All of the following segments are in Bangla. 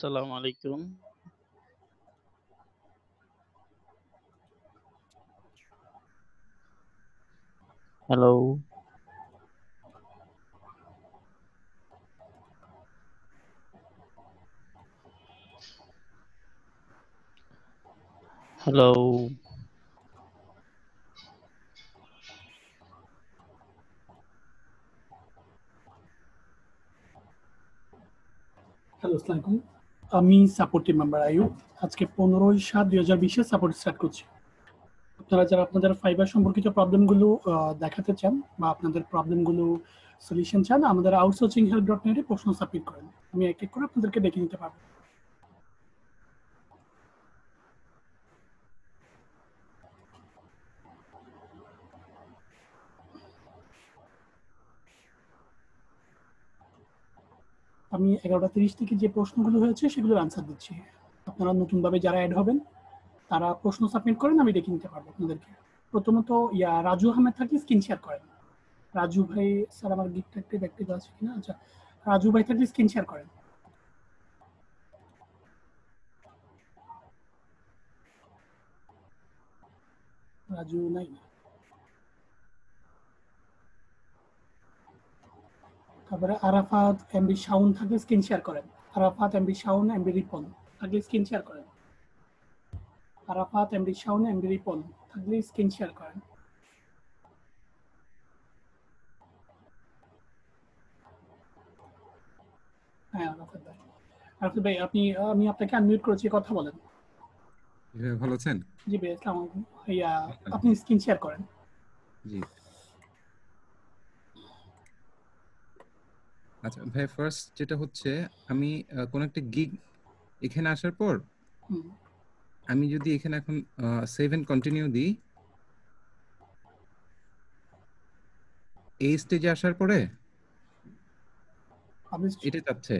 আসসালামু আলাইকুম। হ্যালো, হ্যালো, হ্যালো, আসসালামু আলাইকুম। আমি সাপোর্ট টিম মেম্বার আইয়ুব। আজকে 15/7/2020 এ সাপোর্ট স্টার্ট করছি। আপনারা যারা আপনাদের ফাইবার সম্পর্কিত প্রবলেমগুলো দেখাতে চান বা আপনাদের প্রবলেমগুলো সলিউশন চান, আমাদের আউটসোর্সিং হেল্প ডট নেটে প্রশ্ন সাবমিট করেন। আমি এক এক করে আপনাদেরকে ডেকে নিতে পারবো। আমি 11:30 থেকে যে প্রশ্নগুলো হয়েছে সেগুলোর আনসার দিচ্ছি। আপনারা নতুনভাবে যারা অ্যাড হবেন তারা প্রশ্ন সাবমিট করেন, আমি ডেকে নিতে পারবো আপনাদেরকে। প্রথমত রাজু আহমেদ থাকলে স্ক্রিন শেয়ার করেন। রাজু ভাই স্যার, আমার গিকটা একটু ব্যক্তিগত আছে কিনা? আচ্ছা, রাজু ভাই থাকলে স্ক্রিন শেয়ার করেন। রাজু নাই। তারপরে আরাফাত এমবি শাওন থাকলে স্ক্রিন শেয়ার করেন। আরাফাত এমবি শাওন এমবি রিপন থাকলে স্ক্রিন শেয়ার করেন। আরাফাত এমবি শাওন এমবি রিপন থাকলে স্ক্রিন শেয়ার করেন। হ্যাঁ, আরাফাত ভাই। আরাফাত ভাই, আমি আপনাকে আনমিউট করেছি, কথা বলেন। ভালো আছেন? জি ভাই, আসসালামু আলাইকুম। আপনি স্ক্রিন শেয়ার করেন। জি। আচ্ছা ভাই, ফার্স্ট যেটা হচ্ছে, আমি কোন একটা গিগ এখানে আসার পর হুম, আমি যদি এখানে এখন সেভ এন্ড কন্টিনিউ দিই, এই স্টেজে আসার পরে এটা চাচ্ছে।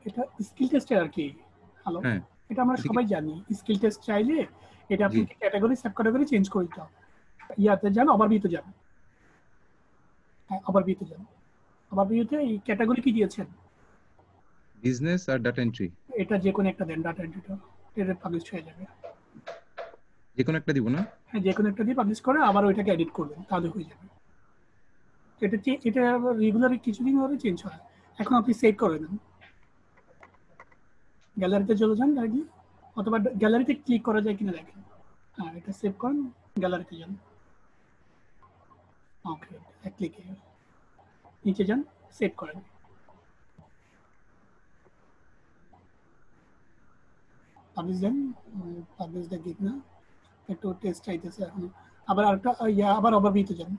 এটা স্কিল টেস্টের আর কি। হ্যালো, হ্যাঁ, এটা আমরা এটা কি? সবাই জানি। স্কিল টেস্ট চাইলে এটা জি। আপনাকে ক্যাটাগরি সাব ক্যাটাগরি চেঞ্জ করে দিতে হবে। ইয়াতে যান, ওভারভিউতে যান। হ্যাঁ, ওভারভিউতে যান। ওভারভিউতে এই ক্যাটাগরি কি দিয়েছেন? বিজনেস আর ডাটা এন্ট্রি, এটা যে কোনো একটা দেন, ডাটা এন্ট্রিটা। এটা পাবলিশ হয়ে যাবে। যে কোনো একটা দিব না? হ্যাঁ, যে কোনো একটা দিয়ে পাবলিশ করে আবার ওইটাকে এডিট করবেন, তাহলে হয়ে যাবে। এটা রেগুলারই কিছুদিন ধরে চেঞ্জ হয়। এখন আপনি সেভ করে নেন। গ্যালারিতে চলে যান ডাইরেক্টলি, অথবা গ্যালারিতে ক্লিক করা যায় কিনা দেখেন। হ্যাঁ, এটা সেভ করেন, গ্যালারিতে যান। ওকে, এক ক্লিকে নিচে যান, সেভ করেন। পাবলিশ দেন, পাবলিশ দেখ না, একটু টেস্ট চাইতেছে এখন। আবার আরেকটা আবার ওভারভিউতে যান,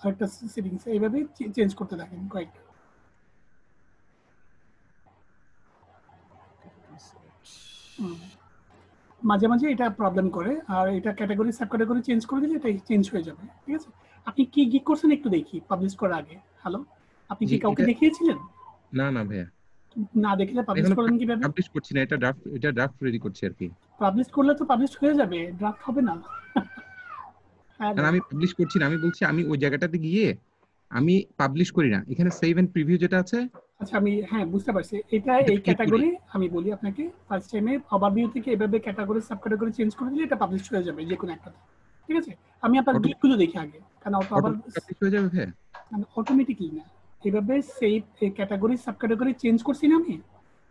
আরেকটা সেটিংস এইভাবে চেঞ্জ করতে থাকেন কয়েকটা। মাঝে মাঝে এটা প্রবলেম করে, আর এটা ক্যাটাগরি সাব ক্যাটাগরি চেঞ্জ করে দিলে এটা চেঞ্জ হয়ে যাবে। ঠিক আছে, আপনি কি গিক করছেন একটু দেখি পাবলিশ করার আগে। হ্যালো, আপনি জি। কি কাউকে এটা দেখিয়েছিলেন? না না ভাইয়া, না দেখলে পাবলিশ এখনো করলেন কিভাবে? পাবলিশ করছি না, এটা ড্রাফট রেডি করছি আর কি। পাবলিশ করলে তো পাবলিশ হয়ে যাবে, ড্রাফট হবে না। হ্যাঁ না, আমি পাবলিশ করছি না, আমি বলছি আমি ওই জায়গাটাতে গিয়ে আমি পাবলিশ করি না, এখানে সেভ এন্ড প্রিভিউ যেটা আছে আচ্ছা, আমি হ্যাঁ বুঝতে পারছি। এটা এই এটাতে ক্লিক করি। ক্যাটাগরি আমি বলি আপনাকে, ফার্স্ট টাইমে ওভারভিউ থেকে এভাবে ক্যাটাগরি সাব ক্যাটাগরি চেঞ্জ করে দিলে এটা পাবলিশ হয়ে যাবে যে কোনো একটাতে। ঠিক আছে, আমি আপনার গিকগুলো দেখি আগে, কারণ অত আবার অটোমেটিক পাবলিশ হয়ে যাবে ভাইয়া? অটোমেটিকলি না। এভাবে সেই ক্যাটাগরি সাব ক্যাটাগরি চেঞ্জ করছি না আমি,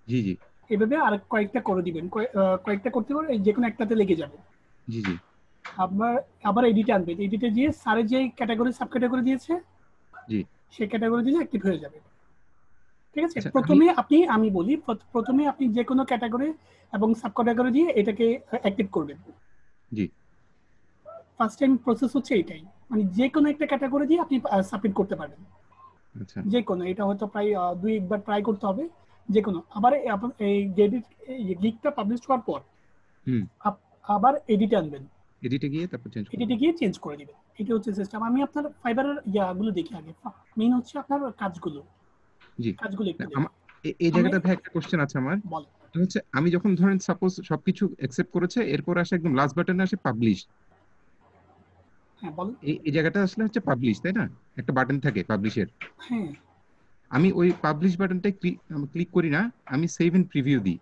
জি জি এভাবে আর কয়েকটা করে দিবেন, কয়েকটা করতে পারে, যে কোনো একটাতে লেগে যাবে। জি জি আবার আবার এডিটে আনবেন, এডিটে গিয়ে স্যারে যে ক্যাটাগরি সাব ক্যাটাগরি দিয়েছে জি। সেই ক্যাটাগরি দিলে অ্যাক্টিভ হয়ে যাবে। ঠিক আছে, আচ্ছা, প্রথমে আমি বলি, প্রথমে আপনি যে কোনো ক্যাটাগরি এবং সাব ক্যাটাগরি দিয়ে এটাকে অ্যাক্টিভ করবেন। জি। ফার্স্ট টাইম প্রসেস হচ্ছে এইটাই, মানে যে কোনো একটা ক্যাটাগরি দিয়ে আপনি সাবমিট করতে পারবেন। আচ্ছা। যে কোনো, এটা হয়তো প্রায় দুই একবার ট্রাই করতে হবে। যে কোনো আবার এই লিকটা পাবলিশ হওয়ার পর হুম। আবার এডিটে আনবেন, এডিটে গিয়ে তারপর চেঞ্জ করব। এডিটে গিয়ে চেঞ্জ করে দিবেন। এটা হচ্ছে সিস্টেম। আমি আপনার ফাইবারের ইয়াগুলো দেখি আগে, মেইন হচ্ছে আপনার কাজগুলো, জি। কাজগুলো না, একটু দেখি। এই আমি জায়গাটা ভাই একটা কোশ্চেন আছে আমার। বল। এটা হচ্ছে, আমি যখন ধরেন সাপোজ সবকিছু অ্যাকসেপ্ট করেছে, এরপর আসে একদম লাস্ট বাটনে আসে পাবলিশ। হ্যাঁ বলেন। এই জায়গাটা আসলে হচ্ছে পাবলিশ, তাই না? একটা বাটন থাকে পাবলিশের। হ্যাঁ, আমি ওই পাবলিশ বাটনটায় ক্লিক করি না, আমি সেভ এন্ড প্রিভিউ দিই,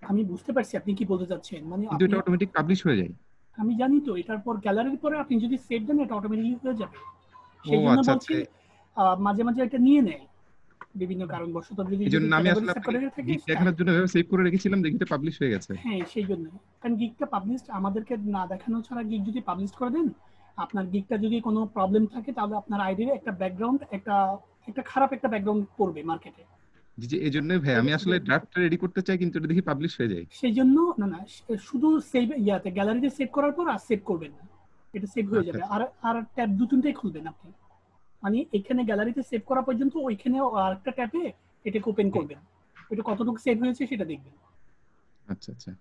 আমি বুঝতে পারছি আপনি কি বলতে চাচ্ছেন, মানে কিন্তু আপনি, এটা অটোমেটিক পাবলিশ হয়ে যায়। আমি জানি তো এটার পর গ্যালারির পরে আপনি যদি সেভ দেন এটা অটোমেটিকলি হয়ে যাবে। ও সেই জন্য আচ্ছা বলছি আচ্ছা, মাঝে মাঝে এটা নিয়ে নেয় বিভিন্ন কারণবশত, যদি এই যদি জন্য আমি ক্যাটাগরি আসলে সেট আপনাকে করে থাকে। গিক হ্যাঁ, দেখানোর জন্য সেভ করে রেখেছিলাম, দেখি এটা পাবলিশ হয়ে গেছে। হ্যাঁ সেই জন্য, কারণ গিকটা পাবলিশ আমাদেরকে না দেখানো ছাড়া গিক যদি পাবলিশ করে দেন, আপনার গিকটা যদি কোনো প্রবলেম থাকে তাহলে আপনার আইডির একটা ব্যাকগ্রাউন্ড, একটা একটা খারাপ একটা ব্যাকগ্রাউন্ড পড়বে মার্কেটে। জি জি, এই জন্যই ভাই আমি আসলে ড্রাফটটা রেডি করতে চাই, কিন্তু এটা দেখি পাবলিশ হয়ে যায়। সেই জন্য না না, শুধু সেভ ইয়াতে গ্যালারিতে সেভ করার পর আর সেভ করবেন না, এটা সেভ হয়ে আচ্ছা যাবে। আচ্ছা, আর আর ট্যাব দু তিনটাই খুলবেন আপনি, মানে এখানে গ্যালারিতে সেভ করা পর্যন্ত ওইখানে আরেকটা ট্যাবে এটাকে ওপেন জি, করবেন, এটা কতটুকু সেভ হয়েছে সেটা দেখবেন। আচ্ছা আচ্ছা।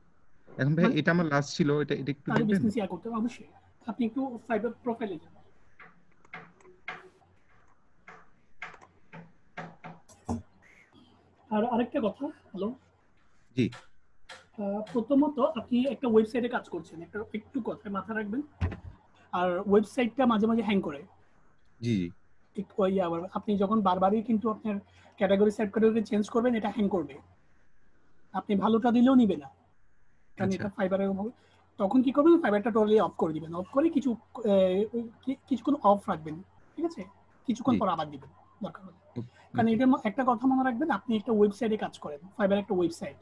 এখন ভাই মানে এটা আমার লাস্ট ছিল, এটা এটা একটু তাহলে দেখবেন। বিজনেস ইয়া করতে হবে অবশ্যই। আপনি একটু ফাইবার প্রোফাইলে যান। আর আরেকটা কথা, হ্যালো, জি প্রথমত আপনি একটা ওয়েবসাইটে কাজ করছেন, একটা একটু কথা মাথা রাখবেন। আর ওয়েবসাইটটা মাঝে মাঝে হ্যাং করে, জি জি, একটু আবার আপনি যখন বারবারই কিন্তু আপনার ক্যাটাগরি সেট ক্যাটাগরি চেঞ্জ করবেন এটা হ্যাং করবে, আপনি ভালোটা দিলেও নিবে না, কারণ আচ্ছা এটা ফাইবারে। তখন কি করবেন, ফাইবারটা টোটালি অফ করে দিবেন, অফ করে কিছুক্ষণ অফ রাখবেন, ঠিক আছে, কিছুক্ষণ জি, পর আবার দিবেন দরকার হলে। কারণ ওকে, এটার একটা কথা মনে রাখবেন, আপনি একটা ওয়েবসাইটে কাজ করেন, ফাইবার একটা ওয়েবসাইট,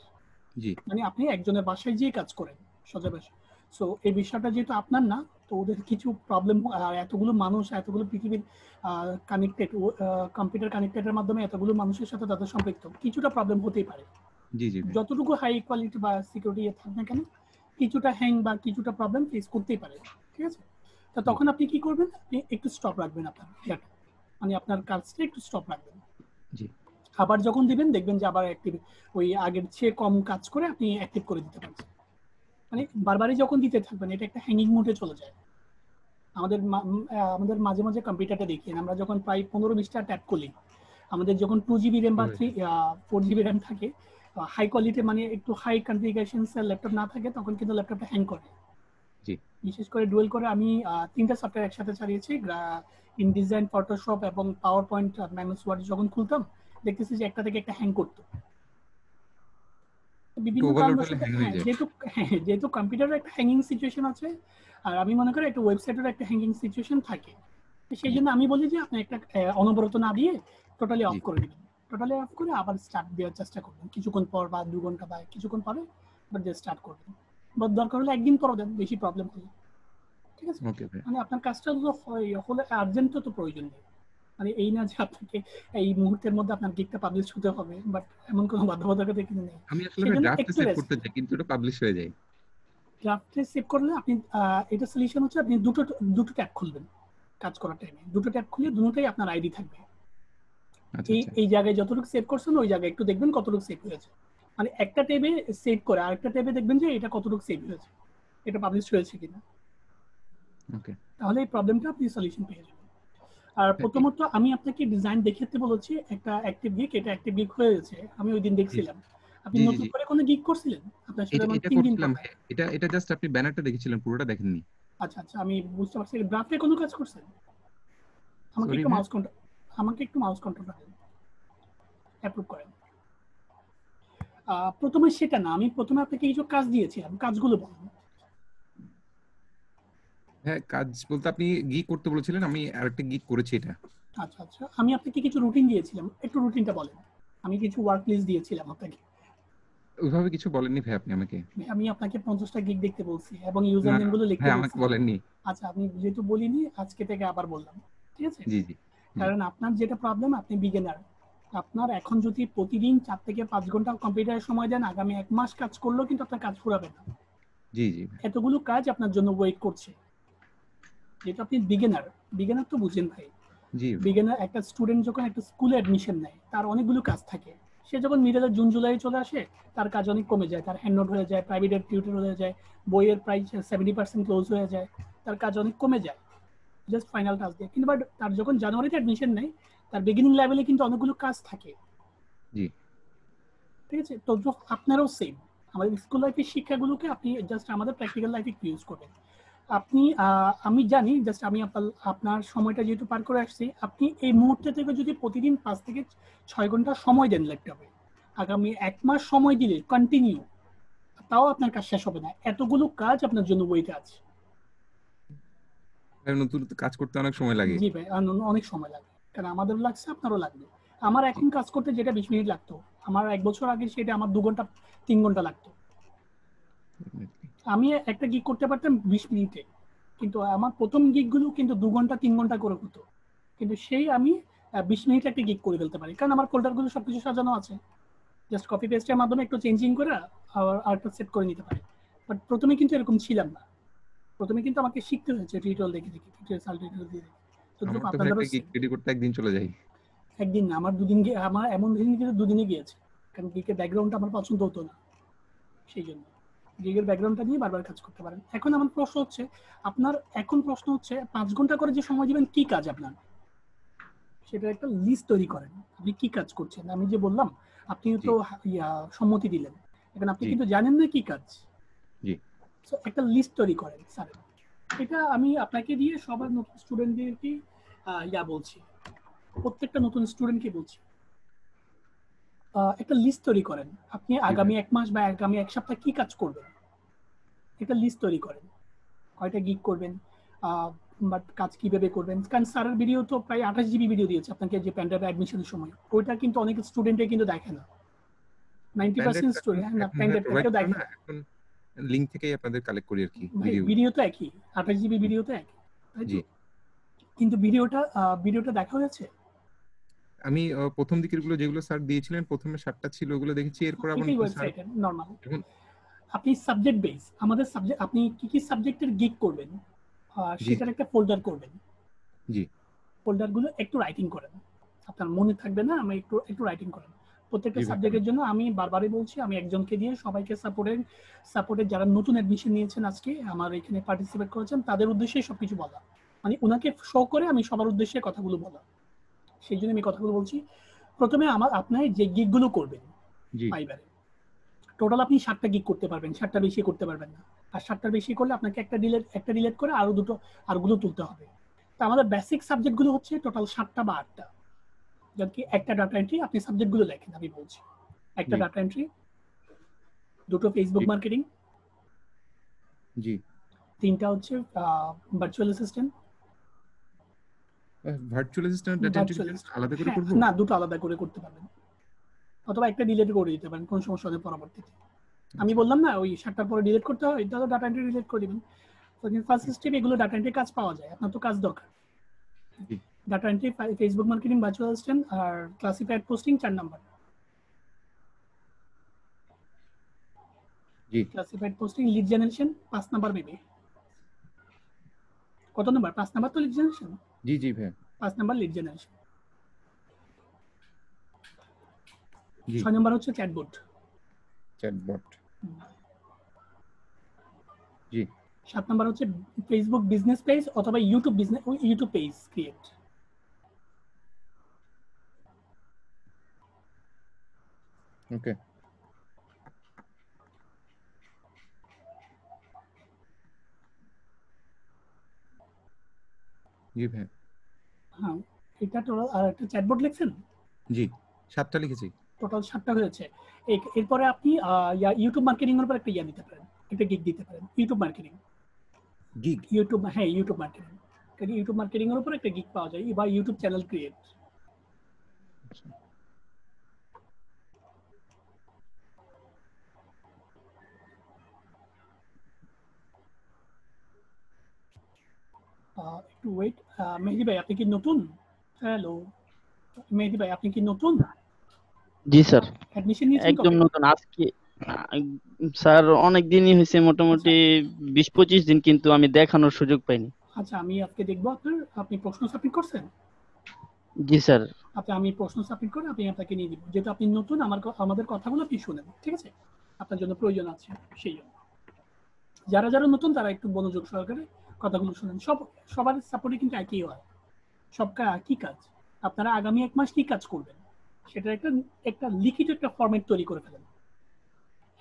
জি মানে আপনি একজনের বাসায় যেয়ে কাজ করেন, সোজা বাসায়। সো এই বিষয়টা যেহেতু আপনার না, তো ওদের কিছু প্রবলেম, এতগুলো মানুষ, এতগুলো পৃথিবীর কানেক্টেড, কম্পিউটার কানেক্টেডের মাধ্যমে এতগুলো মানুষের সাথে তাদের সম্পৃক্ত, কিছুটা প্রবলেম হতেই পারে। জি, জি ভাই, যতটুকু হাই কোয়ালিটি বা সিকিউরিটি থাক না কেন, কিছুটা হ্যাং বা কিছুটা প্রবলেম ফেস করতেই পারে, ঠিক আছে। তো জি তখন আপনি কি করবেন, আপনি একটু স্টপ রাখবেন আপনার ইয়াটা, মানে আপনার কাজটা একটু স্টপ রাখবেন। জি, আবার যখন দিবেন দেখবেন যে আবার অ্যাক্টিভ, ওই আগের চেয়ে কম কাজ করে আপনি অ্যাক্টিভ করে দিতে পারছেন। মানে বারবারই যখন দিতে থাকবেন এটা একটা হ্যাঙ্গিং মোডে চলে যায়। আমাদের মাঝে মাঝে কম্পিউটারটা দেখি আমরা যখন প্রায় 15-20টা ট্যাপ করি, আমাদের যখন 2 GB র্যাম বা 4 GB র্যাম থাকে, হাই কোয়ালিটি মানে একটু হাই কনফিগারেশন ল্যাপটপ না থাকে, তখন কিন্তু ল্যাপটপটা হ্যাং করে। জি, বিশেষ করে ডুয়েল করে আমি 3টা সফটওয়্যার একসাথে চালিয়েছি, ইনডিজাইন, ফটোশপ এবং পাওয়ার পয়েন্ট, ম্যানুস ওয়ার্ড যখন খুলতাম দেখতেছি যে একটা থেকে একটা হ্যাং করতো একটু বিভিন্ন ওভারলোড হলে কারণবশত। হ্যাং হয়ে হ্যাঁ, যায়। যেহেতু কম্পিউটারের একটা হ্যাঙ্গিং সিচুয়েশন আছে, আর আমি মনে করি একটা ওয়েবসাইটের একটা হ্যাঙ্গিং সিচুয়েশন থাকে। সেই জি জন্য আমি বলি যে আপনি একটা অনবরত না দিয়ে টোটালি জি, অফ করে দিবেন, টোটালি অফ করে আবার স্টার্ট দেওয়ার চেষ্টা করবেন কিছুক্ষণ পর, বা 2 ঘন্টা বা কিছুক্ষণ পরে আবার দিয়ে স্টার্ট করবেন, বা দরকার হলে একদিন পর দেন বেশি প্রবলেম হলে, ঠিক আছে। ওকে ভাই, মানে আপনার কাজটা তো হলে আর্জেন্ট তো প্রয়োজন নেই, মানে এই না যে আপনাকে এই মুহূর্তের মধ্যে আপনার গিগটা পাবলিশ হতে হবে, বাট এমন কোনো বাধ্যবাধকতা কিন্তু নেই। আমি আসলে সেই জন্য ড্রাফটে একটু সেভ রেস্ট। করতে চাই, কিন্তু এটা পাবলিশ হয়ে যায়। ড্রাফটে সেভ করলে আপনি এটা সলিউশন হচ্ছে আপনি দুটো দুটো ট্যাব খুলবেন কাজ করার টাইমে, দুটো ট্যাব খুলে দুটোটাই আপনার আইডি থাকবে। আচ্ছা এই আচ্ছা, এই জায়গায় যতটুকু সেভ করছেন ওই জায়গায় একটু দেখবেন কতটুকু সেভ হয়েছে, মানে একটা ট্যাবে সেভ করে আরেকটা ট্যাবে দেখবেন যে এটা কতটুকু সেভ হয়েছে, এটা পাবলিশ হয়েছে কিনা, ওকে। তাহলে এই প্রবলেমটা আপনি সলিউশন পেয়ে যাবেন। আর হ্যাঁ, প্রথমত আমি আপনাকে ডিজাইন দেখাতে বলেছি একটা অ্যাক্টিভ গিগ, এটা অ্যাক্টিভ গিগ হয়ে গেছে, আমি ওই দিন জি দেখছিলাম। আপনি জি, জি নতুন জি, করে কোনো গিগ করছিলেন? আপনার সাথে এটা আমার এটা 3 দিন করছিলাম কথা। ভাই, এটা এটা জাস্ট আপনি ব্যানারটা দেখেছিলেন, পুরোটা দেখেননি। আচ্ছা আচ্ছা, আমি বুঝতে পারছি। ড্রাফটে কোনো কাজ করছেন? আমাকে সরি একটু ভাই, মাউস কন্ট্রোল, আমাকে একটু মাউস কন্ট্রোলটা দেন, অ্যাপ্রুভ করেন। প্রথমে সেটা না, আমি প্রথমে আপনাকে কিছু কাজ দিয়েছিলাম, কাজগুলো বলুন। হ্যাঁ কাজ বলতে আপনি গিগ করতে বলেছিলেন, আমি আরেকটা গিগ করেছি এটা। আচ্ছা আচ্ছা, আমি আপনাকে কিছু রুটিন দিয়েছিলাম, একটু রুটিনটা বলেন। আমি কিছু ওয়ার্ক লিস্ট দিয়েছিলাম আপনাকে। ওইভাবে কিছু বলেননি ভাই আপনি আমাকে। আমি আপনাকে 50টা গিগ দেখতে বলছি এবং ইউজার না নেম না গুলো লিখতে ভাই, আমাকে বলছি। বলেননি। আচ্ছা, আপনি যেহেতু বলিনি আজকে থেকে আবার বললাম, ঠিক আছে। জি জি, জি কারণ আপনার যেটা প্রবলেম, আপনি বিগিনার, আপনার এখন যদি প্রতিদিন 4 থেকে 5 ঘন্টা কম্পিউটারে সময় দেন, আগামী 1 মাস কাজ করলেও কিন্তু আপনার কাজ ফুরাবে না। জি, জি ভাই, এতগুলো কাজ আপনার জন্য ওয়েট করছে, যেহেতু আপনি বিগিনার। বিগিনার তো বুঝেন ভাই, জি ভাই, বিগিনার একটা স্টুডেন্ট যখন একটা স্কুলে অ্যাডমিশন নেয় তার অনেকগুলো কাজ থাকে। সে যখন মিডলে জুন জুলাই চলে আসে তার কাজ অনেক কমে যায়, তার হ্যান্ড নোট হয়ে যায়, প্রাইভেট টিউটর হয়ে যায়, বইয়ের প্রায় 70% ক্লোজ হয়ে যায়, তার কাজ অনেক কমে যায় জাস্ট ফাইনাল টাস্ক দিয়ে। কিন্তু বাট তার যখন জানুয়ারিতে অ্যাডমিশন নেয় তার বিগিনিং লেভেলে কিন্তু অনেকগুলো কাজ থাকে, জি ঠিক আছে। তো আপনারও সেম, আমাদের স্কুল লাইফের শিক্ষাগুলোকে আপনি জাস্ট আমাদের প্র্যাকটিক্যাল লাইফে ইউজ করবেন। আপনি আমি জানি, জাস্ট আমি আপনার সময়টা যেহেতু পার করে আসছি, আপনি এই মুহূর্তে থেকে যদি প্রতিদিন 5 থেকে 6 ঘন্টা সময় দেন ল্যাপটপে, আগামী 1 মাস সময় দিলে কন্টিনিউ, তাও আপনার কাজ শেষ হবে না। এতগুলো কাজ আপনার জন্য ওয়েটে আছে। নতুন কাজ করতে অনেক সময় লাগে। জি ভাই, অনেক সময় লাগে, কারণ আমাদেরও লাগছে, আপনারও লাগবে। আমার এখন কাজ করতে যেটা 20 মিনিট লাগতো, আমার 1 বছর আগে সেটা আমার 2 ঘন্টা 3 ঘন্টা লাগতো। আমি একটা গিগ করতে পারতাম 20 মিনিটে, কিন্তু আমার প্রথম গিগগুলো কিন্তু 2 ঘন্টা 3 ঘন্টা করে হতো। কিন্তু সেই আমি 20 মিনিটে একটা গিগ করে ফেলতে পারি, কারণ আমার ফোল্ডারগুলো সবকিছু সাজানো আছে। জাস্ট কপি পেস্টের মাধ্যমে একটু চেঞ্জিং করে আরেকটা সেট করে নিতে পারি। বাট প্রথমে কিন্তু এরকম ছিলাম না। প্রথমে কিন্তু আমাকে শিখতে হয়েছে টিউটোরিয়াল দেখে দেখে, টিউটোরিয়াল দিয়ে দেখে। আমার তো ভাই আপনাদেরও একটা গিগ রেডি করতে একদিন চলে যায়। একদিন না, আমার 2 দিন গিয়ে, আমার এমন দিন কিন্তু 2 দিনে গিয়েছে, কারণ গিগের ব্যাকগ্রাউন্ডটা আমার পছন্দ হতো না, সেই জন্য। গিগের ব্যাকগ্রাউন্ডটা নিয়ে বারবার কাজ করতে পারেন। এখন আমার প্রশ্ন হচ্ছে, আপনার এখন প্রশ্ন হচ্ছে 5 ঘন্টা করে যে সময় দিবেন, কি কাজ আপনার, সেটা একটা লিস্ট তৈরি করেন। আপনি কি কাজ করছেন? আমি যে বললাম, আপনি তো সম্মতি দিলেন, এখন আপনি কিন্তু জানেন না কি কাজ। জি, সো একটা লিস্ট তৈরি করেন স্যার। এটা আমি আপনাকে দিয়ে সবার নতুন স্টুডেন্টদেরকে বলছি, প্রত্যেকটা নতুন স্টুডেন্টকে বলছি, একটা লিস্ট তৈরি করেন। আপনি আগামী 1 মাস বা আগামী 1 সপ্তাহ কি কাজ করবেন, একটা লিস্ট তৈরি করেন। কয়টা গিগ করবেন, বাট কাজ কিভাবে করবেন। কারণ স্যারের ভিডিও তো প্রায় 28 জিবি ভিডিও দিয়েছে আপনাকে, যে প্যান্ডাবে অ্যাডমিশনের সময়, ওইটা কিন্তু অনেক স্টুডেন্টে কিন্তু দেখে না, 90% স্টুডেন্ট না প্যান্ডাবটা কেউ দেখে না। এখন লিংক থেকেই আপনাদের কালেক্ট করি আর কি ভাই ভিডিও। ভিডিও তো একই, 28 জিবি ভিডিও তো একই, তাই তো? কিন্তু ভিডিওটা দেখা হয়েছে। আমি প্রথম দিকের গুলো যেগুলো স্যার দিয়েছিলেন, প্রথমে 7টা ছিল, ওগুলো দেখেছি। এরপর আবার এটাই স্যার ওয়েবসাইটে নরমাল। এখন আপনি সাবজেক্ট বেস, আমাদের সাবজেক্ট, আপনি কি কি সাবজেক্টের গিগ করবেন, জি সেটার একটা ফোল্ডার করবেন। জি ফোল্ডারগুলো একটু রাইটিং করেন, আপনার মনে থাকবে না, আমি একটু রাইটিং করেন প্রত্যেকটা জি ভাই, সাবজেক্টের জন্য। আমি বারবারই বলছি, আমি একজনকে দিয়ে সবাইকে সাপোর্টের যারা নতুন অ্যাডমিশন নিয়েছেন, আজকে আমার এখানে পার্টিসিপেট করেছেন, তাদের উদ্দেশ্যে সবকিছু বলা, মানে ওনাকে শো করে আমি সবার উদ্দেশ্যে কথাগুলো বলা, সেই জন্য আমি কথাগুলো বলছি। প্রথমে আপনার যে গিগগুলো করবেন জি ফাইবারে, টোটাল আপনি 7টা গিগ করতে পারবেন, 7টা বেশি করতে পারবেন না। আর 7টার বেশি করলে আপনাকে একটা ডিলেট করে আরো দুটো আরগুলো তুলতে হবে। তো আমাদের বেসিক সাবজেক্টগুলো হচ্ছে টোটাল 7টা বা 8টা। যদি একটা ডাটা এন্ট্রি, আপনি সাবজেক্টগুলো লেখেন, আমি বলছি। একটা জি ডাটা এন্ট্রি, দুটো ফেসবুক জি মার্কেটিং, জি। তিনটা হচ্ছে virtual assistant. Virtual assistant data entry virtual আলাদা করে হ্যাঁ, করব? না, দুটো আলাদা করে করতে পারবেন, অথবা একটা ডিলিট করে দিতে পারেন, কোনো সমস্যা নেই পরবর্তীতে। আমি বললাম না ওই 7টার পরে ডিলিট করতে হয়, এটা তো ডাটা এন্ট্রি ডিলিট করে দিবেন। তো ফার্স্ট স্টেপ, এগুলো ডাটা এন্ট্রি কাজ পাওয়া যায়, আপনার তো কাজ দরকার। G data entry, Facebook marketing, virtual assistant are classified posting 4 number. G classified posting, lead generation 5 number maybe. কত নাম্বার? 5 নাম্বার তো লিড জেনারেশন। জি জি ভাই, 5 নাম্বার লিড জেনারেশন। জি 6 নাম্বার হচ্ছে চ্যাটবট। চ্যাটবট। জি 7 নাম্বার হচ্ছে ফেসবুক বিজনেস পেজ অথবা ইউটিউব পেজ ক্রিয়েট। ওকে। জি ভাই, হ্যাঁ, এটা টোটাল। আর একটা চ্যাটবট লিখছেন, জি 7টা লিখেছি। টোটাল 7টা হয়েছে। এরপরে আপনি ইউটিউব মার্কেটিং এর উপর একটা দিতে পারেন, একটা গিগ দিতে পারেন। YouTube marketing, gig. YouTube marketing, কারণ ইউটিউব মার্কেটিং এর উপর একটা গিগ পাওয়া যায়, বা ইউটিউব চ্যানেল ক্রিয়েট। একটু ওয়েট। মেহেদি ভাই, আপনি কি নতুন? হ্যালো মেহেদি ভাই, আপনি কি নতুন? জি স্যার, অ্যাডমিশন নিয়েছেন একদম কবে? নতুন আজকে। স্যার অনেক দিনই হয়েছে, মোটামুটি 20-25 দিন, কিন্তু আমি দেখানোর সুযোগ পাইনি। আচ্ছা, আমি আজকে দেখবো আপনি প্রশ্ন সাবমিট করছেন। জি স্যার। আমি প্রশ্ন সাবমিট করে আপনাকে নিয়ে দিব, যেহেতু আপনি নতুন, আমাদের কথাগুলো আপনি শুনেন, ঠিক আছে? আপনার জন্য প্রয়োজন আছে, সেই জন্য যারা যারা নতুন তারা একটু মনোযোগ সহকারে কথাগুলো শুনেন। সবার সাপোর্টে কিন্তু একই হয়, কি কাজ, আপনারা আগামী 1 মাস কি কাজ করবেন, সেটা একটা লিখিত একটা ফরম্যাট তৈরি করে ফেলেন।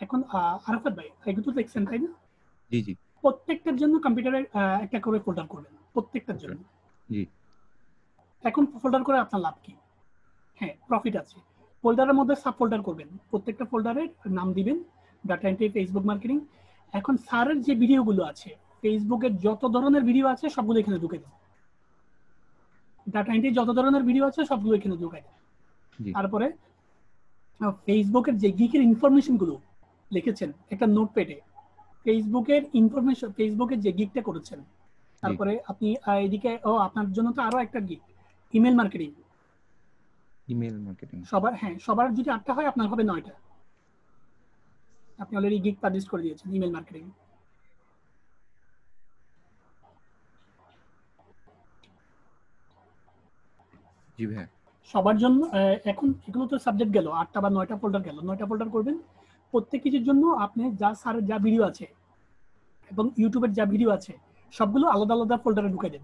এখন আরাফাত ভাই, এগুলো তো দেখছেন তাই না? জি জি প্রত্যেকটার জন্য কম্পিউটারে একটা করে ফোল্ডার করবেন, প্রত্যেকটার জন্য। জি এখন ফোল্ডার করে আপনার লাভ কি? হ্যাঁ, প্রফিট আছে। ফোল্ডারের মধ্যে সাব ফোল্ডার করবেন, প্রত্যেকটা ফোল্ডারের নাম দিবেন ডাটা এন্ট্রি, ফেসবুক মার্কেটিং। এখন স্যারের যে ভিডিওগুলো আছে, ফেসবুকের যত ধরনের ভিডিও আছে সবগুলো এখানে ঢুকে দেন। ডাটা এন্ট্রি যত ধরনের ভিডিও আছে সবগুলো এখানে ঢুকে দেন। জি তারপরে ফেসবুকের যে গিকের ইনফরমেশন গুলো লিখেছেন একটা নোটপ্যাডে, ফেসবুকের ইনফরমেশন, ফেসবুকের যে গিকটা করেছেন, তারপরে আপনি এদিকে আপনার জন্য তো আরো একটা gig, email marketing. Email marketing. সবার যদি 8টা হয়, আপনার হবে 9টা। আপনি অলরেডি গিগ পাবলিশ করে দিয়েছেন ইমেল মার্কেটিং। জি ভাই। সবার জন্য এখন এগুলো তো সাবজেক্ট গেল, 8টা বা 9টা ফোল্ডার গেল। 9টা ফোল্ডার করবেন। প্রত্যেক কিছুর জন্য আপনি স্যারের যা ভিডিও আছে এবং ইউটিউবের যা ভিডিও আছে সবগুলো আলাদা আলাদা ফোল্ডারে ঢুকে দেন।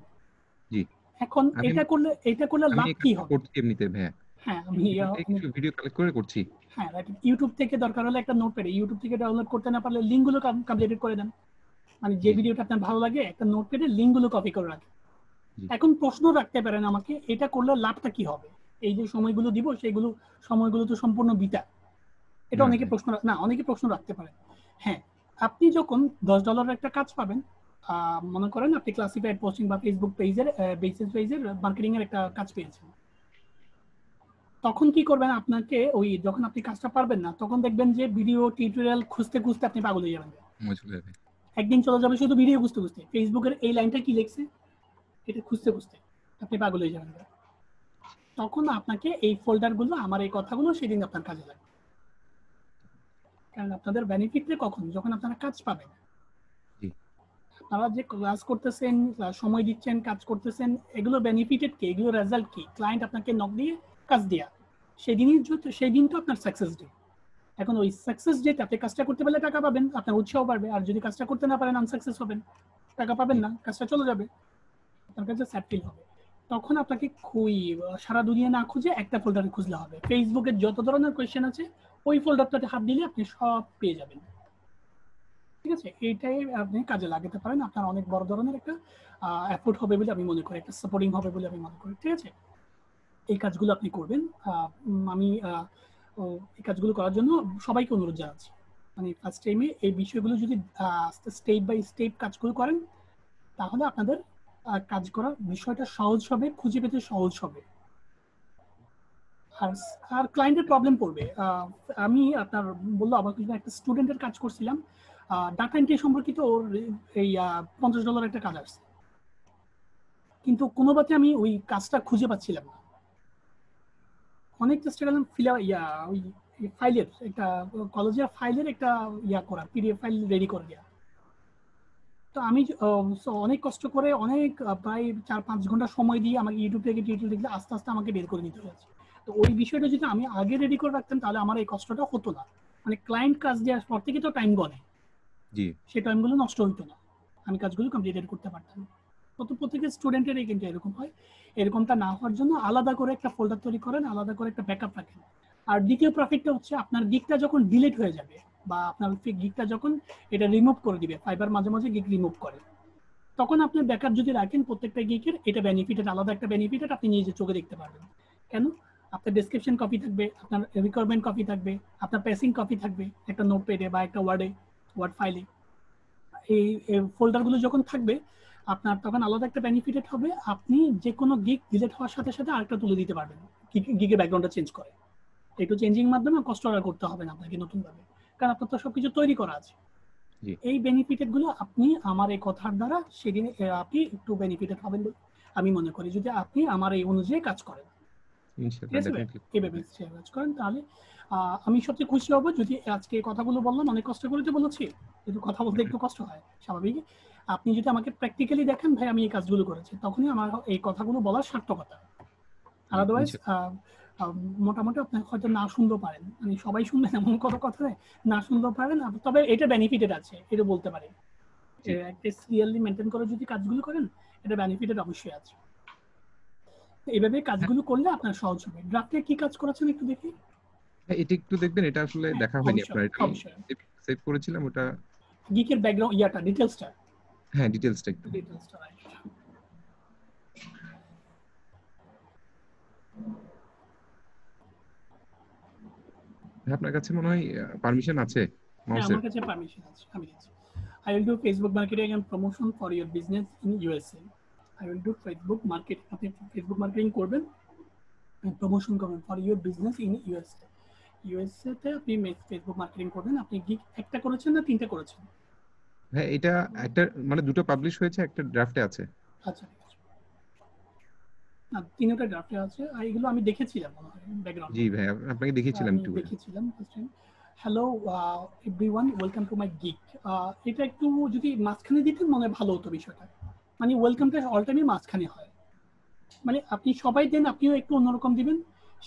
জি এখন এটা করলে লাভ কি হবে? করছি এমনিতে ভাই। হ্যাঁ, আমি কিছু ভিডিও কালেক্ট করে করছি। হ্যাঁ, রাইট। ইউটিউব থেকে দরকার হলে একটা নোটপ্যাডে, ইউটিউব থেকে ডাউনলোড করতে না পারলে লিঙ্কগুলো কমপ্লিট করে দেন। মানে যে ভিডিওটা আপনার ভালো লাগে একটা নোটপ্যাডে লিঙ্কগুলো কপি করে রাখেন। এখন প্রশ্ন রাখতে পারেন আমাকে, এটা করলে লাভটা কি হবে? এই যে সময়গুলো দিব, সেগুলো সময়গুলো তো সম্পূর্ণ বিটা। এটা অনেকে প্রশ্ন রাখতে পারে। হ্যাঁ, আপনি যখন $10 একটা কাজ পাবেন, মনে করেন আপনি ক্লাসিফাইড পোস্টিং বা ফেসবুক পেজের মার্কেটিং এর একটা কাজ পেয়েছেন, তখন কি করবেন? আপনাকে যখন আপনি কাজটা পারবেন না, তখন দেখবেন যে ভিডিও টিউটোরিয়াল খুঁজতে খুঁজতে আপনি পাগল হয়ে যাবেন। একদিন চলে যাবে শুধু ভিডিও খুঁজতে খুঁজতে, ফেসবুকের এই লাইনটা কি লিখছে এটা খুঁজতে খুঁজতে আপনি পাগল হয়ে যাবেন। তখন আপনাকে এই ফোল্ডারগুলো, আমার এই কথাগুলো সেদিন আপনার কাজে লাগবে। কারণ আপনাদের বেনিফিটটা কখন? যখন আপনারা কাজ পাবেন। আপনারা যে ক্লাস করতেছেন, সময় দিচ্ছেন, কাজ করতেছেন, এগুলো বেনিফিটেড কি? এগুলো রেজাল্ট কি? ক্লায়েন্ট আপনাকে নক দিয়ে কাজ দেয়া, সেদিন তো আপনার সাকসেস ডে। এখন ওই সাকসেস ডেতে আপনি কাজটা করতে পারলে টাকা পাবেন, আপনার উৎসাহ বাড়বে। আর যদি কাজটা করতে না পারেন, আনসাকসেস হবেন, টাকা পাবেন না, কাজটা চলে যাবে, আপনার কাছে স্যাড ফিল হবে। তখন আপনাকে সারা দুনিয়া না খুঁজে একটা ফোল্ডারে খুঁজলে হবে। ফেসবুকের যত ধরনের কোয়েশ্চেন আছে ওই ফোল্ডারটাতে হাত দিলে আপনি সব পেয়ে যাবেন। ঠিক আছে, এইটাই আপনি কাজে লাগাতে পারেন। আপনার অনেক বড় ধরনের একটা এফোর্ট হবে বলে আমি মনে করি, একটা সাপোর্টিং হবে বলে আমি মনে করি। ঠিক আছে, এই কাজগুলো আপনি করবেন। আমি এই কাজগুলো করার জন্য সবাইকে অনুরোধ জানাচ্ছি। মানে ফার্স্ট টাইমে এই বিষয়গুলো যদি স্টেপ বাই স্টেপ কাজগুলো করেন, তাহলে আপনাদের কাজ করার বিষয়টা সহজ হবে, খুঁজে পেতে সহজ হবে। আর ক্লায়েন্টের প্রবলেম পড়বে। আমি আপনার বললো আমার একটা স্টুডেন্টের কাজ করছিলাম, ডাটা এন্ট্রি সম্পর্কিত, ওর এই $50 একটা কাজ আসছে, কিন্তু কোনোভাবে আমি ওই কাজটা খুঁজে পাচ্ছিলাম না। অনেক চেষ্টা করলাম, ওই ফাইলের একটা কলেজের ফাইলের একটা করা, পিডিএফ ফাইল রেডি করে দেওয়া। তো আমি অনেক কষ্ট করে অনেক প্রায় 4-5 ঘন্টা সময় দিয়ে আমাকে ইউটিউব থেকে টিউটোরিয়াল দেখলে আস্তে আস্তে আমাকে বের করে নিতে হয়েছে। তো ওই বিষয়টা যদি আমি আগে রেডি করে রাখতাম, তাহলে আমার এই কষ্টটা হতো না। মানে ক্লায়েন্ট কাজ দেওয়ার পর থেকে তো টাইম গনে, সেই টাইমগুলো নষ্ট হইতো না, আমি কাজগুলো কমপ্লিট করতে পারতাম। তো প্রত্যেকের স্টুডেন্টেরই কিন্তু এরকম হয়। এরকমটা না হওয়ার জন্য আলাদা করে একটা ফোল্ডার তৈরি করেন, আলাদা করে একটা ব্যাকআপ রাখেন। আর দ্বিতীয় প্রফিটটা হচ্ছে, আপনার গিকটা যখন ডিলিট হয়ে যাবে বা আপনার গিকটা যখন এটা রিমুভ করে দিবে, ফাইবার মাঝে মাঝে গিক রিমুভ করে, তখন আপনি ব্যাকআপ যদি রাখেন প্রত্যেকটা গিকের, এটা বেনিফিটেড, আলাদা একটা বেনিফিটেড, আপনি নিজে চোখে দেখতে পারবেন। কেন? আপনার ডেসক্রিপশন কপি থাকবে, আপনার রিকোয়ারমেন্ট কপি থাকবে, আপনার প্যাসিং কপি থাকবে একটা নোটপ্যাডে বা একটা ওয়ার্ড ফাইলে। এই ফোল্ডারগুলো যখন থাকবে আপনার, তখন আলাদা একটা বেনিফিটেড হবে। আপনি যে কোনো গিগ ডিলিট হওয়ার সাথে সাথে আরেকটা তুলে দিতে পারবেন, গিগের ব্যাকগ্রাউন্ডটা চেঞ্জ করে। একটু চেঞ্জিং মাধ্যমে কষ্ট আর করতে হবে না আপনাকে নতুন ভাবে, কারণ আপনার তো সবকিছু তৈরি করা আছে। এই বেনিফিটেড গুলো আপনি আমার এই কথার দ্বারা সেদিন আপনি একটু বেনিফিটেড হবেন বলে আমি মনে করি, যদি আপনি আমার এই অনুযায়ী কাজ করেন। এইভাবে কাজ করেন, তাহলে আমি সবচেয়ে খুশি হব। যদি আজকে কথাগুলো বললাম, অনেক কষ্ট করে বলেছি, কিন্তু কথা বলতে একটু কষ্ট হয়, স্বাভাবিক। আপনি যদি আমাকে প্র্যাকটিক্যালি দেখেন, ভাই আমি এই কাজগুলো করেছি, তখনই আমার এই কথাগুলো বলার সার্থকতা। আদারওয়াইজ মোটামুটি আপনি হয়তো না শুনতেও পারেন, মানে সবাই শুনবেন এমন কোনো কথা না শুনতেও পারেন, তবে এটা বেনিফিটেড আছে, এটা বলতে পারি। একটা সিরিয়ালি মেনটেন করে যদি কাজগুলো করেন, এটা বেনিফিটেড অবশ্যই আছে। এইভাবে কাজগুলো করলে আপনার সহজ হবে। ড্রাফটে কি কাজ করেছেন একটু দেখি। এটা একটু দেখবেন, এটা আসলে দেখা হয়নি আপনার, এটা সেভ করেছিলাম ওটা। গিকের ব্যাকগ্রাউন্ড ডিটেইলসটা হ্যাঁ, ডিটেইলসটা একটু। ডিটেলসটা রাইট। আপনার কাছে মনে হয় পারমিশন আছে হ্যাঁ, মাউসের? আমার কাছে পারমিশন আছে, আমি দিচ্ছি। I will do Facebook marketing and promotion for your business in USA. I will do Facebook marketing, আপনি Facebook marketing করবেন, প্রমোশন করবেন for your business in USA. USA তে আপনি ফেসবুক মার্কেটিং করবেন। আপনি কি একটা করেছেন না তিনটা করেছেন? হ্যাঁ, এটা একটা মানে দুটো পাবলিশ হয়েছে, একটা ড্রাফটে আছে। আচ্ছা, ঠিক আছে। না, তিনটা ড্রাফটে আছে, আর এগুলো আমি দেখেছিলাম মনে হয় ব্যাকগ্রাউন্ডে। জি ভাই, আপনাকে দেখিয়েছিলাম আমি একটু করে। দেখেছিলাম first time. Hello everyone, welcome to my gig. এটা একটু যদি মাঝখানে দিতেন মনে হয় ভালো হতো বিষয়টা। মানে ওয়েলকামটা অল টাইমই মাঝখানে হয়, মানে আপনি সবাই দেন, আপনিও একটু অন্যরকম দিবেন,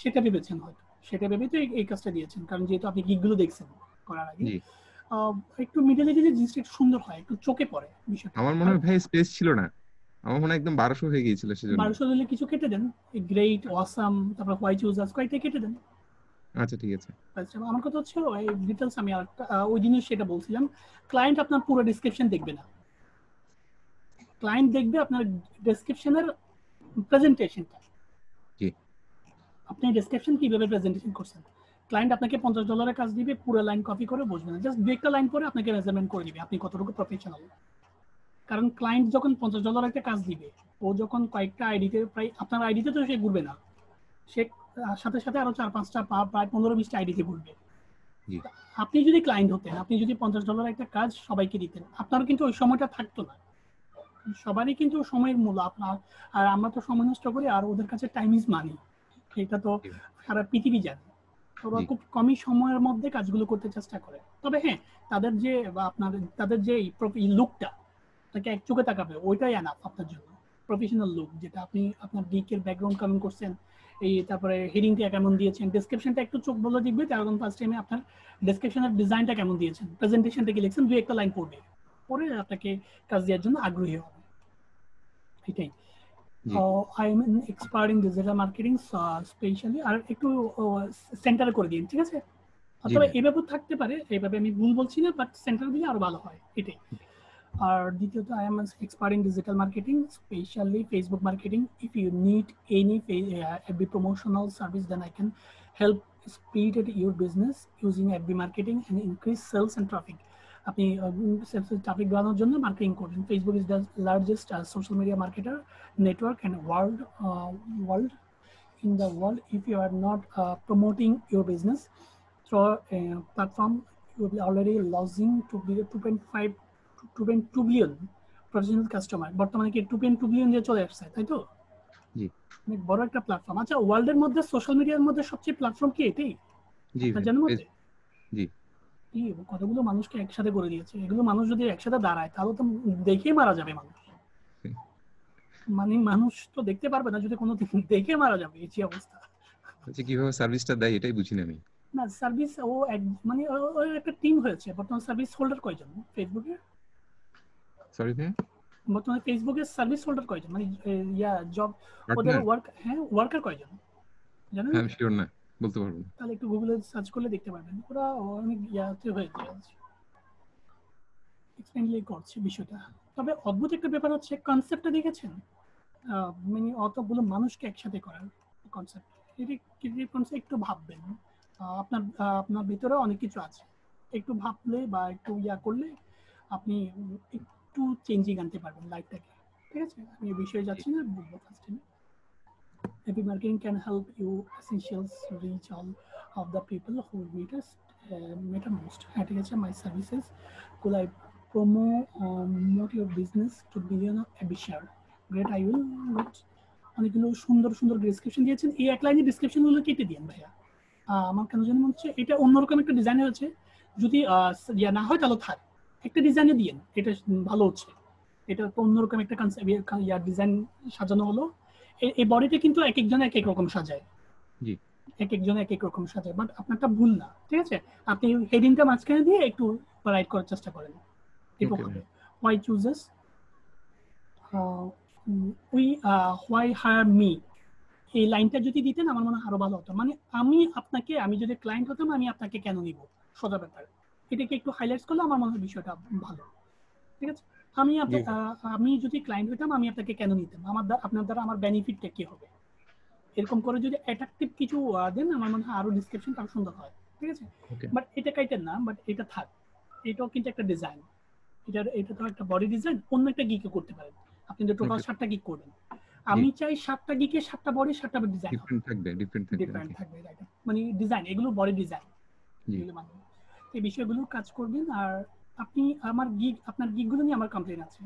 সেটা ভেবেছেন হয়তো, সেটা ভেবে তো এই কাজটা দিয়েছেন, কারণ যেহেতু আপনি গিগগুলো দেখছেন করার আগে। জি, একটু মিডলে দিলে জিনিসটা একটু সুন্দর হয়, একটু চোখে পড়ে বিষয়টা। আমার মনে আর হয় ভাই স্পেস ছিল না, আমার মনে হয় একদম 1200 হয়ে গিয়েছিল সেজন্য। 1200 দিলে কিছু কেটে দেন, গ্রেট, অসাম, তারপর হোয়াই চুজার্স, কয়েকটা কেটে দেন। আচ্ছা ঠিক আছে। আচ্ছা, আমার কথা হচ্ছে ওই ডিটেলস আমি আরেকটা ওই জিনিস সেটা বলছিলাম। ক্লায়েন্ট আপনার পুরো ডেসক্রিপশন দেখবে না, ক্লায়েন্ট দেখবে আপনার ডেসক্রিপশনের প্রেজেন্টেশনটা। জি আপনি ডেসক্রিপশন কিভাবে প্রেজেন্টেশন করছেন। ক্লায়েন্ট আপনাকে $50 কাজ দিবে, পুরো লাইন কপি করে বসবে না, জাস্ট দু একটা লাইন পরে আপনাকে মেজারমেন্ট করে দিবে আপনি কতটুকু প্রফেশনাল। কারণ ক্লায়েন্ট যখন $50 একটা কাজ দিবে, ও যখন কয়েকটা আইডিতে, প্রায় আপনার আইডিতে তো সে ঘুরবে না, সে সাথে সাথে আরো 4-5টা প্রায় 15-20টা আইডিতে ঘুরবে। জি আপনি যদি ক্লায়েন্ট হতেন, আপনি যদি $50 একটা কাজ সবাইকে দিতেন, আপনারও কিন্তু ওই সময়টা থাকতো না। সবারই কিন্তু সময়ের মূল্য আপনার, আর আমরা তো সময় নষ্ট করি, আর ওদের কাছে টাইম ইজ মানি, এটা তো জি সারা পৃথিবী জানে। ওরা জি খুব কমই সময়ের মধ্যে কাজগুলো করতে চেষ্টা করে। তবে হ্যাঁ, তাদের যে বা আপনার তাদের যে লুকটা, তাকে এক চোখে তাকাবে, ওইটাই এনাফ আপনার জন্য। প্রফেশনাল লুক, যেটা আপনি আপনার গিকের ব্যাকগ্রাউন্ড কেমন করছেন, এই তারপরে হেডিংটা কেমন দিয়েছেন, ডেসক্রিপশনটা একটু চোখ বলে দিবে, কারণ ফার্স্ট টাইমে আপনার ডেসক্রিপশনের ডিজাইনটা কেমন দিয়েছেন, প্রেজেন্টেশনটা কি লিখছেন, দুই একটা লাইন পড়বে, পরে আপনাকে কাজ দেওয়ার জন্য আগ্রহী হবে, এটাই। জি I am an expert in digital marketing specially, আর একটু সেন্টার করে দিন, ঠিক আছে? জি অথবা ভাই। এইভাবে থাকতে পারে, এইভাবে আমি ভুল বলছি না, বাট সেন্টার দিলে আরো ভালো হয়, এটাই। আর দ্বিতীয়ত, I am expert in digital marketing, specially Facebook marketing. If you need any FB promotional service, then I can help speed your business using FB marketing and increase sales and traffic. আপনি ট্রাফিক বাড়ানোর জন্য মার্কেটিং করবেন। Facebook is the largest social media marketer network and world in the world. If you are not promoting your business through a platform, you will be already losing to be 2.2 billion professional customer. বর্তমানে কি 2.2 বিলিয়ন দিয়ে চলে আসছে, তাই তো? জি অনেক বড় একটা প্ল্যাটফর্ম। আচ্ছা, ওয়ার্ল্ডের মধ্যে সোশ্যাল মিডিয়ার মধ্যে সবচেয়ে প্ল্যাটফর্ম কি এটাই জি আপনার ভাই। জানার মধ্যে? জি কি কতগুলো মানুষকে একসাথে করে দিয়েছে, এগুলো মানুষ যদি একসাথে দাঁড়ায় তাহলে তো দেখেই মারা যাবে মানুষ। মানে মানুষ তো দেখতে পারবে না যদি কোনো দেখে মারা যাবে, এই যে অবস্থা। আচ্ছা, কিভাবে সার্ভিসটা দেয় এটাই বুঝি না আমি। না, সার্ভিস ও মানে ওর একটা টিম হয়েছে বর্তমানে। সার্ভিস হোল্ডার কয়জন ফেসবুকে? সরি ভাই। বর্তমানে ফেসবুকের সার্ভিস হোল্ডার কয়জন, মানে জব, ওদের পার্টনার? ওয়ার্কার কয়জন জানেন হ্যাঁ, কি? আমি শিওর না, বলতে পারবো না। তাহলে একটু গুগলে সার্চ করলে দেখতে পারবেন, ওরা অনেক হয়ে গেছে, এক্সপ্লেইনলি করছে বিষয়টা। তবে অদ্ভুত একটা ব্যাপার হচ্ছে, কনসেপ্টটা দেখেছেন? মানে অতগুলো মানুষকে একসাথে করার কনসেপ্ট, এটা কনসেপ্ট একটু ভাববেন। আপনার ভিতরে অনেক কিছু আছে, একটু ভাবলে বা একটু করলে আপনি একটু চেঞ্জিং আনতে পারবেন লাইফটাকে, ঠিক আছে? আমি এই বিষয়ে জি যাচ্ছি না, বলবো first time. FB marketing can help you essentials reach all of the people who matter most. ঠিক আছে, my services could I promote your business to billion FB share. Great, I will not. অনেকগুলো সুন্দর সুন্দর ডেসক্রিপশন দিয়েছেন, এই এক লাইনের ডেসক্রিপশন গুলো কেটে দিন ভাইয়া। আমার কেন জানি মনে হচ্ছে এটা অন্যরকম একটা ডিজাইন হয়েছে, যদি না হয় তাহলে থাক, একটা ডিজাইনে দিন, এটা ভালো হচ্ছে। এটা তো অন্যরকম একটা ডিজাইন সাজানো হলো। এই বডিটা কিন্তু এক একজন এক এক রকম সাজায়, জি এক একজন এক এক রকম সাজায়, বাট আপনারটা ভুল না, ঠিক আছে? আপনি হেডিংটা মাঝখানে দিয়ে একটু রাইট করার চেষ্টা করেন, একটু ওকে হবে। ভাই। Why chooses why higher me, এই লাইনটা যদি দিতেন আমার মনে হয় আরো ভালো হতো। মানে আমি যদি ক্লায়েন্ট হতাম, আমি আপনাকে কেন নিব, সোজা ব্যাপার। এটাকে একটু হাইলাইটস করলে আমার মনে হয় বিষয়টা ভালো, ঠিক আছে? জি আমি যদি ক্লায়েন্ট হইতাম আমি আপনাকে কেন নিতাম, আপনার দ্বারা আমার বেনিফিটটা কি হবে, এরকম করে যদি অ্যাট্রাকটিভ কিছু দেন আমার মনে হয় আরো ডিসক্রিপশন আরো সুন্দর হয়, ঠিক আছে? ওকে বাট এটা কাইটেন না, বাট এটা থাক, এটাও কিন্তু একটা ডিজাইন, এটা তো একটা বডি ডিজাইন, অন্য একটা গিকে করতে পারেন। আপনি তো টোটাল ওকে 7টা গিক করবেন, জি আমি চাই 7টা গিকে 7টা বডি 7টা ডিজাইন হবে, ডিফারেন্ট থাকবে ডিফারেন্ট ওকে থাকবে, রাইট? মানে ডিজাইন, এগুলো বডি ডিজাইন, জি এগুলো মানে এই বিষয়গুলো কাজ করবেন। আর আপনি আপনার গিকগুলো নিয়ে আমার কমপ্লেন আছে,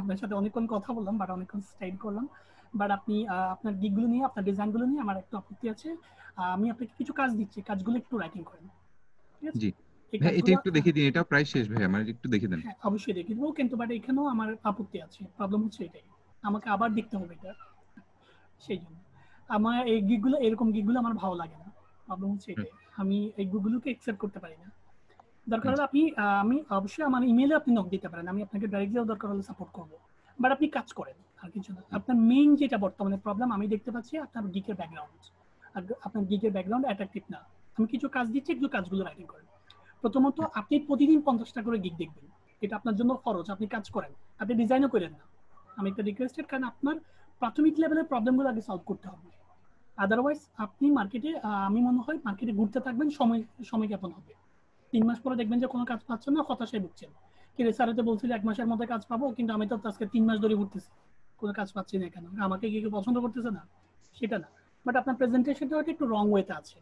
আপনার সাথে অনেকক্ষণ কথা বললাম বাট অনেকক্ষণ স্টাইল করলাম, বাট আপনি আপনার গিকগুলো নিয়ে আপনার ডিজাইনগুলো নিয়ে আমার একটু আপত্তি আছে। আমি আপনাকে কিছু কাজ দিচ্ছি, কাজগুলো একটু রাইটিং করেন, ঠিক আছে? জি এই ভাই এটা কাজগুলো একটু দেখে দিন, এটা প্রায় শেষ ভাই, আমার একটু দেখে দেন। হ্যাঁ অবশ্যই দেখে দেবো, কিন্তু বাট এখানেও আমার আপত্তি আছে, প্রবলেম হচ্ছে এটাই, আমাকে আবার দেখতে হবে এটা, সেই জন্য আমার এই গিকগুলো, এরকম গিকগুলো আমার ভালো লাগে না, প্রবলেম হচ্ছে হুম, এটাই, আমি এই গিকগুলোকে অ্যাকসেপ্ট করতে পারি না। দরকার হলে আচ্ছা আপনি আমি অবশ্যই আমার ইমেইলে আপনি নক দিতে পারেন, আমি আপনাকে ডাইরেক্টলিও দরকার হলে সাপোর্ট করব, বাট আপনি কাজ করেন, আর কিছু না। জি আপনার মেইন যেটা বর্তমানে প্রবলেম আমি দেখতে পাচ্ছি আপনার গিকের ব্যাকগ্রাউন্ড, আর আপনার গিকের ব্যাকগ্রাউন্ড অ্যাট্রাকটিভ না। আমি কিছু কাজ দিচ্ছি, একটু কাজগুলো রাইটিং করেন। প্রথমত আচ্ছা আপনি প্রতিদিন 50টা করে গিক দেখবেন, এটা আপনার জন্য খরচ, আপনি কাজ করেন, আপনি ডিজাইনও করেন না। আমি একটা রিকোয়েস্টেড, কারণ আপনার প্রাথমিক লেভেলের প্রবলেমগুলো আগে সলভ করতে হবে, আদারওয়াইজ আপনি মার্কেটে, আমি মনে হয় মার্কেটে ঘুরতে থাকবেন, সময় জ্ঞাপন হবে। 3 মাস পরে দেখবেন যে কোনো কাজ পাচ্ছেন না, হতাশায় ভুগছেন, কি রে স্যার তো বলছিল 1 মাসের মধ্যে কাজ পাবো, কিন্তু আমি তো আজকে 3 মাস ধরে ঘুরতেছি, কোনো কাজ পাচ্ছি না, কেন আমাকে কি কেউ পছন্দ করতেছে না, সেটা না। বাট আপনার প্রেজেন্টেশনটা একটু রং ওয়েতে আছে,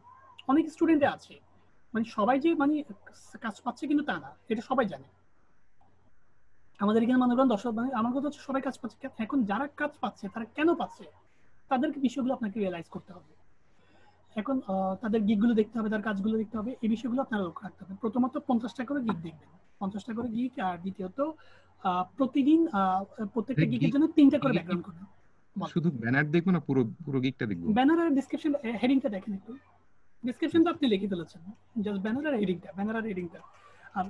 অনেক স্টুডেন্টে আছে, মানে সবাই যে মানে কাজ পাচ্ছে কিন্তু তা না, এটা সবাই জানে। আমাদের এখানে মনে করেন দর্শক, মানে আমার কথা হচ্ছে সবাই কাজ পাচ্ছে, এখন যারা কাজ পাচ্ছে তারা কেন পাচ্ছে, তাদেরকে বিষয়গুলো আপনাকে রিয়েলাইজ করতে হবে। এখন তাদের গিকগুলো দেখতে হবে, তার কাজগুলো দেখতে হবে, এই বিষয়গুলো আপনারা লক্ষ্য রাখতে হবে। প্রথমত 50টা করে গিক দেখবেন, 50টা করে গিক, আর দ্বিতীয়ত প্রতিদিন প্রত্যেকটা গিকের জন্য 3টা করে গিক কি ব্যাকগ্রাউন্ড করবেন। শুধু ব্যানার দেখবো না পুরো পুরো গিকটা দেখবো? ব্যানার আর ডিসক্রিপশন, হেডিংটা দেখেন একটু, ডিসক্রিপশন তো আপনি লিখে ফেলেছেন, জাস্ট ব্যানার আর হেডিংটা, ব্যানার আর হেডিংটা। আর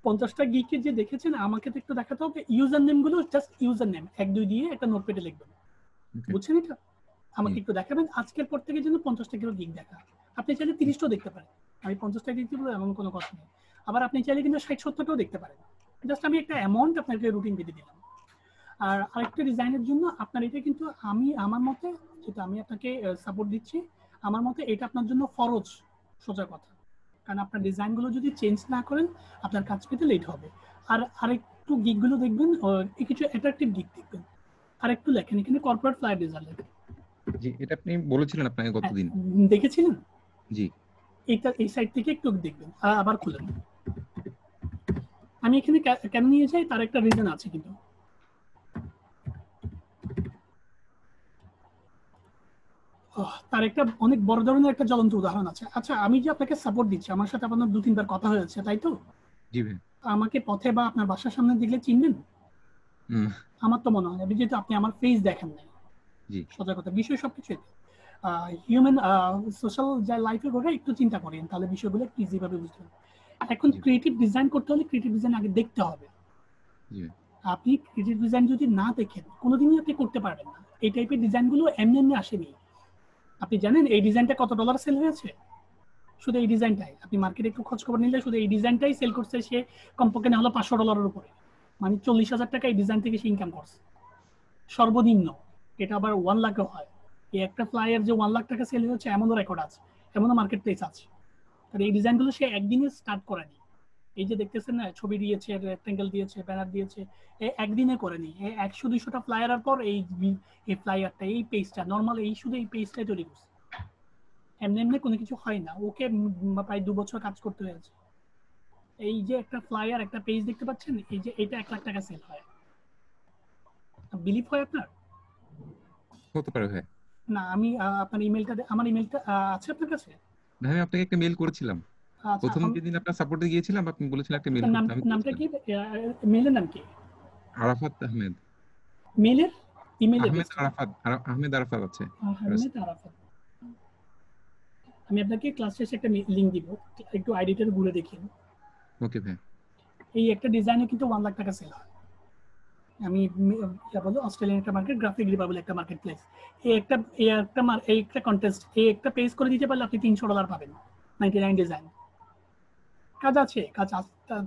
50টা গিকে যে দেখেছেন আমাকে তো একটু দেখাতে হবে, ইউজার নেম গুলো জাস্ট ইউজার নেম 1 2 দিয়ে একটা নোটপ্যাডে লিখবেন, ওকে বুঝছেন এটা? আমাকে একটু দেখাবেন আজকের পর থেকে যেন 50টা কিলো গিক দেখা, আপনি চাইলে 30টাও দেখতে পারেন, আমি 50টা দিতে বলবো এমন কোনো কথা নেই। আবার আপনি চাইলে কিন্তু 60 70টাও দেখতে পারেন, জাস্ট আমি একটা অ্যামাউন্ট আপনাকে রুটিন বেঁধে দিলাম। আর আরেকটা ডিজাইনের জন্য আপনার এটা কিন্তু আমি আমার মতে, যেটা আমি আপনাকে সাপোর্ট দিচ্ছি, আমার মতে এটা আপনার জন্য ফরজ, সোজা কথা, কারণ আপনার ডিজাইনগুলো যদি চেঞ্জ না করেন আপনার কাজ পেতে লেট হবে। আর আরেকটু গিকগুলো দেখবেন, কিছু অ্যাট্রাকটিভ গিক দেখবেন, আর একটু লেখেন এখানে কর্পোরেট ফ্লায়ার ডিজাইন লেখেন। জি এটা আপনি বলেছিলেন আপনাকে হ্যাঁ, গতদিন। দেখেছিলেন? জি এইটা এই সাইড থেকে একটু দেখবেন, আবার খুলেন। আমি এখানে কেন নিয়ে যাই তার একটা রিজন আছে, কিন্তু তার একটা অনেক বড় ধরনের একটা জ্বলন্ত উদাহরণ আছে। আচ্ছা, আমি যে আপনাকে সাপোর্ট দিচ্ছি, আমার সাথে আপনার 2-3 বার কথা হয়েছে তাই তো? জি ভাই আমাকে পথে বা আপনার বাসার সামনে দেখলে চিনবেন? হুম, আমার তো মনে হয় যেহেতু আপনি আমার ফেস দেখেন নাই, জি সোজা কথা, বিষয় সবকিছু হিউম্যান সোশ্যাল যা লাইফে ঘটে একটু চিন্তা করেন, তাহলে বিষয়গুলো একটু ইজি ভাবে বুঝতে হবে। এখন জি ক্রিয়েটিভ ডিজাইন করতে হলে ক্রিয়েটিভ ডিজাইন আগে দেখতে হবে। জি আপনি ক্রিয়েটিভ ডিজাইন যদি না দেখেন কোনোদিনই আপনি করতে পারবেন না। এই টাইপের ডিজাইনগুলো এমনি এমনি আসেনি। আপনি জানেন এই ডিজাইনটা কত ডলার সেল হয়েছে? শুধু এই ডিজাইনটাই আপনি মার্কেটে একটু খোঁজ খবর নিলে শুধু এই ডিজাইনটাই সেল করছে সে কমপক্ষে না হলো $500 উপরে, মানে 40,000 টাকা এই ডিজাইন থেকে সে ইনকাম করছে সর্বনিম্ন। এটা আবার 1 লাখও হয়। এই একটা ফ্লায়ার যে 1 লাখ টাকা সেল হচ্ছে এমনও রেকর্ড আছে, এমনও মার্কেট প্লেস আছে। আর এই ডিজাইনগুলো সে একদিনে স্টার্ট করেনি। এই যে দেখতেছেন না, ছবি দিয়েছে, রেক্টেঙ্গেল দিয়েছে, ব্যানার দিয়েছে, একদিনে করেনি। 100-200টা ফ্লায়ার পর এই ফ্লায়ারটা, এই পেজটা নর্মাল, এই শুধু এই পেজটাই তৈরি করছে। এমনি এমনি কোনো কিছু হয় না, ওকে প্রায় 2 বছর কাজ করতে হয়েছে। এই যে একটা ফ্লায়ার, একটা পেজ দেখতে পাচ্ছেন, এই যে এটা 1 লাখ টাকা সেল হয়। বিলিভ হয় আপনার? হতে পারে ভাই। না, আমি আপনার ইমেলটা, আমার ইমেলটা আছে আপনার কাছে? ভাই আমি আপনাকে একটা মেল করেছিলাম আচ্ছা, প্রথম যেদিন আপনার সাপোর্টে গিয়েছিলাম, আপনি বলেছিলেন একটা মেল আপনার করতে, আমি নামটা করেছিলাম। কি? মেলের নাম কি? আরাফাত আহমেদ। মেলের ইমেল আহমেদ অ্যাড্রেসটা? আরাফাত, আহমেদ আরাফাত আছে। আহমেদ আরাফাত। আমি আপনাকে ক্লাস শেষে একটা লিংক দিব, একটু আইডিটা ঘুরে দেখিয়ে। ওকে ভাই। এই একটা ডিজাইনে কিন্তু 1 লাখ টাকা সেল হয়। আমি বলো অস্ট্রেলিয়ান একটা মার্কেট, গ্রাফিক রিপাবলিক একটা মার্কেট প্লেস, এই একটা কন্টেস্ট, এই একটা পেজ করে দিতে পারলে আপনি $300 পাবেন, 99 ডিজাইন। কাজ আছে,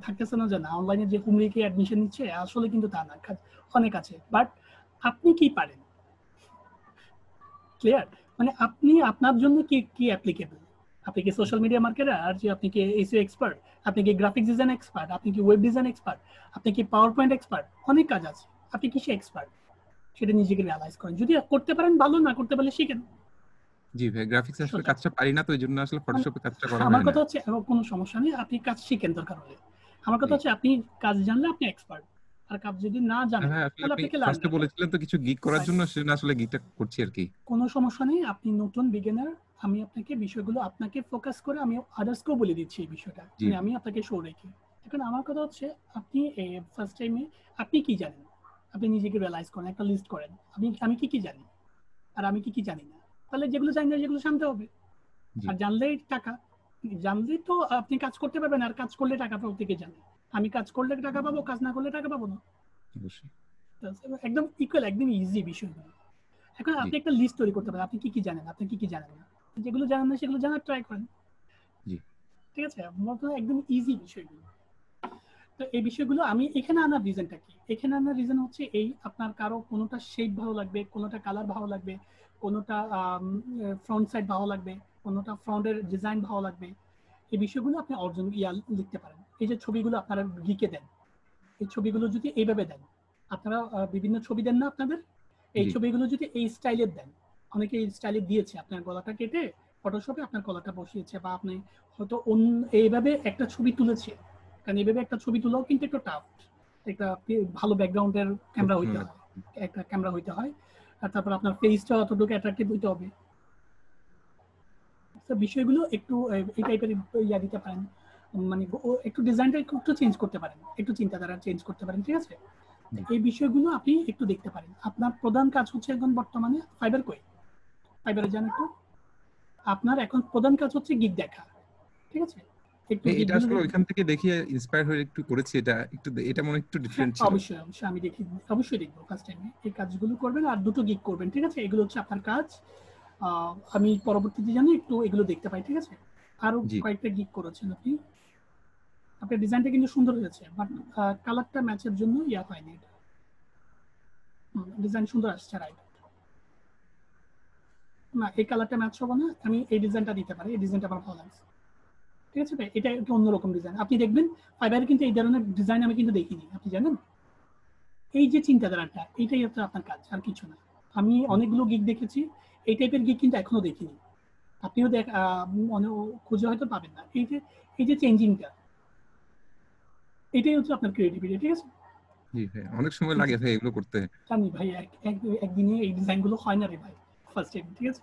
থাকতেছে না যে না, অনলাইনে যে কুমড়িকে অ্যাডমিশন নিচ্ছে আসলে কিন্তু তা না, কাজ অনেক আছে। বাট আপনি কি পারেন, ক্লিয়ার? মানে আপনি আপনার জন্য কি কি অ্যাপ্লিকেবল। আপনি কি সোশ্যাল মিডিয়া মার্কেটার, আর যে আপনি কি এসইও এক্সপার্ট, আপনি কি গ্রাফিক্স ডিজাইন এক্সপার্ট, আপনি কি ওয়েব ডিজাইন এক্সপার্ট, আপনি কি পাওয়ার পয়েন্ট এক্সপার্ট, অনেক কাজ আছে। আপনি কিসে এক্সপার্ট সেটা নিজেকে রিয়ালাইজ করেন। যদি করতে পারেন ভালো, না করতে পারলে শিখেন। জি ভাই, গ্রাফিক্স আসলে সোজা। কাজটা পারি না, তো এই জন্য আসলে মানে ফটোশপে কাজটা করা আমার হয় না। কথা হচ্ছে কোনো সমস্যা নেই, আপনি কাজ শিখেন দরকার হলে। আমার কথা জি হচ্ছে আপনি কাজ জানলে আপনি এক্সপার্ট, আর কাজ যদি না জানেন হ্যাঁ, আসলে তাহলে আপনি আপনাকে লার্ন ফার্স্টে বলেছিলেন তো কিছু গিগ করার জন্য, সেজন্য আসলে গিগটা করছি আর কি। কোনো সমস্যা নেই। আপনি নতুন বিগিনার, আমি আপনাকে বিষয়গুলো আপনাকে ফোকাস করে আমি আদার্সকেও বলে দিচ্ছি এই বিষয়টা, জি মানে আমি আপনাকে শো রেখে। এখন আমার কথা হচ্ছে আপনি ফার্স্ট টাইমে আপনি কি জানেন, আপনি নিজেকে রিয়ালাইজ করেন, একটা লিস্ট করেন আমি কি কি জানি আর আমি কি কি জানি না। তাহলে যেগুলো জানি না যেগুলো জানতে হবে। জি আর জানলেই টাকা, জানলেই তো আপনি কাজ করতে পারবেন, আর কাজ করলে টাকা পাবো থেকে জানে। আমি কাজ করলে টাকা পাবো, কাজ না করলে টাকা পাবো না। অবশ্যই। একদম ইকুয়াল, একদম ইজি বিষয়গুলো। এখন জি আপনি একটা লিস্ট তৈরি করতে পারেন, আপনি কি কি জানেন, আপনি কি কি জানেন না। যেগুলো জানেন না সেগুলো জানার ট্রাই করেন। জি ঠিক আছে, বলতে একদম ইজি বিষয়গুলো। তো এই বিষয়গুলো আমি এখানে আনার রিজনটা কি, এখানে আনার রিজন হচ্ছে এই, আপনার কারো কোনোটা শেপ ভালো লাগবে, কোনোটা কালার ভালো লাগবে, কোনোটা ফ্রন্ট সাইড ভালো লাগবে, কোনোটা ফ্রন্টের ডিজাইন ভালো লাগবে। এই বিষয়গুলো আপনি অর্জন লিখতে পারেন। এই যে ছবিগুলো আপনারা গিকে দেন, এই ছবিগুলো যদি এইভাবে দেন, আপনারা বিভিন্ন ছবি দেন না আপনাদের, এই জি ছবিগুলো যদি এই স্টাইলের দেন, অনেকে এই স্টাইলে দিয়েছে, আপনার গলাটা কেটে ফটোশপে আপনার গলাটা বসিয়েছে, বা আপনি হয়তো এইভাবে একটা ছবি তুলেছে। কারণ এইভাবে একটা ছবি তোলাও কিন্তু একটু টাফ, একটা ভালো ব্যাকগ্রাউন্ডের ক্যামেরা হইতে প্রফেশনাল আর হয়, কি। একটা ক্যামেরা হইতে হয়। আর তারপর আপনার ফেসটা অতটুকু অ্যাট্রাকটিভ হইতে হবে। তো বিষয়গুলো একটু এই টাইপের ইয়া দিতে পারেন, মানে একটু ডিজাইনটা একটু চেঞ্জ করতে পারেন, একটু চিন্তাধারা চেঞ্জ করতে পারেন। ঠিক আছে, জি এই বিষয়গুলো আপনি একটু দেখতে পারেন। আপনার প্রধান কাজ হচ্ছে এখন বর্তমানে ফাইবার কই, ফাইবারে যান একটু। আপনার এখন প্রধান কাজ হচ্ছে গিগ দেখা। ঠিক আছে, একটু এটা গিগগুলো আসলে দেখবেন। ওইখান থেকে দেখে ইন্সপায়ার হয়ে একটু করেছি, এটা একটু, এটা মনে হয় একটু হ্যাঁ, ডিফারেন্ট ছিল। অবশ্যই অবশ্যই আমি দেখি, অবশ্যই দেখবো ফার্স্ট টাইমে এই কাজগুলো করবেন, আর দুটো গিগ করবেন। ঠিক আছে, এগুলো হচ্ছে আপনার কাজ। আমি পরবর্তীতে জানি একটু এগুলো দেখতে পাই। ঠিক আছে, আরো জি কয়েকটা গিগ করেছেন আপনি, আপনার ডিজাইনটা কিন্তু সুন্দর হয়েছে, বাট কালারটা ম্যাচের জন্য ইয়া হয়নি। এটা ডিজাইন সুন্দর আসছে, রাইট? না, এই কালারটা ম্যাচ হবে না, আমি এই ডিজাইনটা দিতে পারি, এই ডিজাইনটা আমার ভালো লাগছে। ঠিক আছে ভাই, এটা একটু অন্যরকম ডিজাইন। আপনি দেখবেন ফাইবারে কিন্তু এই ধরনের ডিজাইন আমি কিন্তু দেখিনি, আপনি জানেন। এই যে চিন্তাধারাটা, এইটাই হচ্ছে আপনার কাজ, আর কিছু না। আমি অনেকগুলো গিগ দেখেছি, এই টাইপের গিগ কিন্তু এখনো দেখিনি। আপনিও খুঁজে হয়তো পাবেন না। এই যে চেঞ্জিংটা, এটাই হচ্ছে আপনার ক্রিয়েটিভিটি। ঠিক আছে, জি ভাই, অনেক সময় লাগে ভাই এগুলো করতে। জানি ভাই, একদিনে এই ডিজাইনগুলো হয় না রে ভাই, ফার্স্ট টাইম। ঠিক আছে,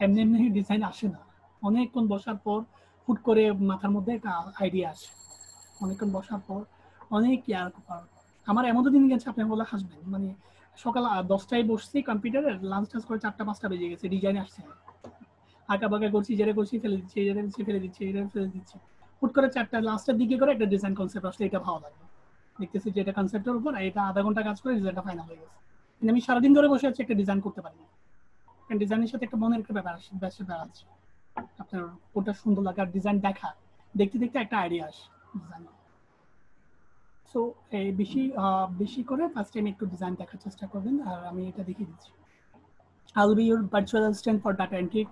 এমনি এমনি ডিজাইন আসে না, অনেকক্ষণ বসার পর হুট করে মাথার মধ্যে একটা আইডিয়া আসে, অনেকক্ষণ বসার পর অনেক কেয়ার করার। আমার এমন দিন গেছে আপনি বলে হাসবেন, মানে সকাল 10টায় বসছি কম্পিউটারে, লাঞ্চ টাঞ্চ করে 4টা 5টা বেজে গেছে, ডিজাইন আসছে না। আঁকা বাঁকা করছি, যেটা করছি ফেলে দিচ্ছি, যেটা করছি ফেলে দিচ্ছি, এটা ফেলে দিচ্ছি। হুট করে 4টা লাস্টের দিকে করে একটা ডিজাইন কনসেপ্ট আসলে, এটা ভালো লাগবে। দেখতেছি যে এটা কনসেপ্টের উপর, এটা আধা ঘন্টা কাজ করে ডিজাইনটা ফাইনাল হয়ে গেছে। কিন্তু আমি সারাদিন ধরে বসে আছি, একটা ডিজাইন করতে পারিনি। কারণ ডিজাইনের সাথে একটা মনের একটা ব্যাপার আছে। আপনার কোনটা সুন্দর লাগে, আর ডিজাইন দেখা, দেখতে দেখতে একটা আইডিয়া আসে ডিজাইন। সো এই বেশি করে ফার্স্ট টাইম একটু ডিজাইন দেখার চেষ্টা করবেন, আর আমি এটা দেখিয়ে দিচ্ছি। I'll be your virtual assistant for data entry,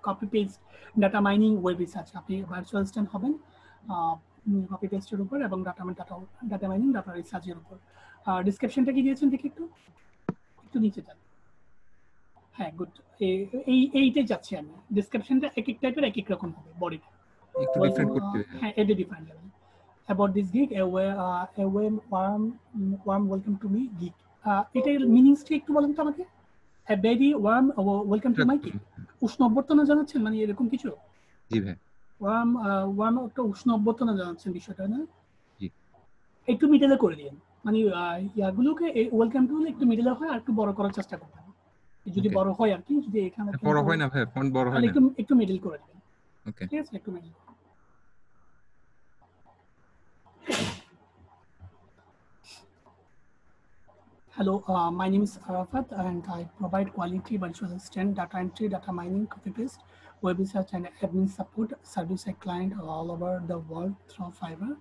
copy paste, data mining, web research. আপনি ভার্চুয়াল অ্যাসিস্ট্যান্ট হবেন কপি পেস্টের উপর, এবং ডাটা মাইনিং, ডাটা রিসার্চের উপর। ডেসক্রিপশনটা কি দিয়েছেন দেখি একটু, একটু নিচে যান। হ্যাঁ, গুড। এইটাই যাচ্ছি আমি। ডেসক্রিপশনটা এক এক টাইপের, এক এক রকম হবে বডিটা। একটু ওয়েলকাম, ডিফারেন্ট করতে। হ্যাঁ, এটা different level. About this gig, a warm welcome to me gig. এটার মিনিংসটা একটু বলেন তো আমাকে। A very warm welcome to my gig. উষ্ণ অভ্যর্থনা জানাচ্ছেন, মানে এরকম কিছু। জি ভাই। ওয়ার্ম একটা উষ্ণ অভ্যর্থনা জানাচ্ছেন বিষয়টা, না? জি একটু মিডলে করে দিন, মানে ইয়াগুলোকে ওয়েলকাম টু একটু মিডলে হয়, আর একটু বড় করার চেষ্টা করবেন। যদি ওকে। বড় হয় আর কি, যদি এখানে বড় কিন্তু হয় না ভাই, ফন্ট বড় হয় তাহলে না। একটু মিডল করে দিবেন। ওকে। ঠিক আছে, একটু middle. Hello, my name is Arafat, and I provide quality virtual assistant, data entry, data mining, copy paste web research and admin support service a client all over the world through Fiverr.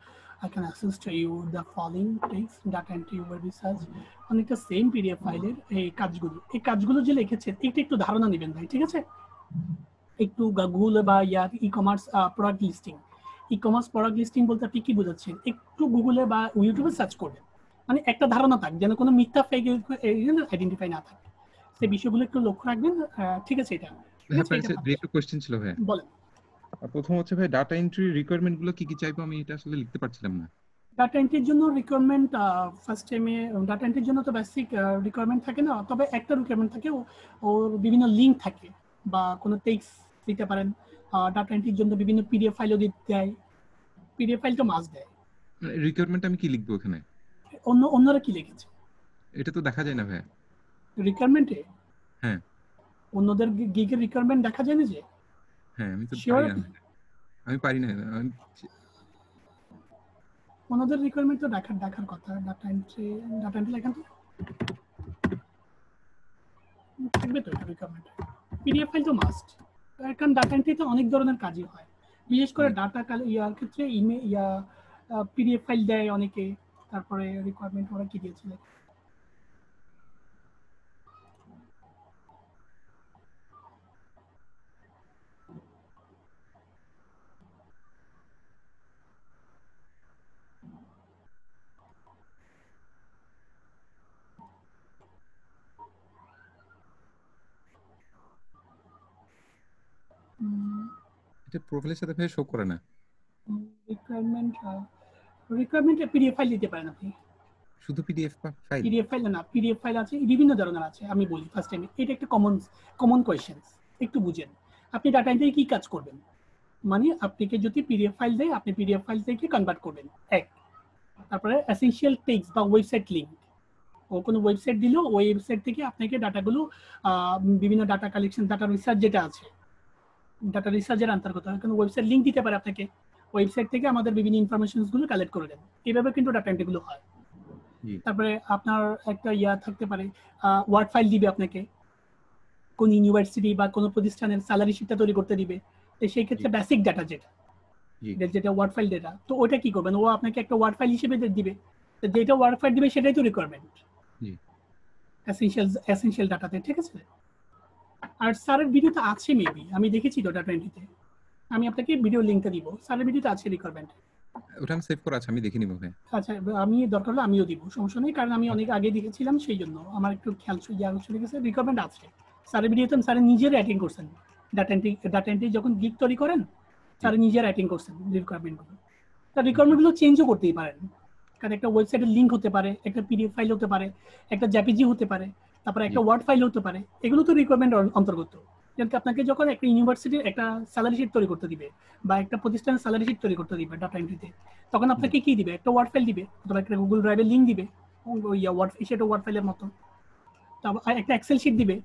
I can assist you the following text data entry web research অনেকটা সেম পিডিএফ ফাইলের এই কাজগুলো যে লিখেছেন একটু ধারণা নেবেন ভাই, ঠিক আছে? একটু গুগল বা ই কমার্স প্রোডাক্ট লিস্টিং বলতে আপনি কি বোঝাচ্ছেন? একটু গুগলে বা ইউটিউবে সার্চ করবেন, মানে একটা ধারণা থাক যেন কোনো মিথ্যা ফেক আইডেন্টিফাই না থাকে, সেই বিষয়গুলো একটু লক্ষ্য রাখবেন। ঠিক আছে, এটা আপনার কাছে একটা কোশ্চেন ছিল ভাই। বলেন। প্রথম হচ্ছে ভাই ডাটা এন্ট্রি রিকোয়ারমেন্ট গুলো কি কি চাইবো, আমি এটা আসলে লিখতে পারছিলাম না। ডাটা এন্ট্রির জন্য রিকোয়ারমেন্ট ফার্স্ট টাইমে ডাটা এন্ট্রির জন্য তো বেসিক রিকোয়ারমেন্ট থাকে না, তবে একটা রিকোয়ারমেন্ট থাকে, ওর বিভিন্ন লিঙ্ক থাকে বা কোনো টেক্সট দিতে পারেন। ডাটা এন্ট্রির জন্য বিভিন্ন পিডিএফ ফাইলও দিতে দেয়, পিডিএফ ফাইল তো মাস্ট দেয়। রিকোয়ারমেন্ট আমি কি লিখবো ওখানে? অন্যরা কি লিখেছে এটা তো দেখা যায় না ভাই রিকোয়ারমেন্টে। হ্যাঁ, অন্যদের গিগের রিকোয়ারমেন্ট দেখা যায় না যে? হ্যাঁ আমি তো শিওর পারি না, আমি পারি না। ওনাদের রিকোয়ারমেন্ট তো দেখার কথা। ডাটা এন্ট্রি লেখেন তো, থাকবে তো এটা রিকোয়ারমেন্ট। পিডিএফ ফাইল তো মাস্ট, কারণ ডাটা এন্ট্রিতে অনেক ধরনের কাজই হয়, বিশেষ করে ডাটা ইয়ার ক্ষেত্রে পিডিএফ ফাইল দেয় অনেকে। তারপরে রিকোয়ারমেন্ট ওরা কি দিয়েছিল, এটা প্রোফাইলের সাথে ভাই শো করে না। রিকোয়ারমেন্টে পিডিএফ ফাইল দিতে পারেন আপনি। শুধু পিডিএফ ফাইল? পিডিএফ ফাইল না, পিডিএফ ফাইল আছে, বিভিন্ন ধরনের আছে। আমি বলি ফার্স্ট টাইমে, এটা একটা কমন কোয়েশ্চেন, একটু বুঝেন। আপনি ডাটা এন্ট্রি কি কাজ করবেন, মানে আপনাকে যদি পিডিএফ ফাইল দেয়, আপনি পিডিএফ ফাইল থেকে কনভার্ট করবেন এক। তারপরে এসেনশিয়াল টেক্সট বা ওয়েবসাইট লিঙ্ক, ও কোনো ওয়েবসাইট দিল, ওই ওয়েবসাইট থেকে আপনাকে ডাটাগুলো বিভিন্ন ডাটা কালেকশন, ডাটা রিসার্চ যেটা আছে, ডাটা রিসার্চের অন্তর্গত কোনো ওয়েবসাইট লিঙ্ক দিতে পারে আপনাকে, ওয়েবসাইট থেকে আমাদের বিভিন্ন ইনফরমেশনসগুলো কালেক্ট করে দেন। এইভাবে কিন্তু ডাটা এন্ট্রিগুলো হয়। তারপরে আপনার একটা থাকতে পারে, ওয়ার্ড ফাইল দিবে আপনাকে, কোন ইউনিভার্সিটি বা কোনো প্রতিষ্ঠানের স্যালারি শিটটা তৈরি করতে দিবে। তো সেই ক্ষেত্রে বেসিক ডাটা যেটা ওয়ার্ড ফাইল ডেটা, তো ওটা কি করবেন, ও আপনাকে একটা ওয়ার্ড ফাইল হিসেবে দিবে, তো যেটা ওয়ার্ড ফাইল দিবে সেটাই তো রিকোয়ারমেন্ট এসেনশিয়াল ডাটাতে, ঠিক আছে? আর স্যারের ভিডিওতে আছে, মেবি আমি দেখেছি তো ডাটা এন্ট্রিতে, আমি আপনাকে ভিডিও লিংকটা দিব, স্যারের ভিডিওতে আছে রিকোয়ারমেন্ট। ওটা আমি সেভ করা আছে, আমি দেখে নিব ভাই। আচ্ছা, আমি দরকার হলে আমিও দিব, সমস্যা নেই, কারণ আমি অনেক আগে দেখেছিলাম, সেই জন্য আমার একটু খেয়াল চলে গেছে। রিকোয়ারমেন্ট আছে স্যারের ভিডিওতে, স্যারের নিজের অ্যাটেন্ড করছেন। ডাটা এন্ট্রি যখন গিগ তৈরি করেন, স্যারের নিজের অ্যাটেন্ড করছেন রিকোয়ারমেন্টগুলো। তার রিকোয়ারমেন্টগুলো চেঞ্জও করতেই পারেন, কারণ একটা ওয়েবসাইটের লিঙ্ক হতে পারে, একটা পিডিএফ ফাইল হতে পারে, একটা জেপিজি হতে পারে, তারপরে একটা ওয়ার্ড ফাইল হতে পারে। এগুলো তো রিকোয়ারমেন্ট অন্তর্গত। যেমন আপনাকে যখন একটা ইউনিভার্সিটির একটা স্যালারি শিট তৈরি করতে দিবে, বা একটা প্রতিষ্ঠানের স্যালারি শিট তৈরি করতে দিবে ডাটা এন্ট্রিতে, তখন আপনাকে কি দিবে, একটা ওয়ার্ড ফাইল দিবে, অথবা একটা গুগল ড্রাইভের লিঙ্ক দিবে, সেটা ওয়ার্ড ফাইলের মতো, তারপর একটা এক্সেল শিট দিবে।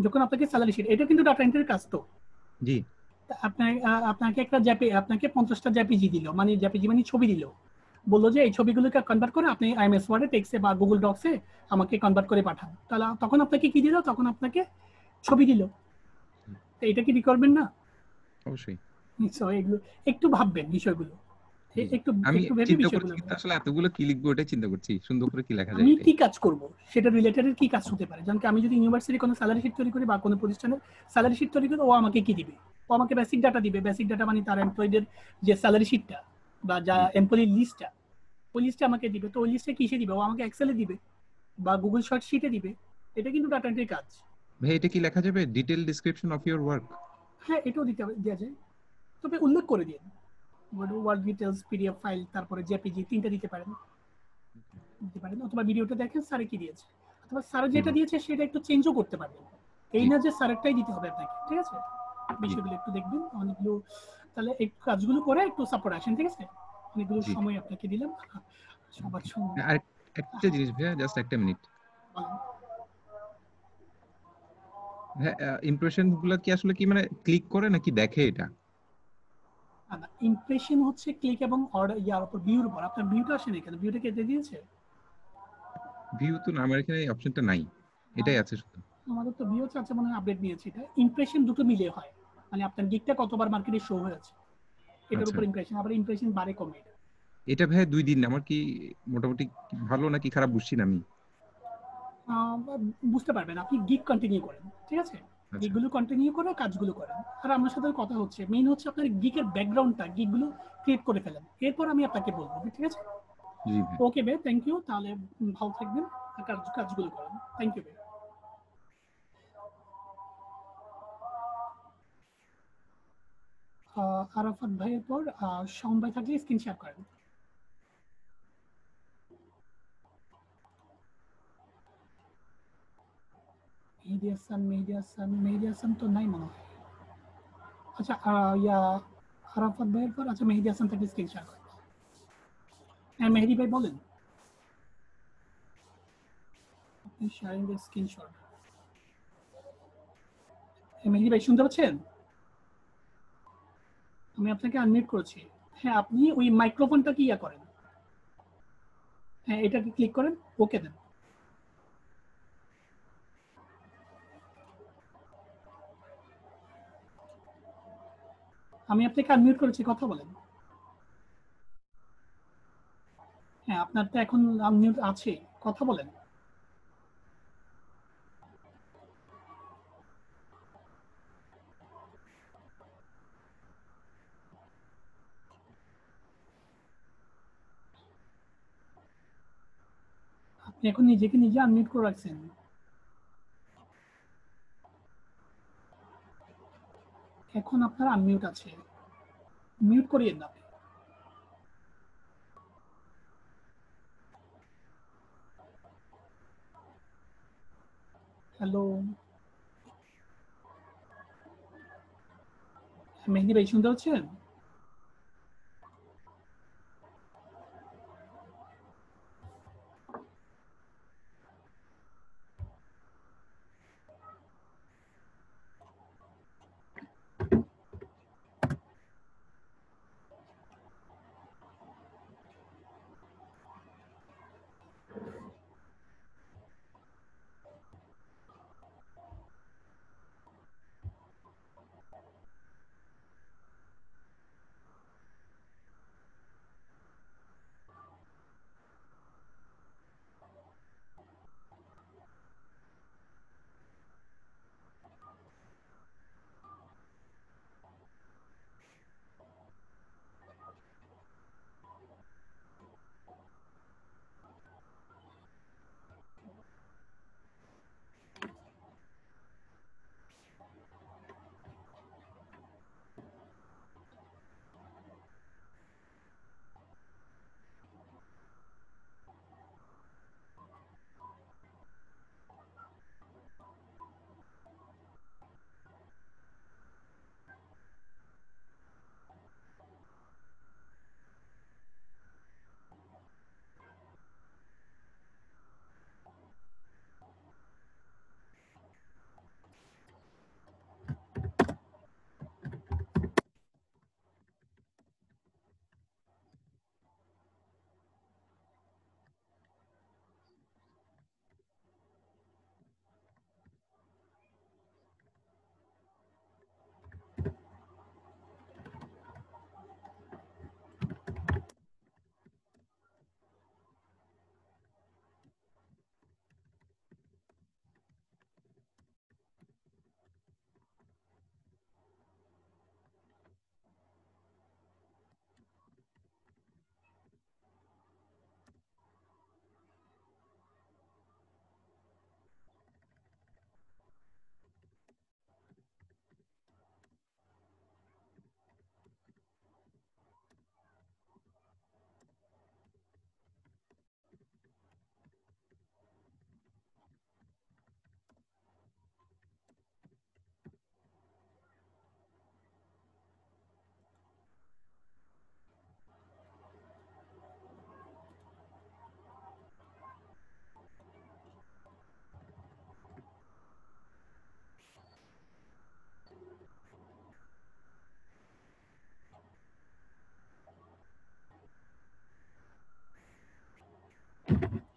যখন আপনাকে স্যালারি শিট, এটা কিন্তু ডাটা এন্ট্রির কাজ। তো জি, আপনাকে একটা আপনাকে 50টা জেপিজি দিল, মানে জেপিজি মানে ছবি দিল, বললো যে এই ছবিগুলোকে কনভার্ট করে আপনি আইএমএস ওয়ার্ডে, টেক্সটে বা গুগল ডক্সে আমাকে কনভার্ট করে পাঠান। তাহলে তখন আপনাকে কি দিল, তখন আপনাকে ছবি দিল। তো এটা কি রিকোয়ারমেন্ট না? অবশ্যই। এগুলো একটু ভাববেন বিষয়গুলো, একটু আমি ভেবে চিন্তা বিষয়গুলো। করছি, আসলে এতগুলো কি লিখবো ওটাই চিন্তা করছি, সুন্দর করে কি লেখা যায়। আমি কি কাজ করব সেটা রিলেটেড কি কাজ হতে পারে, যেমন আমি যদি ইউনিভার্সিটি কোনো স্যালারি শিট তৈরি করি বা কোনো প্রতিষ্ঠানের স্যালারি শিট তৈরি করি, ও আমাকে কি দিবে, ও আমাকে বেসিক ডাটা দিবে। বেসিক ডাটা মানে তার এমপ্লয়ীদের যে স্যালারি শিটটা বা যা এমপ্লয়ি লিস্টটা, ওই লিস্টে আমাকে দিবে। তো ওই লিস্টে কিসে দিবে, ও আমাকে এক্সেলে দিবে বা গুগল শর্ট শিটে দিবে। এটা কিন্তু ডাটা এন্ট্রির কাজ। ভাই এটা কি লেখা যাবে, detail description of your work? হ্যাঁ, এটাও দেওয়া যায়, তবে উল্লেখ করে দিন ওয়ার্ক ডিটেইলস, পিডিএফ ফাইল, তারপরে জেপিজি, তিনটা দিতে পারেন, অথবা ভিডিওটা দেখেন স্যারে কি দিয়েছে, অথবা স্যার যেটা দিয়েছে সেটা একটু চেঞ্জও করতে পারবেন। এই না যে স্যারেরটাই দিতে হবে আপনাকে, ঠিক আছে? বিষয়গুলো একটু দেখবেন অনেকগুলো, তাহলে এই কাজগুলো করে একটু সাপোর্ট আসেন, ঠিক আছে? অনেকগুলো সময় আপনাকে দিলাম সবার সঙ্গে। আর একটা জিনিস ভাই, জাস্ট একটা মিনিট। হ্যাঁ, ইমপ্রেশন গুলো কি আসলে কি মানে ক্লিক করে নাকি দেখে এটা? ইমপ্রেশন হচ্ছে ক্লিক এবং অর্ডার উপর, ভিউর উপর। আপনার ভিউটা আসেন এখানে, ভিউটা কেটে দিয়েছে? ভিউ তো না, আমার এখানে এই অপশনটা নাই, এটাই আছে শুধু। আমাদের তো ভিও চার্টে মনে হয় আপডেট নিয়েছি, এটা ইমপ্রেশন দুটো মিলিয়ে হয়, মানে আপনার গিগটা কতবার মার্কেটে শো হয়েছে এটার আচ্ছা, উপর ইমপ্রেশন, আবার ইমপ্রেশন বাড়ে কমে। এটা ভাইয়া 2 দিন, আমার কি মোটামুটি ভালো নাকি খারাপ বুঝছি না আমি? বুঝতে পারবেন আপনি গিগ কন্টিনিউ করেন, ঠিক আছে, আচ্ছা, গিগগুলো কন্টিনিউ করে কাজগুলো করেন। আর আমার সাথে কথা হচ্ছে মেইন হচ্ছে আপনার গিগের ব্যাকগ্রাউন্ডটা গিগগুলো ক্রিয়েট করে ফেলেন, এরপর আমি আপনাকে বলবো, ঠিক আছে? জি ভাই। ওকে বে, থ্যাংক ইউ, তাহলে ভালো থাকবেন আর কাজগুলো করেন। থ্যাংক ইউ বে। আরাফাত ভাইয়ের পর শাওন ভাই থাকলে স্ক্রিন শেয়ার করেন। মেহেদি হাসান তো নাই মনে হয়। আচ্ছা, আরাফাত ভাইয়ের পর আচ্ছা মেহেদি হাসান থাকলে স্ক্রিন শেয়ার করেন। হ্যাঁ মেহেদি ভাই বলেন, আপনি শেয়ারিং দ্য স্ক্রিনশট। মেহেদি ভাই শুনতে পাচ্ছেন? আমি আপনাকে আনমিউট করেছি। হ্যাঁ আপনি ওই মাইক্রোফোনটা কি করেন, হ্যাঁ এটাকে ক্লিক করেন, ওকে দেন। আমি আপনাকে আনমিউট করেছি, কথা বলেন। হ্যাঁ আপনার তো এখন আনমিউট আছে, কথা বলেন। আপনি এখন নিজেকে নিজে আনমিউট করে রাখছেন। এখন আপনার আনমিউট আছে, মিউট করিয়ে না। হ্যালো মেহেদি ভাই শুনতে পাচ্ছেন?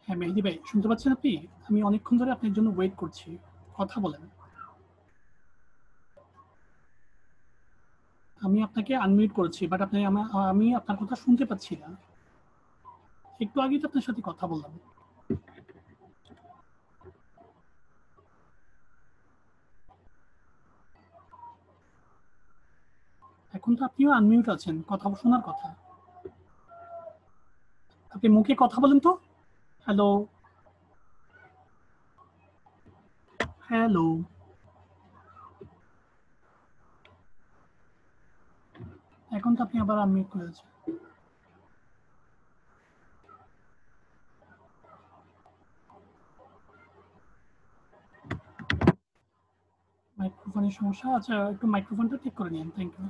হ্যাঁ মেহেদি ভাই শুনতে পাচ্ছেন আপনি? আমি অনেকক্ষণ ধরে আপনার জন্য ওয়েট করছি। কথা বলেন। আমি আপনাকে আনমিউট করেছি, বাট আমি আপনার কথা শুনতে পাচ্ছি না। একটু আগেই তো আপনার সাথে কথা বললাম। এখন তো আপনিও আনমিউট আছেন, কথা শোনার কথা। আপনি মুখে কথা বলেন তো। Hello hello. এখন তো আপনি আবার আনমিউট করেছেন। মাইক্রোফোনের সমস্যা। আচ্ছা, একটু মাইক্রোফোনটা ঠিক করে নিন। Thank you.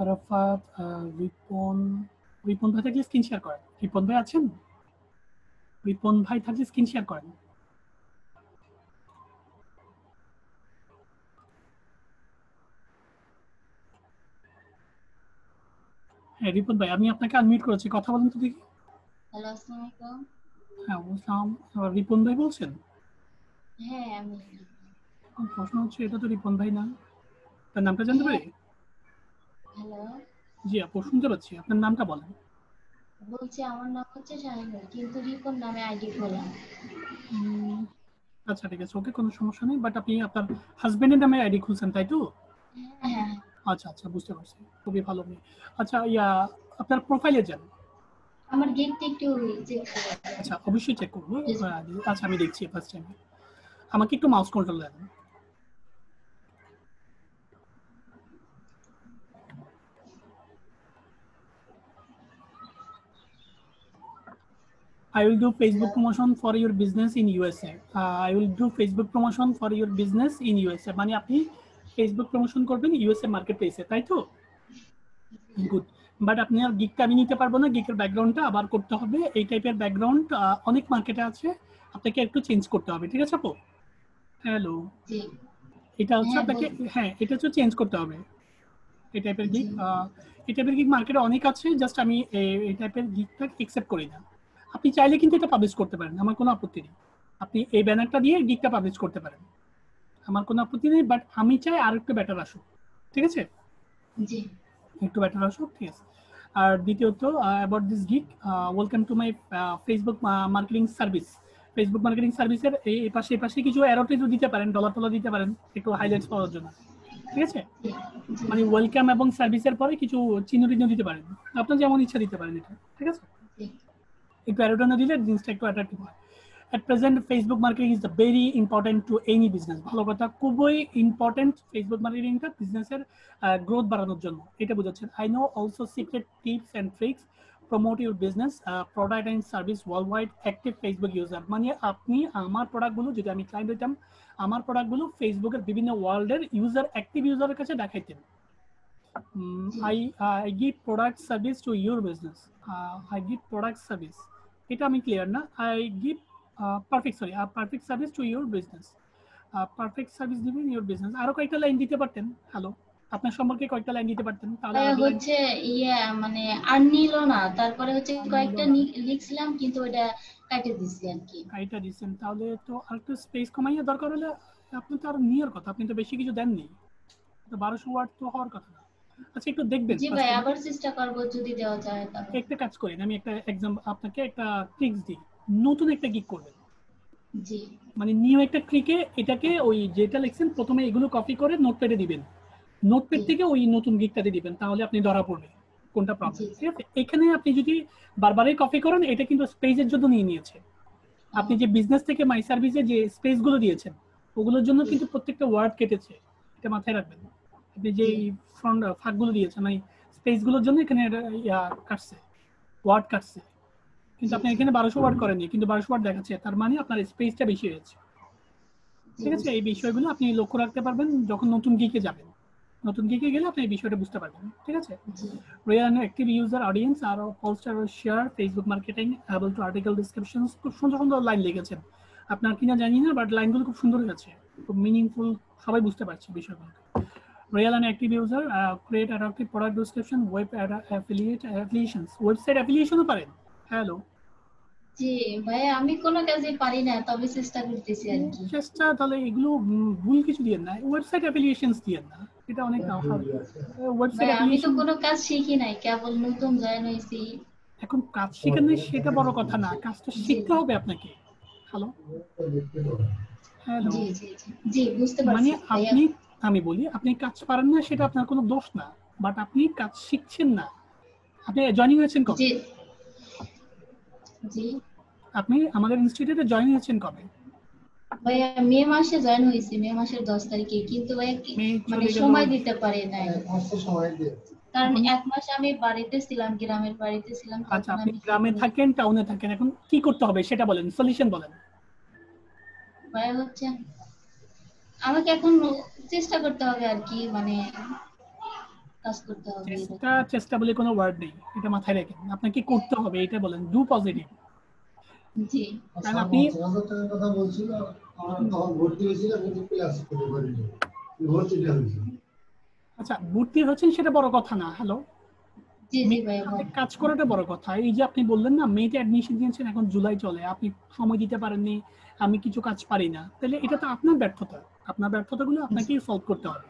আরাফাত, রিপন। রিপন ভাই থাকলে স্ক্রিন শেয়ার করেন। রিপন ভাই আছেন? রিপন ভাই থাকলে স্ক্রিন শেয়ার করেন। হ্যাঁ রিপন ভাই, আমি আপনাকে আনমিউট করেছি, কথা বলেন তো দেখি। হ্যালো, আসসালামু আলাইকুম। হ্যাঁ বুঝলাম। রিপন ভাই বলছেন? হ্যাঁ আমি। এখন প্রশ্ন হচ্ছে, এটা তো রিপন ভাই না। তার নামটা জানতে পারি? হ্যালো, জি আপু, শুনতে পাচ্ছি। আপনার নামটা বলেন। বলছি আমার নাম হচ্ছে শাহিনুর, কিন্তু রিপন নামে আইডি খোলা। আচ্ছা ঠিক আছে, ওকে, কোনো সমস্যা নেই। বাট আপনি আপনার হাজবেন্ডের নামে আইডি খুলছেন, তাই তো? হ্যাঁ হ্যাঁ। আচ্ছা আচ্ছা, বুঝতে পারছি। খুবই ভালো মেয়ে। আচ্ছা আপনার প্রোফাইলে যান। আমার গেটটা একটু চেক করে। আচ্ছা, অবশ্যই চেক করবো। আচ্ছা, আমি দেখছি ফার্স্ট টাইম। আমাকে একটু মাউস কন্ট্রোল দেন। I will do Facebook promotion for your business in USA. I will do Facebook promotion for your business in USA. মানে আপনি ফেসবুক প্রমোশন করবেন ইউএসএ মার্কেট প্লেসে, তাই তো? গুড। বাট আপনি আর গিকটা আমি নিতে পারবো না, গিকের ব্যাকগ্রাউন্ডটা আবার করতে হবে। এই টাইপের ব্যাকগ্রাউন্ড অনেক মার্কেটে আছে, আপনাকে একটু চেঞ্জ করতে হবে, ঠিক আছে আপু? হ্যালো। জি। এটা হচ্ছে আপনাকে, হ্যাঁ এটা হচ্ছে চেঞ্জ করতে হবে। এই টাইপের গিক, এই টাইপের গিক মার্কেটে অনেক আছে, জাস্ট আমি এই টাইপের গিকটা অ্যাকসেপ্ট করি না। আপনি চাইলে কিন্তু এটা পাবলিশ করতে পারেন, আমার কোনো আপত্তি নেই। আপনি এই ব্যানারটা দিয়ে গিকটা পাবলিশ করতে পারেন, আমার কোনো আপত্তি নেই। বাট আমি চাই আর একটু বেটার আসুক, ঠিক আছে? জি। একটু বেটার আসুক, ঠিক আছে। আর দ্বিতীয়ত, about this gig, welcome to my Facebook marketing service. Facebook marketing সার্ভিসের এই পাশে কিছু অ্যারোটেজও দিতে পারেন, ডলার দিতে পারেন একটু হাইলাইটস পাওয়ার জন্য, ঠিক আছে? মানে ওয়েলকাম এবং সার্ভিসের পরে কিছু চিহ্ন দিতে পারেন, আপনার যেমন ইচ্ছা দিতে পারেন এটা, ঠিক আছে? একটু অ্যারোটা দিলে জিনিসটা একটু অ্যাট্রাক্টিভ হয়। At present, Facebook marketing is the very important to any business. ভালো কথা, খুবই ইম্পর্টেন্ট ফেসবুক মার্কেটিংটা বিজনেসের গ্রোথ বাড়ানোর জন্য, এটা বোঝাচ্ছেন। I know also secret tips and tricks promote your business product and service worldwide active Facebook user. মানে আপনি আমার প্রোডাক্টগুলো, যদি আমি ক্লায়েন্ট হইতাম, আমার প্রোডাক্টগুলো ফেসবুকের বিভিন্ন ওয়ার্ল্ডের ইউজার, অ্যাক্টিভ ইউজারের কাছে দেখাইতেন। I give product service to your business. I give product service. এটা আমি ক্লিয়ার না। I give perfect service to your business. Perfect service দিবেন your business। আরো কয়েকটা লাইন দিতে পারতেন। হ্যালো, আপনার সম্পর্কে কয়েকটা লাইন দিতে পারতেন, তাহলে হচ্ছে মানে আর নিল না, তারপরে হচ্ছে কয়েকটা লিখছিলাম কিন্তু ওটা কাটে দিছি আর কি। কাইটা দিবেন, তাহলে তো আরেকটু স্পেস কমাইয়া, দরকার হলে আপনি তো আর নিয়ার কথা, আপনি তো বেশি কিছু দেননি, তো 1200 ওয়ার্ড তো হওয়ার কথা না। আচ্ছা, একটু দেখবেন। জি ভাই, আবার চেষ্টা করব যদি দেওয়া যায় তাহলে। একটা কাজ করেন, আমি একটা আপনাকে একটা ট্রিক্স দিই। নতুন একটা গিগ করবেন, জি, মানে নিউ একটা ক্লিকে এটাকে ওই যেটা লিখছেন প্রথমে এগুলো কপি করে নোটপ্যাডে দিবেন, নোটপ্যাড থেকে ওই নতুন গিগটাতে দিবেন, তাহলে আপনি ধরা পড়বে কোনটা প্রবলেম, ঠিক আছে? এখানে আপনি যদি বারবারই কপি করেন, এটা কিন্তু স্পেসের জন্য নিয়েছে। আপনি যে বিজনেস থেকে মাই সার্ভিসে যে স্পেস গুলো দিয়েছেন, ওগুলোর জন্য কিন্তু প্রত্যেকটা ওয়ার্ড কেটেছে, এটা মাথায় রাখবেন। আপনি যে ফ্রন্ট ফাঁকগুলো দিয়েছেন, মানে স্পেস গুলোর জন্য এখানে কাটছে, ওয়ার্ড কাটছে। কিন্তু আপনি এখানে 1200 ওয়ার্ড করেননি, কিন্তু 1200 ওয়ার্ড দেখাচ্ছে, তার মানে আপনার স্পেসটা বেশি হয়েছে, ঠিক আছে? এই বিষয়গুলো আপনি লক্ষ্য রাখতে পারবেন যখন নতুন গিকে যাবেন। নতুন গিকে গেলে আপনি এই বিষয়টা বুঝতে পারবেন, ঠিক আছে? Real and active user audience are poster or share Facebook marketing able to article descriptions। খুব সুন্দর সুন্দর লাইন লিখেছেন। আপনার কিনা জানি না, বাট লাইনগুলো খুব সুন্দর হয়েছে, খুব মিনিংফুল, সবাই বুঝতে পারছে বিষয়গুলো। Real and active user create attractive product description, web affiliations, website affiliation ও পারেন? হ্যালো, জি ভাইয়া, আমি কোনো কাজই পারি না, তবে চেষ্টা করতেছি আর কি। চেষ্টা, তাহলে এগুলো ভুল কিছু দিয়েন না, ওয়েবসাইট অ্যাফিলিয়েশনস দিয়েন না, এটা অনেক ওয়েবসাইট ভাইয়া আমি তো অ্যাফিলিয়েশন। কোনো কাজ শিখি নাই, কেবল নতুন জয়েন হয়েছি। এখন কাজ শেখেন নাই সেটা বড় কথা না, কাজটা জি শিখতে হবে আপনাকে। হ্যালো, হ্যালো, জি জি জি জি বুঝতে মানে পারছি ভাইয়া। আপনি, আমি বলি আপনি কাজ পারেন না সেটা আপনার কোনো দোষ না, বাট আপনি কাজ শিখছেন না। আপনি জয়েনিং হয়েছেন কবে? জি জি আপনি আমাদের ইনস্টিটিউটে জয়েন হয়েছেন কবে? ভাইয়া মে মাসে জয়েন হয়েছি, মে মাসের 10 তারিখে, কিন্তু ভাইয়া মে মানে চলে গেল। সময় দিতে পারি নাই, কারণ এক মাস আমি বাড়িতে ছিলাম, গ্রামের বাড়িতে ছিলাম, আচ্ছা, তখন আপনি আমি গ্রামে থাকেন, টাউনে থাকেন, এখন কি করতে হবে সেটা বলেন, সলিউশন বলেন। ভাইয়া হচ্ছে আমাকে এখন চেষ্টা করতে হবে আর কি, মানে কাজ করতে হবে চেষ্টা, এরকম। চেষ্টা বলে কোনো ওয়ার্ড নেই, এটা মাথায় রাখেন, আপনাকে করতে হবে এটা বলেন, ডু পজিটিভ। জি কারণ আপনি কথা বলছিল, আমার তখন ভর্তি হয়েছিল কিন্তু ক্লাস করতে পারিনি, ভর্তিটা হয়েছিল। আচ্ছা, ভর্তি হচ্ছেন সেটা বড় কথা না। হ্যালো, জি জি ভাইয়া আপনি বল। কাজ করাটা বড় কথা। এই যে আপনি বললেন না মেতে অ্যাডমিশন দিয়েছেন, এখন জুলাই চলে, আপনি সময় দিতে পারেননি, আমি কিছু কাজ পারি না, তাহলে এটা তো আপনার ব্যর্থতা। আপনার ব্যর্থতাগুলো আপনাকেই সলভ করতে হবে।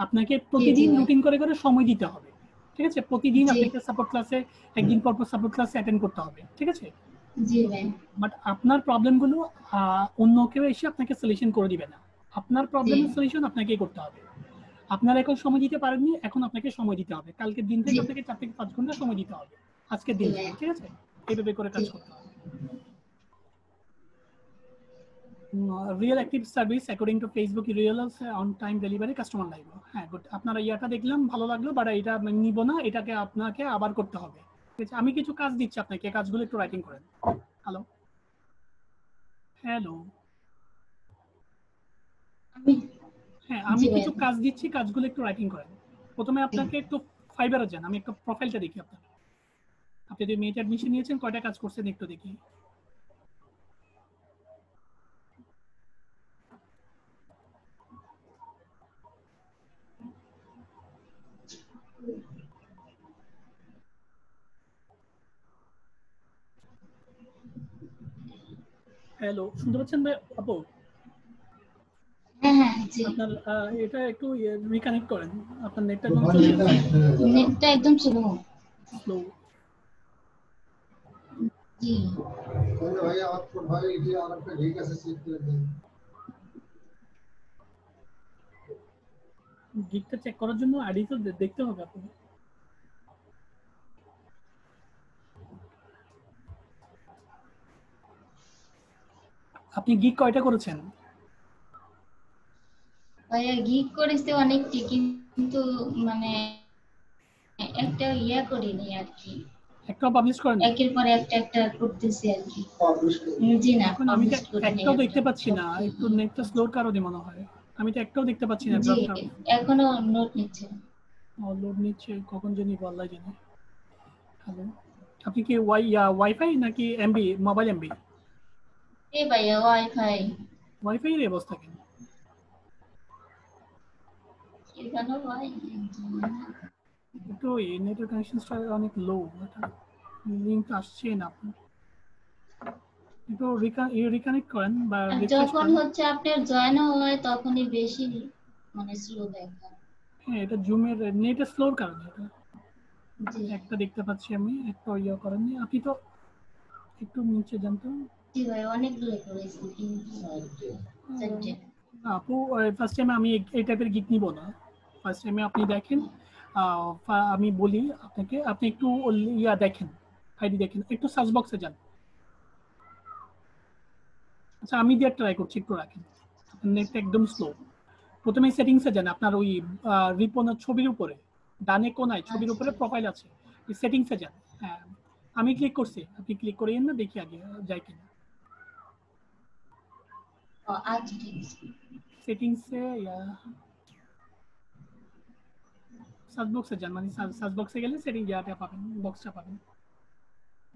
আপনাকে প্রতিদিন ভাই। রুটিন করে করে সময় দিতে হবে, ঠিক আছে? প্রতিদিন জি আপনাকে সাপোর্ট ক্লাসে, একদিন পর পর সাপোর্ট ক্লাসে অ্যাটেন্ড করতে হবে, ঠিক আছে? জি ভাই। বাট আপনার প্রবলেমগুলো অন্য কেউ এসে আপনাকে সলিউশন করে দিবে না, আপনার জি প্রবলেমের সলিউশন আপনাকেই করতে হবে। আপনারা এখন সময় দিতে পারেননি, এখন আপনাকে সময় দিতে হবে, কালকের দিন থেকে জি আপনাকে 4 থেকে 5 ঘন্টা সময় দিতে হবে, আজকের জি দিন থেকে, ভাইয়া। ঠিক আছে? এইভাবে করে জি কাজ করতে হবে। Real active service according to Facebook real on time delivery customer live. হ্যাঁ, গুড, আপনারা ইয়াটা দেখলাম, ভালো লাগলো, বাট এটা নিব না, এটাকে আপনাকে আবার করতে হবে, ঠিক আছে? আমি কিছু কাজ দিচ্ছি আপনাকে, কাজগুলো একটু রাইটিং করেন। হ্যালো, হ্যালো, আমি হ্যাঁ, জি আমি কিছু ভাইয়া। কাজ দিচ্ছি, কাজগুলো একটু রাইটিং করেন। প্রথমে আপনাকে একটু ফাইবারে যান, আমি একটা প্রোফাইলটা দেখি আপনার। আপনি যে মেয়েতে অ্যাডমিশন নিয়েছেন, কয়টা কাজ করছেন একটু দেখি। হ্যালো, শুনতে পাচ্ছেন ভাই আপু? হ্যাঁ হ্যাঁ জি। আপনার এটা একটু রিকানেক্ট করেন, আপনার নেটটা কোনো চলে যাচ্ছে, নেটটা একদম স্লো। স্লো। জি ভাই আমার ভাই এটি আর একটা ঠিক আছে, চেক করে দিন। গিকটা চেক করার জন্য আইডি তো দেখতে হবে আপনাকে। আপনি গিক কয়টা করেছেন? ভাইয়া, গিগ করেছি অনেকটি, কিন্তু মানে একটা ইয়া করিনি আর কি, একটাও পাবলিশ করেন? একের পর একটা একটা করতেছি আর কি। পাবলিশ করে জি না, এখন আমি তো পাবলিশ করিনি একটাও একটা দেখতে পাচ্ছি না, সবটি। একটু নেটটা স্লোর কারণে মনে হয়, আমি তো একটাও দেখতে পাচ্ছি না জি ড্রাফট। এখনো নোট নিচ্ছে। লোড নিচ্ছে, কখন জানি বলা জানি। হ্যালো, আপনি কি ওয়াইফাই নাকি এমবি, মোবাইল এমবি? এ ভাইয়া ওয়াইফাই। ওয়াইফাই এর অবস্থা কেন? এখানে ভাই একটু নেটের কানেকশনটা অনেক লো, লিংক আসছে না, আপনি একটু রিকানেক্ট করেন বা রিফ্রেশ যখন করেন। হচ্ছে আপনার জয়েন হয় তখনই বেশি মানে স্লো দেখায়। হ্যাঁ, এটা জুমের নেটের স্লোর কারণে এটা। জি একটা দেখতে পাচ্ছি আমি, একটা করেননি আপনি তো, একটু নিচে যান তো। জি ভাই, অনেকগুলো করেছি কিন্তু চারটে। আপু, ফার্স্ট টাইমে আমি এই টাইপের গিক নিব না, ফার্স্ট টাইমে আপনি দেখেন। আমি বলি আপনাকে, আপনি একটু দেখেন, আইডি দেখেন, একটু সার্চ বক্সে যান। আচ্ছা, আমি দিয়ে ট্রাই করছি, একটু রাখেন, আপনার নেটটা একদম স্লো। প্রথমে সেটিংসে যান, আপনার ওই রিপনের ছবির উপরে ডানে কোনায়, ছবির উপরে আচ্ছা প্রোফাইল আছে, ওই সেটিংসে যান। হ্যাঁ, আমি ক্লিক করছি, আপনি ক্লিক করিয়েন না, দেখি আগে যায় কিনা। আচ্ছা ঠিক আছে। সেটিংসে সার্চ বক্সে যান, মানে সার্চ বক্সে গেলে সেটিং জায়গাটা পাবেন, বক্সটা পাবেন,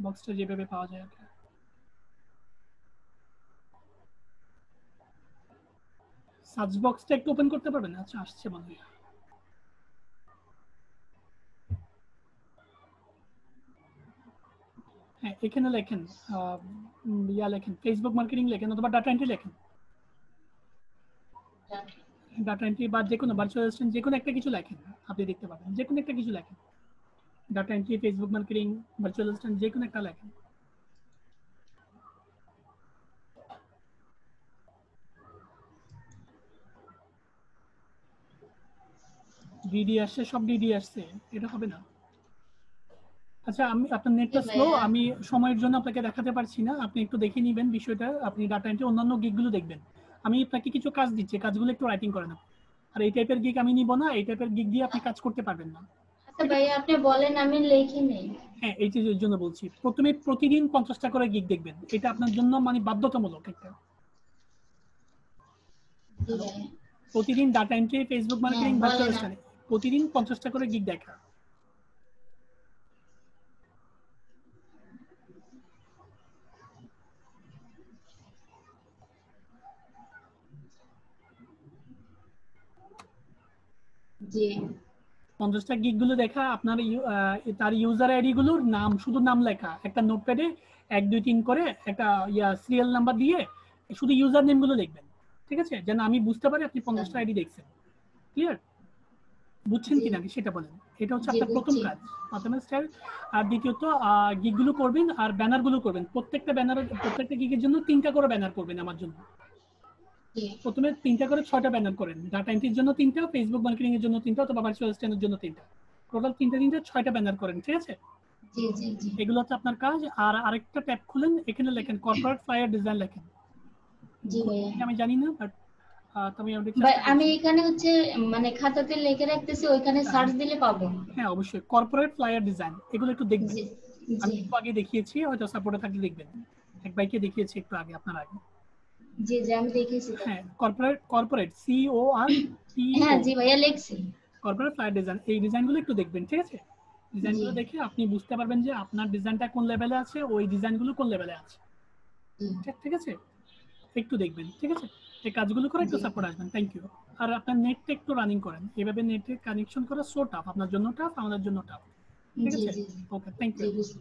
বক্সটা যেভাবে পাওয়া যায় আর কি। সার্চ বক্সটা একটু ওপেন করতে পারবেন? আচ্ছা আসছে মনে হয়। হ্যাঁ এখানে লেখেন লেখেন ফেসবুক মার্কেটিং লেখেন অথবা ডাটা এন্ট্রি লেখেন। ডাটা এন্ট্রি বা যে কোনো ভার্চুয়াল অ্যাসিস্ট্যান্ট যে কোনো একটা কিছু লেখেন, আপনি দেখতে পাবেন যে কোনো একটা কিছু লেখেন। Data entry, Facebook marketing, virtual assistant যে কোনো একটা লেখেন। ডিডি আসছে, সব ডিডি আসছে, এটা হবে না। আচ্ছা আমি আপনার নেটটা স্লো, আমি সময়ের জন্য আপনাকে দেখাতে পারছি না, আপনি একটু দেখে নেবেন বিষয়টা। আপনি ডাটা এন্ট্রি অন্যান্য গিগগুলো দেখবেন। আমি আপনাকে কিছু কাজ দিচ্ছি, কাজগুলো একটু রাইটিং করেন। আর এই টাইপের গিগ আমি নিব না, এই টাইপের গিগ দিয়ে আপনি কাজ করতে পারবেন না। আচ্ছা ভাইয়া আপনি বলেন, আমি লিখে নেই। হ্যাঁ এই যে জন্য বলছি, প্রথমে প্রতিদিন 50টা করে গিগ দেখবেন, এটা আপনার জন্য মানে বাধ্যতামূলক একটা। জি ভাইয়া। প্রতিদিন ডাটা এন্ট্রি, ফেসবুক মার্কেটিং, হ্যাঁ, ভার্চুয়াল বলেন। অ্যাসিস্ট্যান্ট প্রতিদিন 50টা করে গিগ দেখা। জি 50টা গিগ গুলো দেখা, আপনার তার ইউজার আইডি গুলোর নাম, শুধু নাম লেখা একটা নোটপ্যাডে 1 2 3 করে একটা সিরিয়াল নাম্বার দিয়ে শুধু ইউজার নেম গুলো লিখবেন, ঠিক আছে? যেন আমি বুঝতে পারি আপনি 50টা আইডি দেখছেন। ক্লিয়ার? বুঝছেন জি কিনা সেটা বলেন। এটা হচ্ছে জি আপনার প্রথম বুঝছি। কাজ, প্রথমে স্টাইল। আর দ্বিতীয়ত গিগ গুলো করবেন আর ব্যানার গুলো করবেন। প্রত্যেকটা ব্যানারের, প্রত্যেকটা গিগের জন্য 3টা করে ব্যানার করবেন আমার জন্য। জি প্রথমে 3টা করে 6টা ব্যানার করেন। ডাটা এন্ট্রির জন্য 3টা, ফেসবুক মার্কেটিং এর জন্য 3টা অথবা ভার্চুয়াল অ্যাসিস্ট্যান্টের জন্য 3টা। টোটাল 3টা 6টা ব্যানার করেন, ঠিক আছে? জি জি জি এগুলো হচ্ছে আপনার কাজ। আর আরেকটা ট্যাব খুলেন, এখানে লেখেন কর্পোরেট ফ্লায়ার ডিজাইন লেখেন। জি ভাইয়া। আমি জানি না বাট তবে আমি ভাই চেষ্টা আমি করছি। এখানে হচ্ছে মানে খাতাতে লিখে রাখতেছি, ওইখানে সার্চ দিলে পাবো। হ্যাঁ অবশ্যই কর্পোরেট ফ্লায়ার ডিজাইন, এগুলো একটু দেখবেন। জি আমি জি একটু আগে দেখিয়েছি, হয়তো সাপোর্টে থাকলে দেখবেন। এক ভাইকে দেখিয়েছি একটু আগে, আপনার আগে। জি জি আমি দেখেছি তো। হ্যাঁ কর্পোরেট, কর্পোরেট CORPO, হ্যাঁ জি ভাইয়া লিখছি। কর্পোরেট ফ্লায়ার ডিজাইন, এই ডিজাইনগুলো একটু দেখবেন, ঠিক আছে? জি ডিজাইনগুলো দেখে আপনি বুঝতে পারবেন যে আপনার ডিজাইনটা কোন লেভেলে আছে, ওই ডিজাইনগুলো কোন লেভেলে আছে। জি ঠিক আছে? একটু দেখবেন, ঠিক আছে? এই কাজগুলো করে একটু জি সাপোর্ট আসবেন। Thank you. আর আপনার নেটটা একটু রানিং করেন, এভাবে নেটে কানেকশন করা সো টাফ, আপনার জন্য টাফ, আমাদের জন্য টাফ। ঠিক জি আছে? জি ওকে, থ্যাংক জি ইউ। বুঝছি।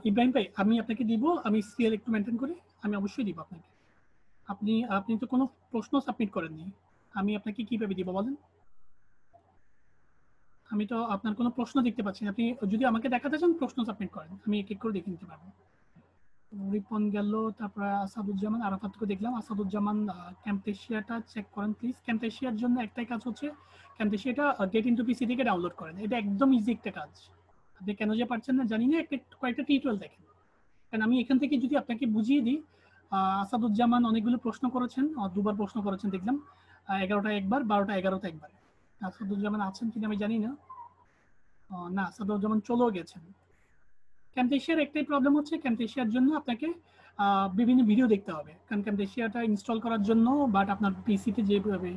ইব্রাহিম ভাই আমি আপনাকে দিব, আমি সিএল একটু মেনটেন করি, আমি অবশ্যই দিব আপনাকে। আপনি আপনি তো কোনো প্রশ্ন সাবমিট করেননি, আমি আপনাকে কিভাবে দিব বলেন? আমি তো আপনার কোনো প্রশ্ন দেখতে পাচ্ছি না। আপনি যদি আমাকে দেখাতে চান প্রশ্ন সাবমিট করেন, আমি এক এক করে দেখে নিতে পারবো। রিপন গেল, তারপরে আসাদুজ্জামান, আরাফাতকে দেখলাম। আসাদুজ্জামান ক্যাম্পেশিয়াটা চেক করেন প্লিজ। ক্যাম্পেশিয়ার জন্য একটাই কাজ হচ্ছে, ক্যাম্পেশিয়াটা গেট ইনটু পিসি থেকে ডাউনলোড করেন। এটা একদম ইজি একটা কাজ। আপনি কেন যে পারছেন না জানি না, কয়েকটা টিউটোরিয়াল দেখেন। কারণ আমি এখান থেকে যদি আপনাকে বুঝিয়ে দিই, আসাদুজ্জামান অনেকগুলো প্রশ্ন করেছেন, 2বার প্রশ্ন করেছেন দেখলাম, 11টা একবার, 12টা 11টা একবার। আসাদুজ্জামান আছেন কিনা আমি জানি না। না আসাদুজ্জামান চলেও গেছেন। ক্যাম্পেশিয়ার একটাই প্রবলেম হচ্ছে, ক্যাম্পেশিয়ার জন্য আপনাকে বিভিন্ন ভিডিও দেখতে হবে। কারণ ক্যাম্পেশিয়াটা ইনস্টল করার জন্য, বাট আপনার পিসিতে যেভাবে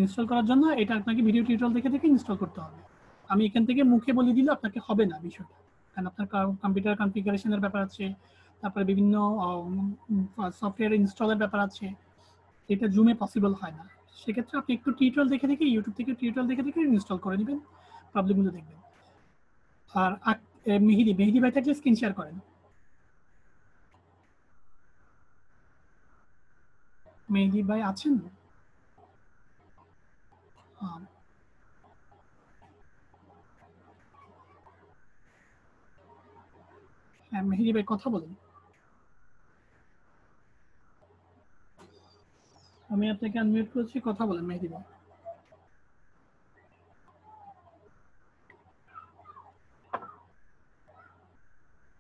ইনস্টল করার জন্য, এটা আপনাকে ভিডিও টিউটোরিয়াল দেখে দেখে ইনস্টল করতে হবে। আমি এখান থেকে মুখে বলে দিলে আপনাকে হবে না বিষয়টা, কারণ আপনার কম্পিউটার কনফিগারেশনের ব্যাপার আছে, তারপরে বিভিন্ন সফটওয়্যার ইনস্টলের ব্যাপার আছে, এটা জুমে পসিবল হয় না। সেক্ষেত্রে আপনি একটু টিউটোরিয়াল দেখে দেখে, ইউটিউব থেকে টিউটোরিয়াল দেখে দেখে ইনস্টল করে নেবেন, প্রবলেমগুলো দেখবেন। আর মেহেদি, মেহেদি ভাই থাকলে স্ক্রিন শেয়ার করেন। মেহেদি ভাই আছেন? হ্যাঁ মেহেদি ভাই কথা বলেন। আমি আপনাকে আনমিউট করেছি, কথা বলেন মেহেদি ভাই।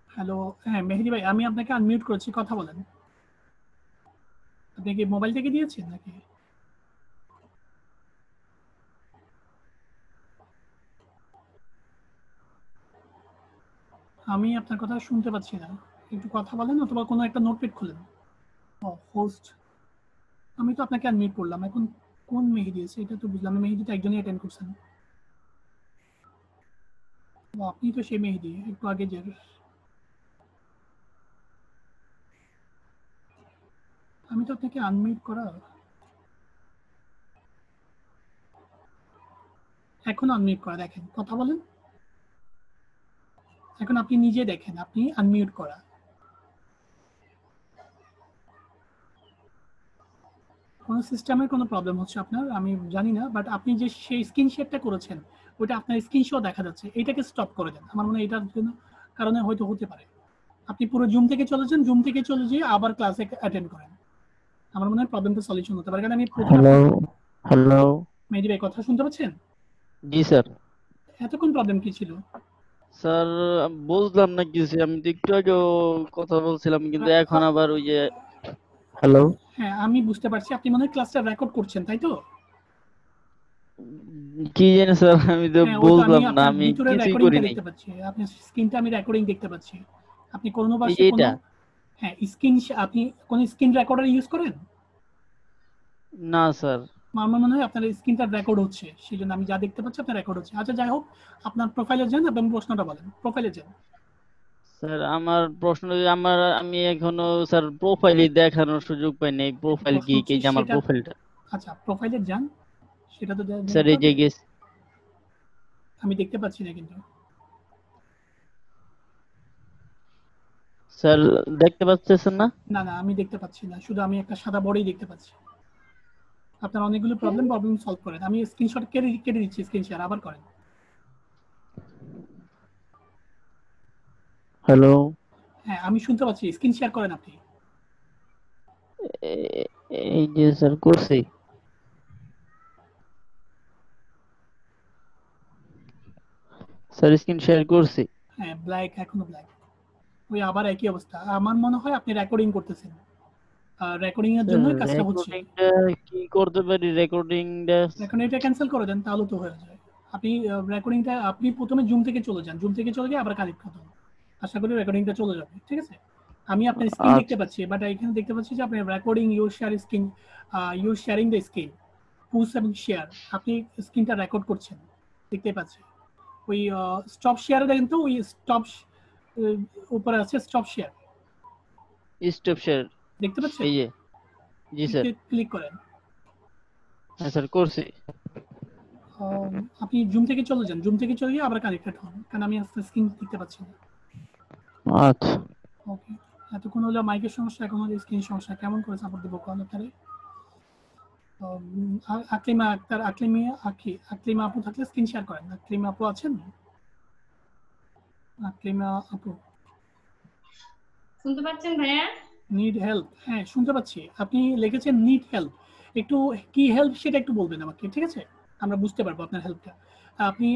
হ্যালো, হ্যাঁ মেহেদি ভাই আমি আপনাকে আনমিউট করেছি, কথা বলেন। আপনি কি মোবাইল থেকে দিয়েছেন নাকি? আমি আপনার কথা শুনতে পাচ্ছি না, একটু কথা বলেন অথবা কোনো একটা নোটপ্যাড খুলেন। হোস্ট, আমি তো আপনাকে আনমিউট করলাম, এখন কোন মেহেদি আছে এটা তো বুঝলাম। মেহেদি তো একজনই অ্যাটেন্ড করছেন। আপনি তো সেই মেহেদি একটু আগে যে, আমি তো আপনাকে আনমিউট করা। এখন আনমিউট করা দেখেন, কথা বলেন। এখন আপনি নিজে দেখেন, আপনি আনমিউট করা। কোন সিস্টেমের কোনো প্রবলেম হচ্ছে আপনার, আমি জানি না, বাট আপনি যে সেই স্ক্রিন শেয়ারটা করেছেন ওইটা আপনার স্ক্রিনশট দেখা যাচ্ছে, এটাকে স্টপ করে দেন। আমার মনে হয় এটার জন্য কারণে হয়তো হতে পারে। আপনি পুরো জুম থেকে চলে যান, জুম থেকে চলে যেয়ে আবার ক্লাসে অ্যাটেন্ড করেন। আমার মনে হয় প্রবলেমটা সলিউশন হতে পারে। কারণ আমি হ্যালো হ্যালো মেহেদী ভাই কথা শুনতে পাচ্ছেন? জি স্যার। এতক্ষণ প্রবলেম কি ছিল? স্যার বুঝলাম না কিছু, আমি তো একটু আগেও কথা বলছিলাম কিন্তু এখন আবার ওই যে হ্যালো। হ্যাঁ আমি বুঝতে পারছি, আপনি মনে হয় ক্লাসটা রেকর্ড করছেন তাই তো? কি জানি স্যার, আমি তো হ্যাঁ ওই তো আমি বুঝলাম না, আপনার আমি ভিতরে কিছুই রেকর্ডিংটা করিনি। দেখতে পাচ্ছি, আপনার স্ক্রিনটা আমি রেকর্ডিং দেখতে পাচ্ছি। আপনি কোনো এই বাসে যে কোনো, এটা হ্যাঁ স্ক্রিন, আপনি কোন স্ক্রিন রেকর্ডার ইউজ করেন? না স্যার। আমার মনে হয় আপনার স্ক্রিনটা রেকর্ড হচ্ছে, সেই জন্য আমি যা দেখতে পাচ্ছি আপনার রেকর্ড হচ্ছে। আচ্ছা যাই হোক, আপনার প্রোফাইলে যান এবং প্রশ্নটা বলেন, প্রোফাইলে যান। স্যার আমার প্রশ্ন, আমি এখনো স্যার প্রোফাইলই দেখানোর সুযোগ পাইনি। প্রোফাইল প্রশ্ন কি কি হচ্ছে যে আমার সেটা, প্রোফাইলটা? আচ্ছা প্রোফাইলে যান, সেটা তো স্যার দেখতে এই যে হবে। গেছে। আমি দেখতে পাচ্ছি না কিন্তু। স্যার দেখতে পাচ্ছেন না? না না আমি দেখতে পাচ্ছি না, শুধু আমি একটা সাদা বড়ই দেখতে পাচ্ছি। আপনার অনেকগুলো প্রবলেম সলভ করেন। আমি স্ক্রিনশট কেটে কেটে দিচ্ছি, স্ক্রিন শেয়ার আবার করেন। হ্যালো। হ্যাঁ আমি শুনতে পাচ্ছি, স্ক্রিন শেয়ার করেন আপনি। এই যে স্যার করছি। স্যার স্ক্রিন শেয়ার করছি। হ্যাঁ ব্ল্যাক, এখনো ব্ল্যাক, ওই আবার একই অবস্থা। আমার মনে হয় আপনি রেকর্ডিং করতেছেন, রেকর্ডিং এর স্যার জন্যই কাজটা হচ্ছে। রেকর্ডিংটা কি করতে পারি? রেকর্ডিংটা এখন এটা ক্যান্সেল করে দেন, তাহলে তো হয়ে যায়। আপনি রেকর্ডিংটা, আপনি প্রথমে জুম থেকে চলে যান, জুম থেকে চলে গিয়ে আবার কানেক্ট করতে হবে। আশা করি রেকর্ডিংটা চলে যাবে, ঠিক আছে? আমি আপনার স্ক্রিন দেখতে আচ্ছা পাচ্ছি, বাট এখানে দেখতে পাচ্ছি যে আপনি recording your share screen, your sharing the screen, push এবং শেয়ার, আপনি স্ক্রিনটা রেকর্ড করছেন, দেখতে পাচ্ছি। ওই স্টপ শেয়ারে দেখেন তো, ওই স্টপ উপরে আছে স্টপ শেয়ার, স্টপ শেয়ার। দেখতে পাচ্ছেন? এই যে জি স্যার। ক্লিক করেন। হ্যাঁ স্যার করছি। আপনি জুম থেকে চলে যান, জুম থেকে চলে গিয়ে আবার কানেক্টেড হন, কারণ আমি আস্তে স্ক্রিন দেখতে পাচ্ছি না। আচ্ছা ওকে, এতক্ষণ হলো মাইকের সমস্যা, এখন হলো স্ক্রিন সমস্যা। কেমন করে সাপোর্ট দিব কোন তারে? আকলিমা আক্তার, আকলিমা আপু থাকলে স্ক্রিন শেয়ার করেন। আকলিমা আপু আছেন? আকলিমা আপু শুনতে পাচ্ছেন ভাইয়া? নিড হেল্প, হ্যাঁ শুনতে পাচ্ছি। আপনি লিখেছেন নিড হেল্প, একটু কি হেল্প সেটা একটু বলবেন আমাকে, ঠিক আছে? আমরা বুঝতে পারবো আপনার হেল্পটা। আপনি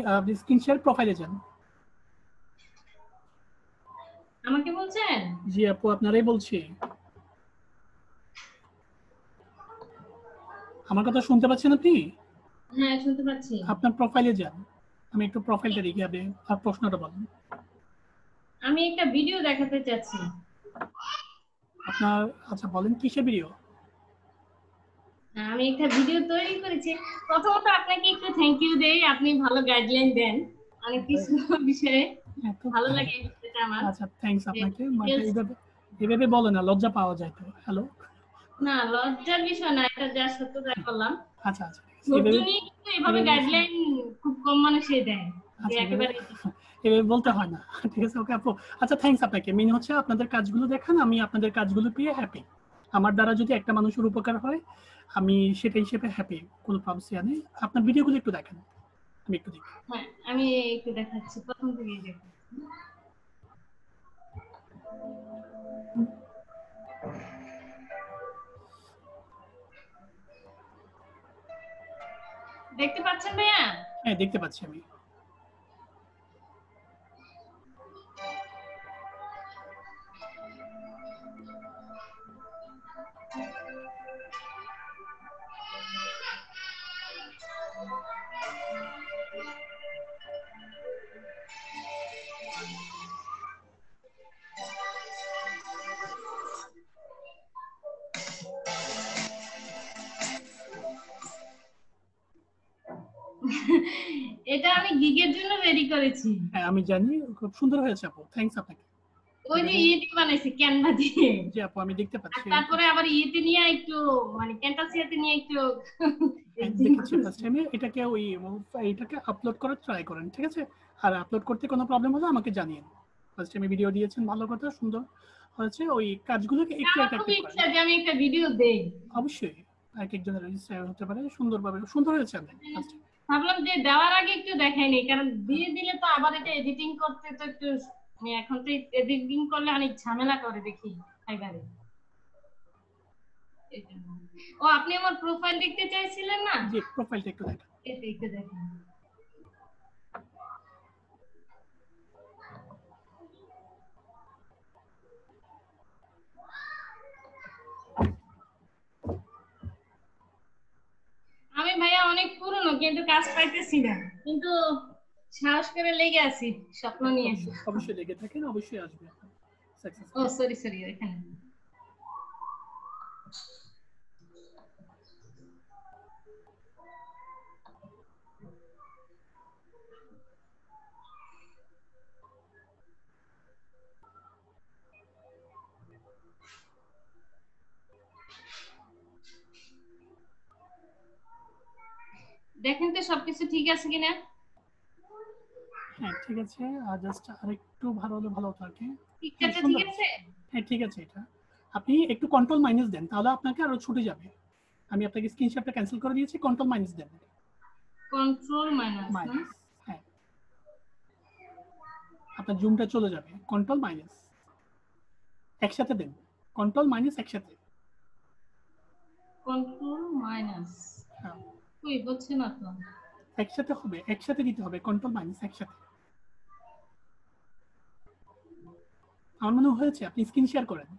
স্ক্রিন শেয়ার প্রোফাইলে যান। আমাকে বলছেন? জি আপু আপনারাই বলছি। আমার কথা শুনতে পাচ্ছেন আপনি? হ্যাঁ শুনতে পাচ্ছি। আপনার প্রোফাইলে যান, আমি একটু প্রোফাইলটা দেখি হবে, আর প্রশ্নটা বলেন। আমি একটা ভিডিও দেখাতে চাচ্ছি। আপনার, আচ্ছা বলেন কিসের ভিডিও? আমি একটা ভিডিও তৈরি করেছি। প্রথমত আপনাকে একটু থ্যাংক ইউ দেই, আপনি ভালো গাইডলাইন দেন অনেক কিছু বিষয়ে, ভালো লাগে এটা আমার। আচ্ছা থ্যাঙ্কস আপনাকে। মানে এভাবে বলেন না, লজ্জা পাওয়া যায় তো। হ্যালো, না লজ্জার বিষয় না, এটা যা সত্যতা বললাম। আচ্ছা আচ্ছা ধৈর্য নিয়ে কিন্তু এভাবে গাইডলাইন খুব কম মানুষই দেয়, যে আচ্ছা একেবারে এভাবে বলতে হয় না, ঠিক আছে? ওকে আপু, আচ্ছা থ্যাঙ্কস আপনাকে। মেন হচ্ছে আপনাদের কাজগুলো দেখান, আমি আপনাদের কাজগুলো পেয়ে হ্যাপি। আমার দ্বারা যদি একটা মানুষের উপকার হয়, আমি সেটা হিসেবে হ্যাপি, কোনো প্রবলেম নেই। আপনার ভিডিওগুলো একটু দেখেন, আমি একটু দেখি। হ্যাঁ আমি একটু দেখাচ্ছি, প্রথম থেকেই দেখাচ্ছি। দেখতে পাচ্ছেন ভাইয়া? হ্যাঁ দেখতে পাচ্ছি আমি। এটা আমি গিগের জন্য রেডি করেছি। হ্যাঁ আমি জানি, খুব সুন্দর হয়েছে আপু, থ্যাঙ্কস আপনাকে। ওই যে ইয়েতে বানাইছি ক্যানভা দিয়ে। জি আপু আমি দেখতে পাচ্ছি। তারপরে আবার ইয়েতে নিয়ে একটু মানে ক্যানভাসিয়াতে নিয়ে একটু দেখেছি ফার্স্ট টাইমে। এটাকে আপলোড করার ট্রাই করেন, ঠিক আছে? আর আপলোড করতে কোনো প্রবলেম হলে আমাকে জানিয়েন। ফার্স্ট টাইমে ভিডিও দিয়েছেন, ভালো কথা, সুন্দর হয়েছে। ওই কাজগুলোকে একটু আমার খুব অ্যাট্রাক্টিভ করেন। ইচ্ছা যে আমি একটা ভিডিও দেই। অবশ্যই এক একজনের রেজিস্টার হতে পারে, সুন্দরভাবে সুন্দর হয়েছে। আপনি ভাবলাম যে দেওয়ার আগে একটু দেখাইনি, কারণ দিয়ে দিলে তো আবার এটা এডিটিং করতে তো একটু আমি এখন তো এডিটিং করলে অনেক ঝামেলা করে দেখি ফাইবারে। ও আপনি আমার প্রোফাইল দেখতে চাইছিলেন না? জি প্রোফাইলটা একটু দেখেন। একটু দেখেন। আমি ভাইয়া অনেক পুরনো কিন্তু কাজ পাইতেছি না, কিন্তু সাহস করে লেগে আছি, স্বপ্ন নিয়ে। অবশ্যই লেগে থাকেন, অবশ্যই আসবে সাকসেস। ও সরি এখানে দেখেন তো সবকিছু ঠিক আছে কিনা। হ্যাঁ ঠিক আছে, আর জাস্ট আরেকটু ভালো হলে ভালো থাকে। পিকচারটা ঠিক আছে? হ্যাঁ ঠিক আছে। এটা আপনি একটু কন্ট্রোল মাইনাস দেন, তাহলে আপনাকে আরো ছুটে যাবে। আমি আপনাকে স্ক্রিনশটটা ক্যান্সেল করে দিয়েছি, কন্ট্রোল মাইনাস দেন। কন্ট্রোল মাইনাস না, হ্যাঁ আপনার জুমটা চলে যাবে। কন্ট্রোল মাইনাস একসাথে দেন, কন্ট্রোল মাইনাস একসাথে। কন্ট্রোল মাইনাস কই হচ্ছে না তো। একসাথে হবে, একসাথে দিতে হবে, কন্ট্রোল মাইনাস একসাথে। আমার মনে হয়েছে আপনি স্ক্রিন শেয়ার করেন,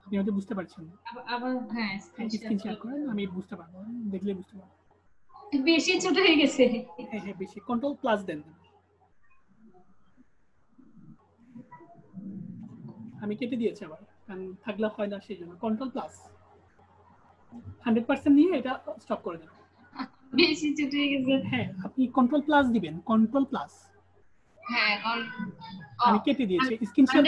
আপনি হয়তো বুঝতে পারছেন না। আবার হ্যাঁ স্ক্রিন শেয়ার করেন, আমি বুঝতে পারবো, দেখলে বুঝতে পারবো। বেশি ছোট হয়ে গেছে। হ্যাঁ বেশি, কন্ট্রোল প্লাস দেন। আমি কেটে দিয়েছি আবার, কারণ থাকলে হয় না সেই জন্য। কন্ট্রোল প্লাস 100% নিয়ে এটা স্টপ করে দেন। বেশি ছোট হয়ে গেছে। হ্যাঁ আপনি কন্ট্রোল প্লাস দিবেন, কন্ট্রোল প্লাস। হ্যাঁ আমি কেটে দিয়েছি স্ক্রিনশট।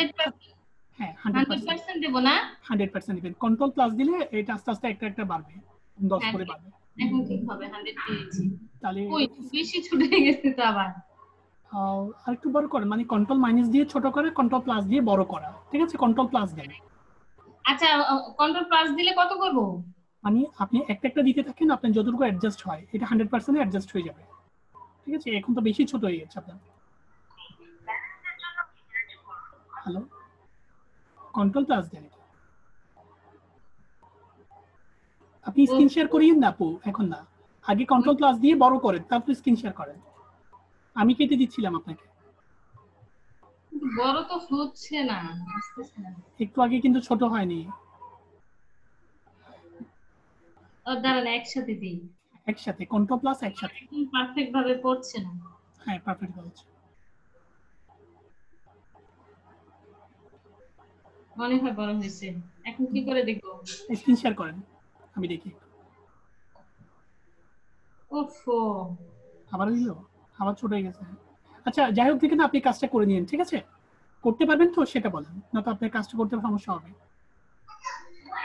হ্যাঁ 100% দেব না, 100% দিবেন। কন্ট্রোল প্লাস দিলে এটা আস্তে আস্তে একটা একটা বাড়বে, 10 করে বাড়বে। এখন ঠিক হবে 100 দিয়েছি। তাহলে ওই বেশি ছোট হয়ে গেছে তো আবার। আর একটু বড় করে, মানে কন্ট্রোল মাইনাস দিয়ে ছোট করে, কন্ট্রোল প্লাস দিয়ে বড় করা, ঠিক আছে? কন্ট্রোল প্লাস দেন। আচ্ছা কন্ট্রোল প্লাস দিলে কত করব? মানে আপনি একটা একটা দিতে থাকেন, আপনার যতটুকু অ্যাডজাস্ট হয় এটা 100% অ্যাডজাস্ট হয়ে যাবে, ঠিক আছে? এখন তো বেশি ছোট হয়ে গেছে আপনার। হ্যালো, কন্ট্রোল প্লাস দেন। আপনি স্ক্রিন শেয়ার করিয়েন না আপু, এখন না, আগে কন্ট্রোল প্লাস দিয়ে বড় করেন, তারপর স্ক্রিন শেয়ার করেন। আমি কেটে দিচ্ছিলাম আপনাকে। বড় তো হচ্ছে না, আসতেছে না। একটু আগে কিন্তু ছোট হয়নি। দাঁড়ান একসাথে দিই। একসাথে কন্ট্রোল প্লাস একসাথে। পারফেক্ট ভাবে পড়ছে না। হ্যাঁ পারফেক্ট হচ্ছে, মনে হয় বড় হয়েছে। এখন কি করে দেখবো? স্ক্রিন শেয়ার করেন, আমি দেখি। ওফো আবার হইল, আবার ছোট হয়ে গেছে। আচ্ছা যাই হোক, দেখেন আপনি কাজটা করে নিন, ঠিক আছে? করতে পারবেন তো সেটা বলেন, না তো আপনার কাজটা করতে সমস্যা হবে।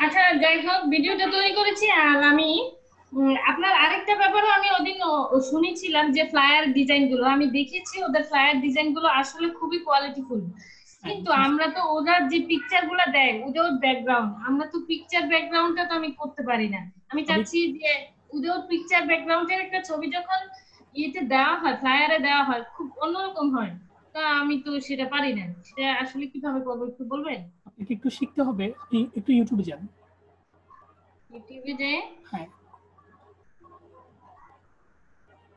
আচ্ছা যাই হোক, ভিডিওটা তৈরি করেছি। আর আমি আপনার আরেকটা ব্যাপারও আমি ওদিন শুনেছিলাম যে ফ্লায়ার ডিজাইন গুলো আমি দেখেছি, ওদের ফ্লায়ার ডিজাইন গুলো আসলে খুবই কোয়ালিটিফুল। কিন্তু আমরা তো ওরা যে পিকচার গুলো দেয় ওদের ব্যাকগ্রাউন্ড, আমরা তো পিকচার ব্যাকগ্রাউন্ডটা তো আমি করতে পারি না। আমি চাচ্ছি যে ওদের পিকচার ব্যাকগ্রাউন্ডের একটা ছবি যখন ইয়েতে দেওয়া হয়, ফ্লায়ারে দেওয়া হয়, খুব অন্যরকম হয়। তা আমি তো সেটা পারি না, সেটা আসলে কিভাবে করবো একটু বলবেন? আপনাকে একটু শিখতে হবে, আপনি একটু ইউটিউবে যান। ইউটিউবে যাই? হ্যাঁ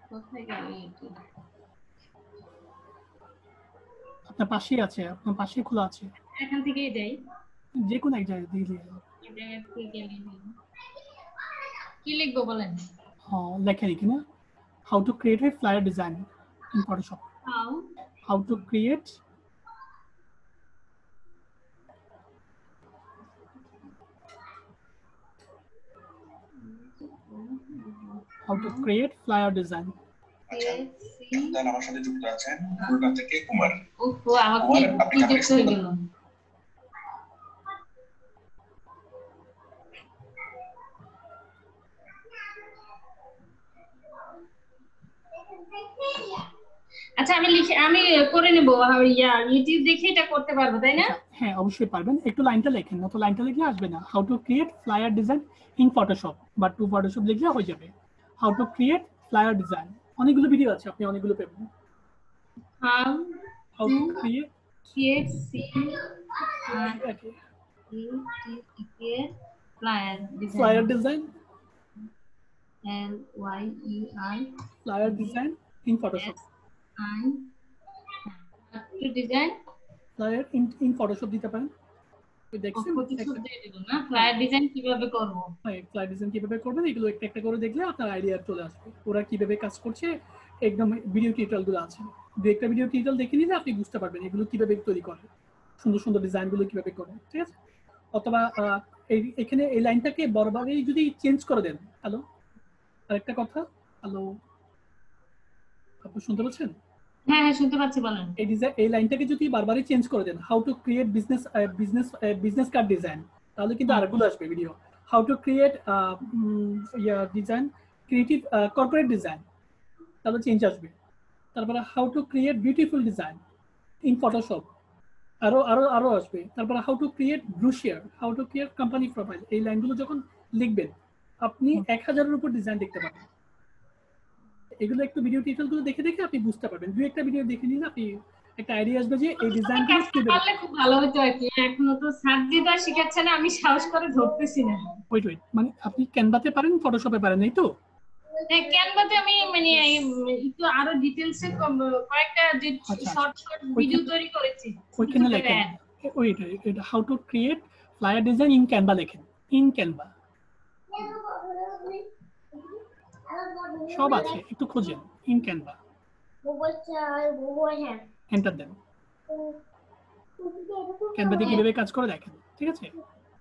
কোথায় গেল ইউটিউব? আপনার পাশেই আছে, আপনার পাশেই খোলা আছে। এখান থেকেই যাই, যে কোনো এক জায়গায় দিয়ে দিয়ে কি লিখবো বলেন? লেখেন এখানে, how to create a flyer design in Photoshop. How to create flyer design. আমার সাথে যুক্ত আছেন খুলনা থেকে কুমার। ওহো, আমাকে কি করতে হলো? আচ্ছা আমি করে নেব, ইউটিউব দেখে এটা করতে পারবো তাই না? হ্যাঁ অবশ্যই পারবেন, একটু লাইনটা লেখেন, নয়তো লাইনটা লিখলে আসবে না। How to create flyer design in Photoshop বা টু ফটোশপ লিখলে হয়ে যাবে। How to create flyer design, অনেকগুলো ভিডিও আছে, আপনি অনেকগুলো পাবেন। How how to create create flyer design LYER flyer design in Photoshop. To design flyer in Photoshop দিতে পারেন। দেখছেন ফটোশপ দিয়ে দেব না, ফ্লায়ার ডিজাইন কিভাবে করব? ফ্লায়ার ডিজাইন কিভাবে করবেন এগুলো একটা একটা করে দেখলে আপনার আইডিয়া চলে আসবে, ওরা কিভাবে কাজ করছে একদম ভিডিও টিউটোরিয়াল গুলো আছে, দু একটা ভিডিও টিউটোরিয়াল দেখে নিলে আপনি বুঝতে পারবেন এগুলো কিভাবে তৈরি করে, সুন্দর সুন্দর ডিজাইন গুলো কিভাবে করে, ঠিক আছে? অথবা এখানে এই লাইনটাকে বড়ভাবে যদি চেঞ্জ করে দেন। হ্যালো, আরেকটা কথা, হ্যালো আপনি শুনতে পাচ্ছেন? হ্যাঁ শুনতে পাচ্ছি, বলেন। এই লাইনটাকে যদি বারবারই চেঞ্জ করে দেন, how to create business card design, তাহলে কিন্তু আরেকগুলো আসবে video. How to create design creative corporate design, তাহলে চেঞ্জ আসবে। তারপরে how to create beautiful design in Photoshop, আরো আরো আরো আসবে। তারপরে how to create brochure, how to create company profile, এই লাইনগুলো যখন লিখবেন আপনি 1000-এর উপর ডিজাইন দেখতে পাবেন। এগুলো একটু ভিডিও টিউটোরিয়াল গুলো দেখে দেখে আপনি বুঝতে পারবেন, দুই একটা ভিডিও দেখে নিলে আপনি একটা আইডিয়া আসবে যে এই ডিজাইনগুলো কিভাবে পারলে খুব ভালো হতো আর কি। এখনো তো সাবজেক্টটা শেখাচ্ছে না, আমি সাহস করে ধরতেছি না। ওয়েট মানে আপনি ক্যানভাতে পারেন, ফটোশপে পারেন, এই তো? হ্যাঁ ক্যানভাতে আমি মানে একটু আরো ডিটেইলসে কয়েকটা যে শর্ট ভিডিও তৈরি করেছি ওইখানে লেখেন এটা how to create flyer design in Canva, লেখেন ইন ক্যানভা, সব আছে, একটু খুঁজেন ইন ক্যানভা, এন্টার দেন। ক্যানভাতে কিভাবে কাজ করে দেখেন, ঠিক আছে?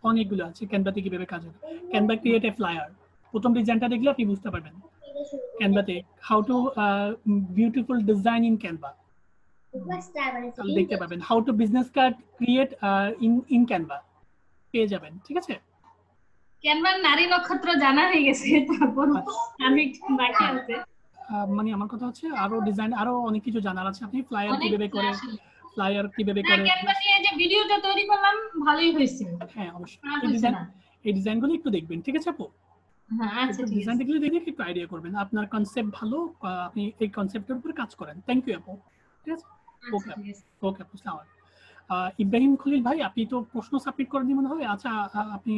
অনেকগুলো আছে ক্যানভাতে কিভাবে কাজ করে। ক্যানভা ক্রিয়েট এ ফ্লায়ার, প্রথম ডিজাইনটা দেখলে আপনি বুঝতে পারবেন ক্যানভাতে। How to beautiful design in Canva, দেখতে পাবেন। How to business card create in Canva, পেয়ে যাবেন, ঠিক আছে? ক্যানভার নারী নক্ষত্র জানা হয়ে গেছে, তারপর আমি বাকি আছে। মানে আমার কথা হচ্ছে আরো ডিজাইন, আরো অনেক কিছু জানার আছে। আপনি ফ্লায়ার কিভাবে করে, ফ্লায়ার কিভাবে করে, ক্যানভা নিয়ে যে ভিডিওটা তৈরি করলাম ভালোই হয়েছে। হ্যাঁ অবশ্যই এই ডিজাইনগুলো একটু দেখবেন, ঠিক আছে আপু? হ্যাঁ আচ্ছা ঠিক ডিজাইন আছে। দেখলে দেখে একটু আইডিয়া করবেন, আপনার কনসেপ্ট ভালো, আপনি এই কনসেপ্টের উপর কাজ করেন। থ্যাংক ইউ আপু, ঠিক আছে? ওকে ওকে আপু, আসসালামু আলাইকুম। ইব্রাহিম খলিল ভাই, আপনি তো প্রশ্ন সাবমিট করেন মনে হয়। আচ্ছা আপনি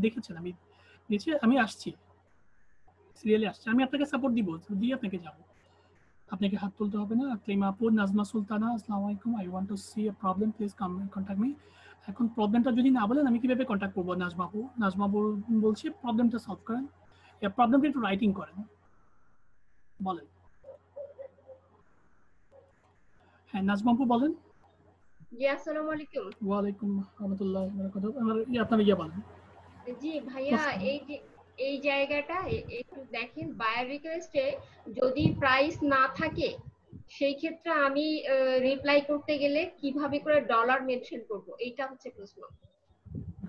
দেখেছেন, আমি আসছি, সিরিয়ালে আসছি, আমি আপনাকে সাপোর্ট দিব, দিয়ে আপনাকে যাব। আপনাকে হাত তুলতে হবে না। ক্লেমা আপু, নাজমা সুলতানা, আসসালামু আলাইকুম। I want to see a problem, please contact me. এখন প্রবলেমটা যদি না বলেন আমি কিভাবে কন্টাক্ট করবো নাজমা আপু? নাজমা আপু বলছি প্রবলেমটা সলভ করেন, প্রবলেমটা একটু রাইটিং করেন, বলেন। হ্যাঁ নাজমা আপু বলেন। জি আসসালামু আলাইকুম। ওয়ালাইকুম রাহমাতুল্লাহি ওয়া বারাকাতুহু। আপনার বলেন। জি ভাইয়া, এই জায়গাটা একটু দেখেন, বায়ার রিকোয়েস্টে যদি প্রাইস না থাকে সেই ক্ষেত্রে আমি রিপ্লাই করতে গেলে কিভাবে করে ডলার মেনশন করব, এইটা হচ্ছে প্রশ্ন।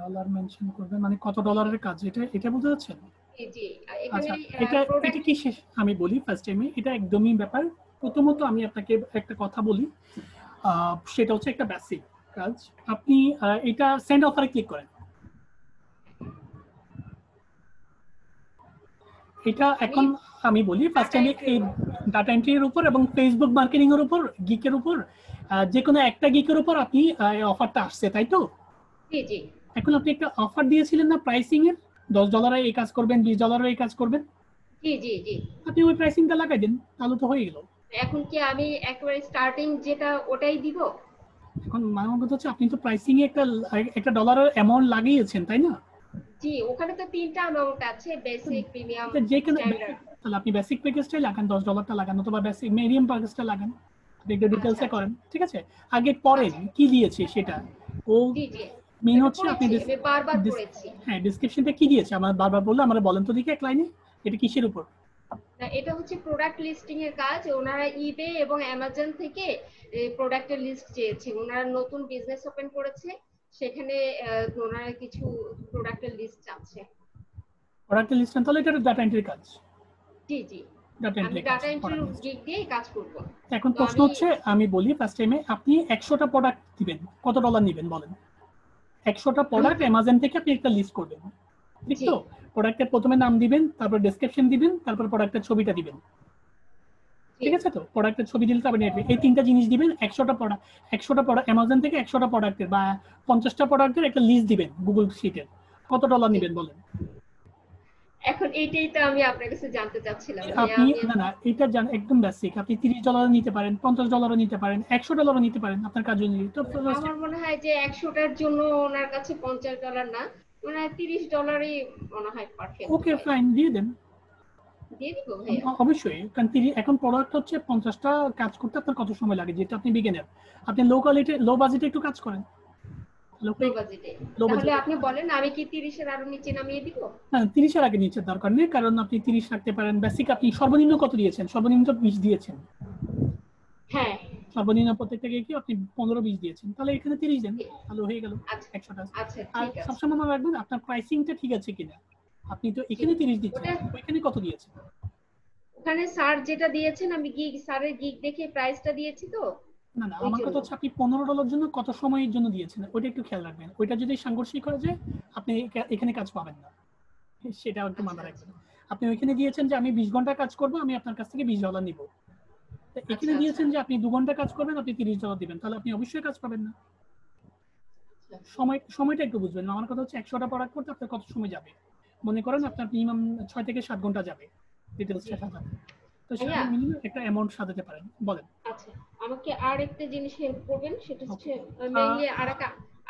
ডলার মেনশন করবেন মানে কত ডলারের কাজ, এটা বুঝতে যাচ্ছেন? জি আচ্ছা, এখানে এটা কি আমি বলি ফার্স্ট টাইমে, এটা একদমই ব্যাপার। প্রথমত আমি আপনাকে একটা কথা বলি, সেটা হচ্ছে একটা বেসিক কাজ। আপনি এটা সেন্ড অফারে ক্লিক করেন। এটা এখন আমি বলি ফার্স্ট টাইমে এই ডাটা এন্ট্রির উপর এবং ফেসবুক মার্কেটিং এর উপর, গিকের উপর, যে কোনো একটা গিকের উপর আপনি অফারটা আসছে, তাই তো? জি জি। এখন আপনি একটা অফার দিয়েছিলেন না প্রাইসিং এর, $10 এই কাজ করবেন, $20 এই কাজ করবেন। জি জি জি। আপনি ওই প্রাইসিংটা লাগাই দেন, তাহলে তো হয়ে গেল। এখন কি আমি একেবারে স্টার্টিং যেটা ওটাই দিব? এখন আমার কথা হচ্ছে আপনি তো প্রাইসিং এ একটা ডলারের অ্যামাউন্ট লাগিয়েছেন, তাই না? জি, ওখানে তো তিনটা অ্যামাউন্ট আছে, বেসিক, প্রিমিয়াম, স্ট্যান্ডার্ড। তাহলে আপনি বেসিক প্যাকেজটাই লাগান, $10টা লাগান, অথবা বেসিক মিডিয়াম প্যাকেজটা লাগান, একটু ডিটেইলসে করেন, ঠিক আছে? আগে পড়েন কি দিয়েছে সেটা। ও জি জি, মেন হচ্ছে আপনি বারবার পড়েছি। হ্যাঁ, ডেসক্রিপশনটা কি দিয়েছে আমার বারবার বললে আমরা বলেন তো দেখি এক লাইনে, এটা কিসের উপর? এটা হচ্ছে প্রোডাক্ট লিস্টিং এর কাজ। ওনারা ইবে এবং অ্যামাজন থেকে প্রোডাক্টের লিস্ট চেয়েছে। ওনারা নতুন বিজনেস ওপেন করেছে, সেখানে ওনারা কিছু প্রোডাক্টের লিস্ট আছে। প্রোডাক্টের লিস্ট, তাহলে এটা ডাটা এন্ট্রির কাজ। জি জি। ডাটা আমি এন্ট্রি ডাটা এন্ট্রি গিগ দিয়ে কাজ করব। এখন তো প্রশ্ন আমি হচ্ছে, আমি বলি ফার্স্ট টাইমে আপনি 100টা প্রোডাক্ট দিবেন, কত ডলার নেবেন বলেন? 100টা প্রোডাক্ট অ্যামাজন থেকে আপনি একটা লিস্ট করবেন, ঠিক জি তো? প্রোডাক্টের প্রথমে নাম দিবেন, তারপর ডেসক্রিপশন দিবেন, তারপর প্রোডাক্টের ছবিটা দিবেন, জি ঠিক আছে তো? প্রোডাক্টের ছবি দিলে তারপর নেটবে এই তিনটা জিনিস দিবেন। 100টা প্রোডাক্ট অ্যামাজন থেকে 100টা প্রোডাক্টের বা 50টা প্রোডাক্টের একটা লিস্ট দিবেন গুগল শিটের। কত ডলার জি। নেবেন বলেন? এখন এইটাই তো আমি আপনার কাছে জানতে চাচ্ছিলাম ভাইয়া। আপনি আমি না এটা একদম বেসিক। আপনি $30 নিতে পারেন, $50 নিতে পারেন, $100 নিতে পারেন আপনার কাজ অনুযায়ী। তো আমার মনে হয় যে 100টার জন্য ওনার কাছে $50 না, মনে হয় $30 মনে হয় পারফেক্ট ওকে হয়। ফাইন, দিয়ে দেন। দিয়ে দিব ভাইয়া। অবশ্যই, কারণ এখন প্রোডাক্ট হচ্ছে 50টা কাজ করতে আপনার কত সময় লাগে, যেটা আপনি বিগিনার। আপনি লো বাজেটে একটু কাজ করেন। লো বাজেটে, লো তাহলে বাজেট আপনি বলেন আমি কি 30-এর আরো নিচে নামিয়ে দিব? না, 30-এর আগে নিচে দরকার নেই, কারণ আপনি 30 রাখতে পারেন। বেসিক আপনি সর্বনিম্ন কত দিয়েছেন? সর্বনিম্ন তো 20 দিয়েছেন। হ্যাঁ সর্বনিম্ন প্রত্যেকটা কি আপনি 15-20 দিয়েছেন, তাহলে এখানে 30 দেন, তাহলে হয়ে গেল আচ্ছা 100টা। আচ্ছা আর ঠিক আছে। সবসময় মনে রাখবেন আপনার প্রাইসিংটা ঠিক আছে কিনা। আপনি তো এখানে 30 দিচ্ছেন, ওটা ওইখানে কত দিয়েছেন? ওখানে স্যার যেটা দিয়েছেন আমি গিগ স্যারের গিগ দেখে প্রাইসটা দিয়েছি তো না না, ওই আমার জন্য। কথা হচ্ছে আপনি $15 জন্য কত সময়ের জন্য দিয়েছেন, ওইটা একটু খেয়াল রাখবেন। ওইটা যদি সাংঘর্ষিক হয়ে যায় আপনি এখানে কাজ পাবেন না, সেটা একটু মাথায় রাখবেন। আপনি ওইখানে দিয়েছেন যে আমি 20 ঘন্টা কাজ করব, আমি আপনার কাছ থেকে $20 নিব। তো এখানে আচ্ছা দিয়েছেন যে আপনি 2 ঘন্টা কাজ করবেন, আপনি $30 দিবেন, তাহলে আপনি অবশ্যই কাজ পাবেন না। সময়টা একটু বুঝবেন। আমার কথা হচ্ছে 100টা প্রোডাক্ট করতে আপনার কত সময় যাবে। মনে করেন আপনার মিনিমাম 6 থেকে 7 ঘন্টা যাবে ডিটেইলসটা সাজাতে। তো সেটা ভাইয়া মিনিমাম একটা অ্যামাউন্ট সাজাতে পারেন। বলেন। আচ্ছা, আমাকে আর একটা জিনিস হেল্প করবেন, সেটা হচ্ছে Okay. মেইনলি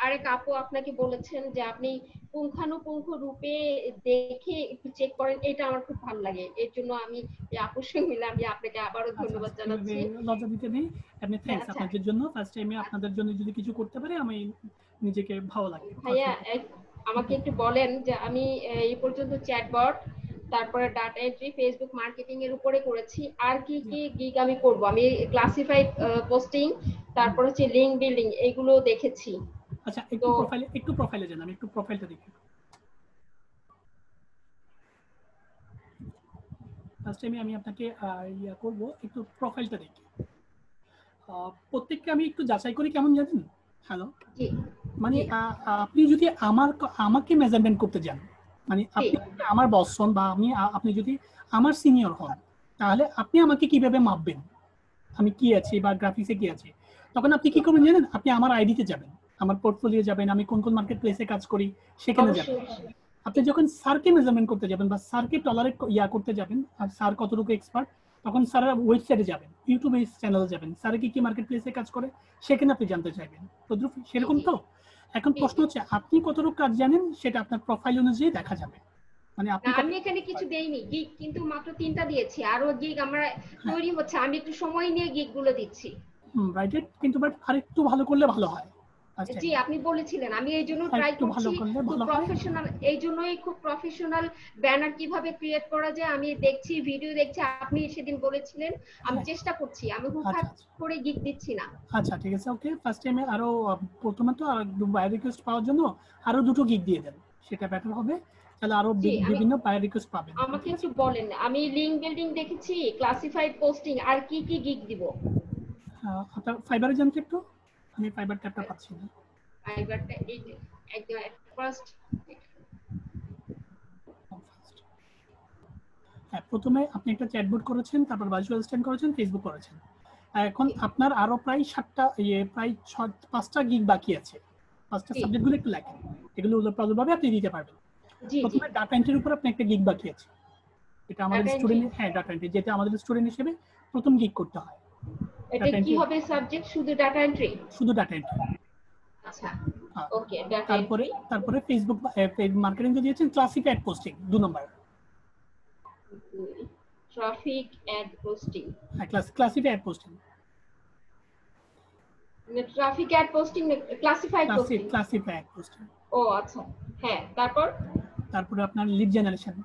আরেক আপু আপনাকে বলেছেন যে আপনি পুঙ্খানুপুঙ্খ রূপে দেখে একটু চেক করেন, এটা আমার খুব ভালো লাগে। এর জন্য আমি এই আপুর সঙ্গে মিলে আমি আপনাকে আবারও ধন্যবাদ জানাচ্ছি। লজ্জা দিতে নেই। আপনি থ্যাঙ্কস আচ্ছা আপনাদের জন্য। ফার্স্ট টাইমে আপনাদের জন্য যদি কিছু করতে পারি আমি নিজেকে ভালো লাগে। ভাইয়া আমাকে একটু বলেন যে আমি এই পর্যন্ত চ্যাটবট, তারপরে ডাটা এন্ট্রি, ফেসবুক মার্কেটিং এর উপরে করেছি, আর কি কি গিগ আমি করব? আমি ক্লাসিফাইড পোস্টিং, তারপর হচ্ছে লিঙ্ক বিল্ডিং, এগুলো দেখেছি। আচ্ছা, তো একটু প্রোফাইলে যান, আমি একটু প্রোফাইলটা দেখি। ফার্স্ট টাইমে আমি আপনাকে করব, একটু প্রোফাইলটা দেখি। প্রত্যেককে আমি একটু যাচাই করি, কেমন জানেন? হ্যালো, জি মানে জি আপনি যদি আমাকে মেজারমেন্ট করতে যান, মানে আপনি আমার বস হন বা আপনি যদি আমার সিনিয়র হন, তাহলে আপনি আমাকে কিভাবে মাপবেন আমি কি আছি বা গ্রাফিক্সে কি আছে? তখন আপনি কি করবেন জানেন? আপনি আমার আইডিতে যাবেন, আমার পোর্টফোলিও যাবেন, আমি কোন কোন মার্কেট প্লেসে কাজ করি সেখানে যাবেন। অবশ্যই। আপনি যখন স্যারকে মেজারমেন্ট করতে যাবেন বা স্যারকে টলারেট করতে যাবেন, আর স্যার কতটুকু এক্সপার্ট, তখন স্যারের ওয়েবসাইটে যাবেন, ইউটিউবে চ্যানেলে যাবেন, স্যার কি মার্কেট প্লেসে কাজ করে সেখানে আপনি জানতে চাইবেন। তো সেরকম তো। এখন প্রশ্ন হচ্ছে আপনি কতটুকু কাজ জানেন, সেটা আপনার প্রোফাইল অনুযায়ী দেখা যাবে। মানে আপনি না, আমি এখানে কিছু দেইনি গিগ, কিন্তু মাত্র 3টা দিয়েছি, আরো গিগ আমরা তৈরি হচ্ছে, আমি একটু সময় নিয়ে গিগ গুলো দিচ্ছি। রাইট, কিন্তু বাট আরেকটু ভালো করলে ভালো হয়। জি আপনি বলেছিলেন, আমি এই জন্য ট্রাই করছি খুব প্রফেশনাল, এই জন্যই খুব প্রফেশনাল ব্যানার কিভাবে ক্রিয়েট করা যায় আমি দেখছি, ভিডিও দেখছি। আপনি সেদিন বলেছিলেন, আমি চেষ্টা করছি, আমি হুটহাট করে গিগ দিচ্ছি না। আচ্ছা ঠিক আছে, ওকে। ফার্স্ট টাইমে আরো প্রথমে তো বাই রিকোয়েস্ট পাওয়ার জন্য আরো 2টো গিগ দিয়ে দেন, সেটা বেটার হবে। তাহলে আরো বিভিন্ন বাই রিকোয়েস্ট পাবেন। আমাকে একটু বলেন, আমি লিংক বিল্ডিং দেখেছি, ক্লাসিফাইড পোস্টিং, আর কি কি গিগ দিব? আপনার ফাইবারে জানতে একটু, আমি ফাইবার ট্যাবটা পাচ্ছি না। ফাইবারটা এই যে একদম ফার্স্ট। হ্যাঁ, প্রথমে আপনি একটা চ্যাটবট করেছেন, তারপর ভার্চুয়াল অ্যাসিস্ট্যান্ট করেছেন, ফেসবুক করেছেন। এখন আপনার আরো প্রায় 5টা গিগ বাকি আছে। 5টা সাবজেক্টগুলো একটু লেখেন, এগুলো ভাবে আপনি দিতে পারবেন। প্রথমে ডাটা এন্ট্রির উপর আপনি একটা গিগ বাকি আছে, এটা আমাদের স্টুডেন্ট, হ্যাঁ ডাটা এন্ট্রি, যেটা আমাদের স্টুডেন্ট হিসেবে প্রথম গিগ করতে হয়। এটা কি হবে সাবজেক্ট? শুধু ডাটা এন্ট্রি? শুধু ডাটা এন্ট্রি। আচ্ছা ওকে, ডাটা তারপরে ফেসবুক মার্কেটিং দিয়েছেন, ক্লাসিফাইড পোস্টিং 2 নম্বর। ট্রাফিক অ্যাড পোস্টিং, হ্যাঁ classified posting. Traffic ad posting, classified posting. ও আচ্ছা, হ্যাঁ। তারপরে আপনার lead generation,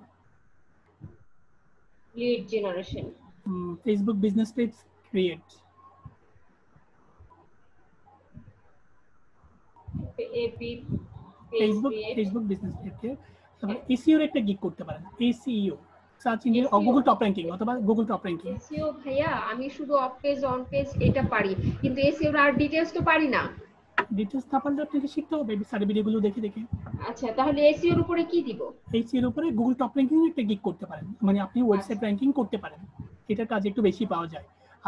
Facebook business page create, Facebook business page. তারপরে এসইও এর একটা গিগ করতে পারেন, SEO search engine Google top ranking অথবা গুগল টপ র্যাঙ্কিং। এসইও ভাইয়া আমি শুধু অফ পেজ অন পেজ এটা পারি, কিন্তু এসইও আর ডিটেইলস তো পারি না। ডিটেইলস না পারলে আপনাকে শিখতে হবে সার্টিফিকেটগুলো দেখে দেখে। আচ্ছা, তাহলে এসইও এর উপরে কি দিব? এসইও এর উপরে গুগল টপ র্যাঙ্কিং একটা গিগ করতে পারেন, মানে আপনি ওয়েবসাইট র্যাঙ্কিং করতে পারেন, এটার কাজ একটু বেশি পাওয়া যায়।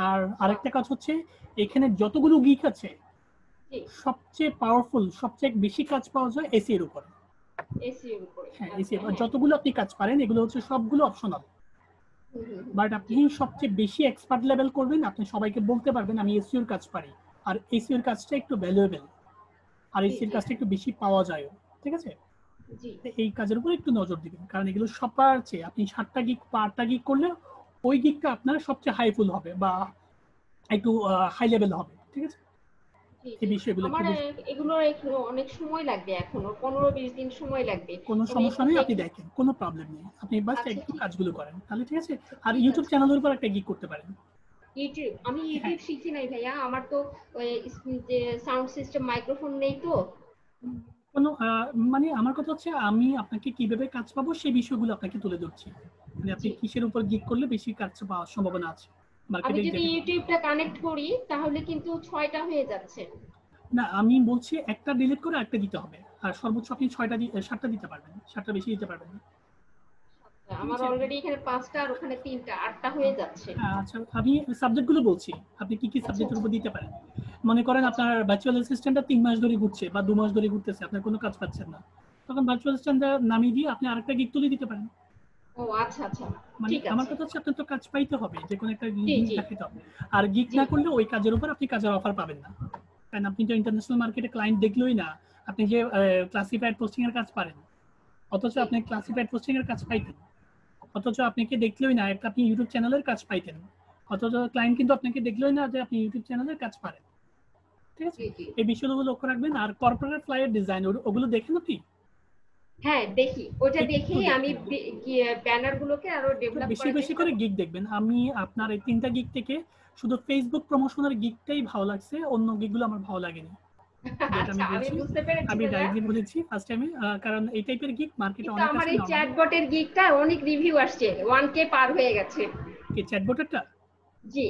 আর আরেকটা কাজ হচ্ছে এখানে যতগুলো গিগ আছে সবচেয়ে পাওয়ারফুল, সবচেয়ে বেশি কাজ পাওয়া যায় এসইও এর উপরে। এসইও এর উপরে, হ্যাঁ, এসইও যতগুলো আপনি কাজ পারেন এগুলো হচ্ছে সবগুলো অপশনাল, বাট আপনি সবচেয়ে বেশি এক্সপার্ট লেভেল করবেন, আপনি সবাইকে বলতে পারবেন আমি এসইও এর কাজ পারি, আর এসইও এর কাজটা একটু ভ্যালুয়েবল, আর এসইও এর কাজটা একটু বেশি পাওয়া যায়, ঠিক আছে? এই কাজের উপর একটু নজর দিবেন, কারণ এগুলো সবার চেয়ে আপনি 7টা গিগ বা 8টা গিগ করলে ওই গিগটা আপনার সবচেয়ে হাইফুল হবে বা একটু হাই লেভেল হবে, ঠিক আছে? এই বিষয়গুলো আমার এগুলো অনেক সময় লাগবে, এখনো 15-20 দিন সময় লাগবে। কোনো সমস্যা নেই, আপনি দেখেন কোনো প্রবলেম নেই, আপনি বাস একটু কাজগুলো করেন তাহলে ঠিক আছে। আর ইউটিউব চ্যানেলের উপর একটা গিগ করতে পারেন। ইউটিউব আমি ইউটিউব শিখি নাই ভাইয়া, আমার তো ওই যে সাউন্ড সিস্টেম মাইক্রোফোন নেই তো। কোনো মানে আমার কথা হচ্ছে আমি আপনাকে কিভাবে কাজ পাবো সেই বিষয়গুলো আপনাকে তুলে ধরছি, মানে আপনি কিসের উপর গিগ করলে বেশি কাজ পাওয়ার সম্ভাবনা আছে। আমি যদি ইউটিউবটা কানেক্ট করি তাহলে কিন্তু 6টা হয়ে যাচ্ছে। না, আমি বলছি একটা ডিলিট করে একটা দিতে হবে, আর সর্বোচ্চ আপনি 7টা দিতে পারবেন, 7টা বেশি দিতে পারবেন না। আমার অলরেডি এখানে 5টা আর ওখানে 3টা, 8টা হয়ে যাচ্ছে। আচ্ছা, আমি সাবজেক্টগুলো বলছি আপনি কি কি সাবজেক্টের উপর দিতে পারেন। মনে করেন আপনার ভার্চুয়াল অ্যাসিস্ট্যান্টটা 3 মাস ধরে ঘুরছে বা 2 মাস ধরে ঘুরতেছে, আপনার কোনো কাজ পাচ্ছেন না, তখন ভার্চুয়াল অ্যাসিস্ট্যান্টটা নামিয়ে দিয়ে আপনি আরেকটা গিগ তুলে দিতে পারেন। ও আচ্ছা আচ্ছা, মানে ঠিক আছে। আমার কথা হচ্ছে আপনার তো কাজ পাইতে হবে, যে কোনো একটা গিগ দেখাতে হবে, আর গিগ না করলে ওই কাজের উপর আপনি কাজের অফার পাবেন না, কারণ আপনি তো ইন্টারন্যাশনাল মার্কেটে ক্লায়েন্ট দেখলোই না আপনি যে ক্লাসিফাইড পোস্টিং এর কাজ পারেন, অথচ আপনি ক্লাসিফাইড পোস্টিং এর কাজ পাইতেন, অথচ আপনাকে দেখলোই না একটা আপনি ইউটিউব চ্যানেলের কাজ পাইতেন, অথচ ক্লায়েন্ট কিন্তু আপনাকে দেখলোই না যে আপনি ইউটিউব চ্যানেলের কাজ পারেন, ঠিক আছে? এই বিষয়গুলো লক্ষ্য রাখবেন। আর কর্পোরেট ফ্লাইয়ের ডিজাইন ওগুলো দেখেন আপনি? হ্যাঁ দেখি, ওটা দেখেই আমি ব্যানার গুলোকে আরো ডেভেলপ বেশি বেশি করে গিগ দেখবেন। আমি আপনার এই 3টা গিগ থেকে শুধু ফেসবুক প্রমোশনের গিগটাই ভালো লাগছে, অন্য গিগগুলো আমার ভালো লাগেনি। আমি ডাইরেক্টলি বলেছি ফার্স্ট টাইমে, কারণ এই টাইপের গিগ মার্কেটে অনেক আছে। আমার এই চ্যাটবটের গিগটা অনেক রিভিউ আসছে, 1K পার হয়ে গেছে। কি চ্যাটবটেরটা? জি,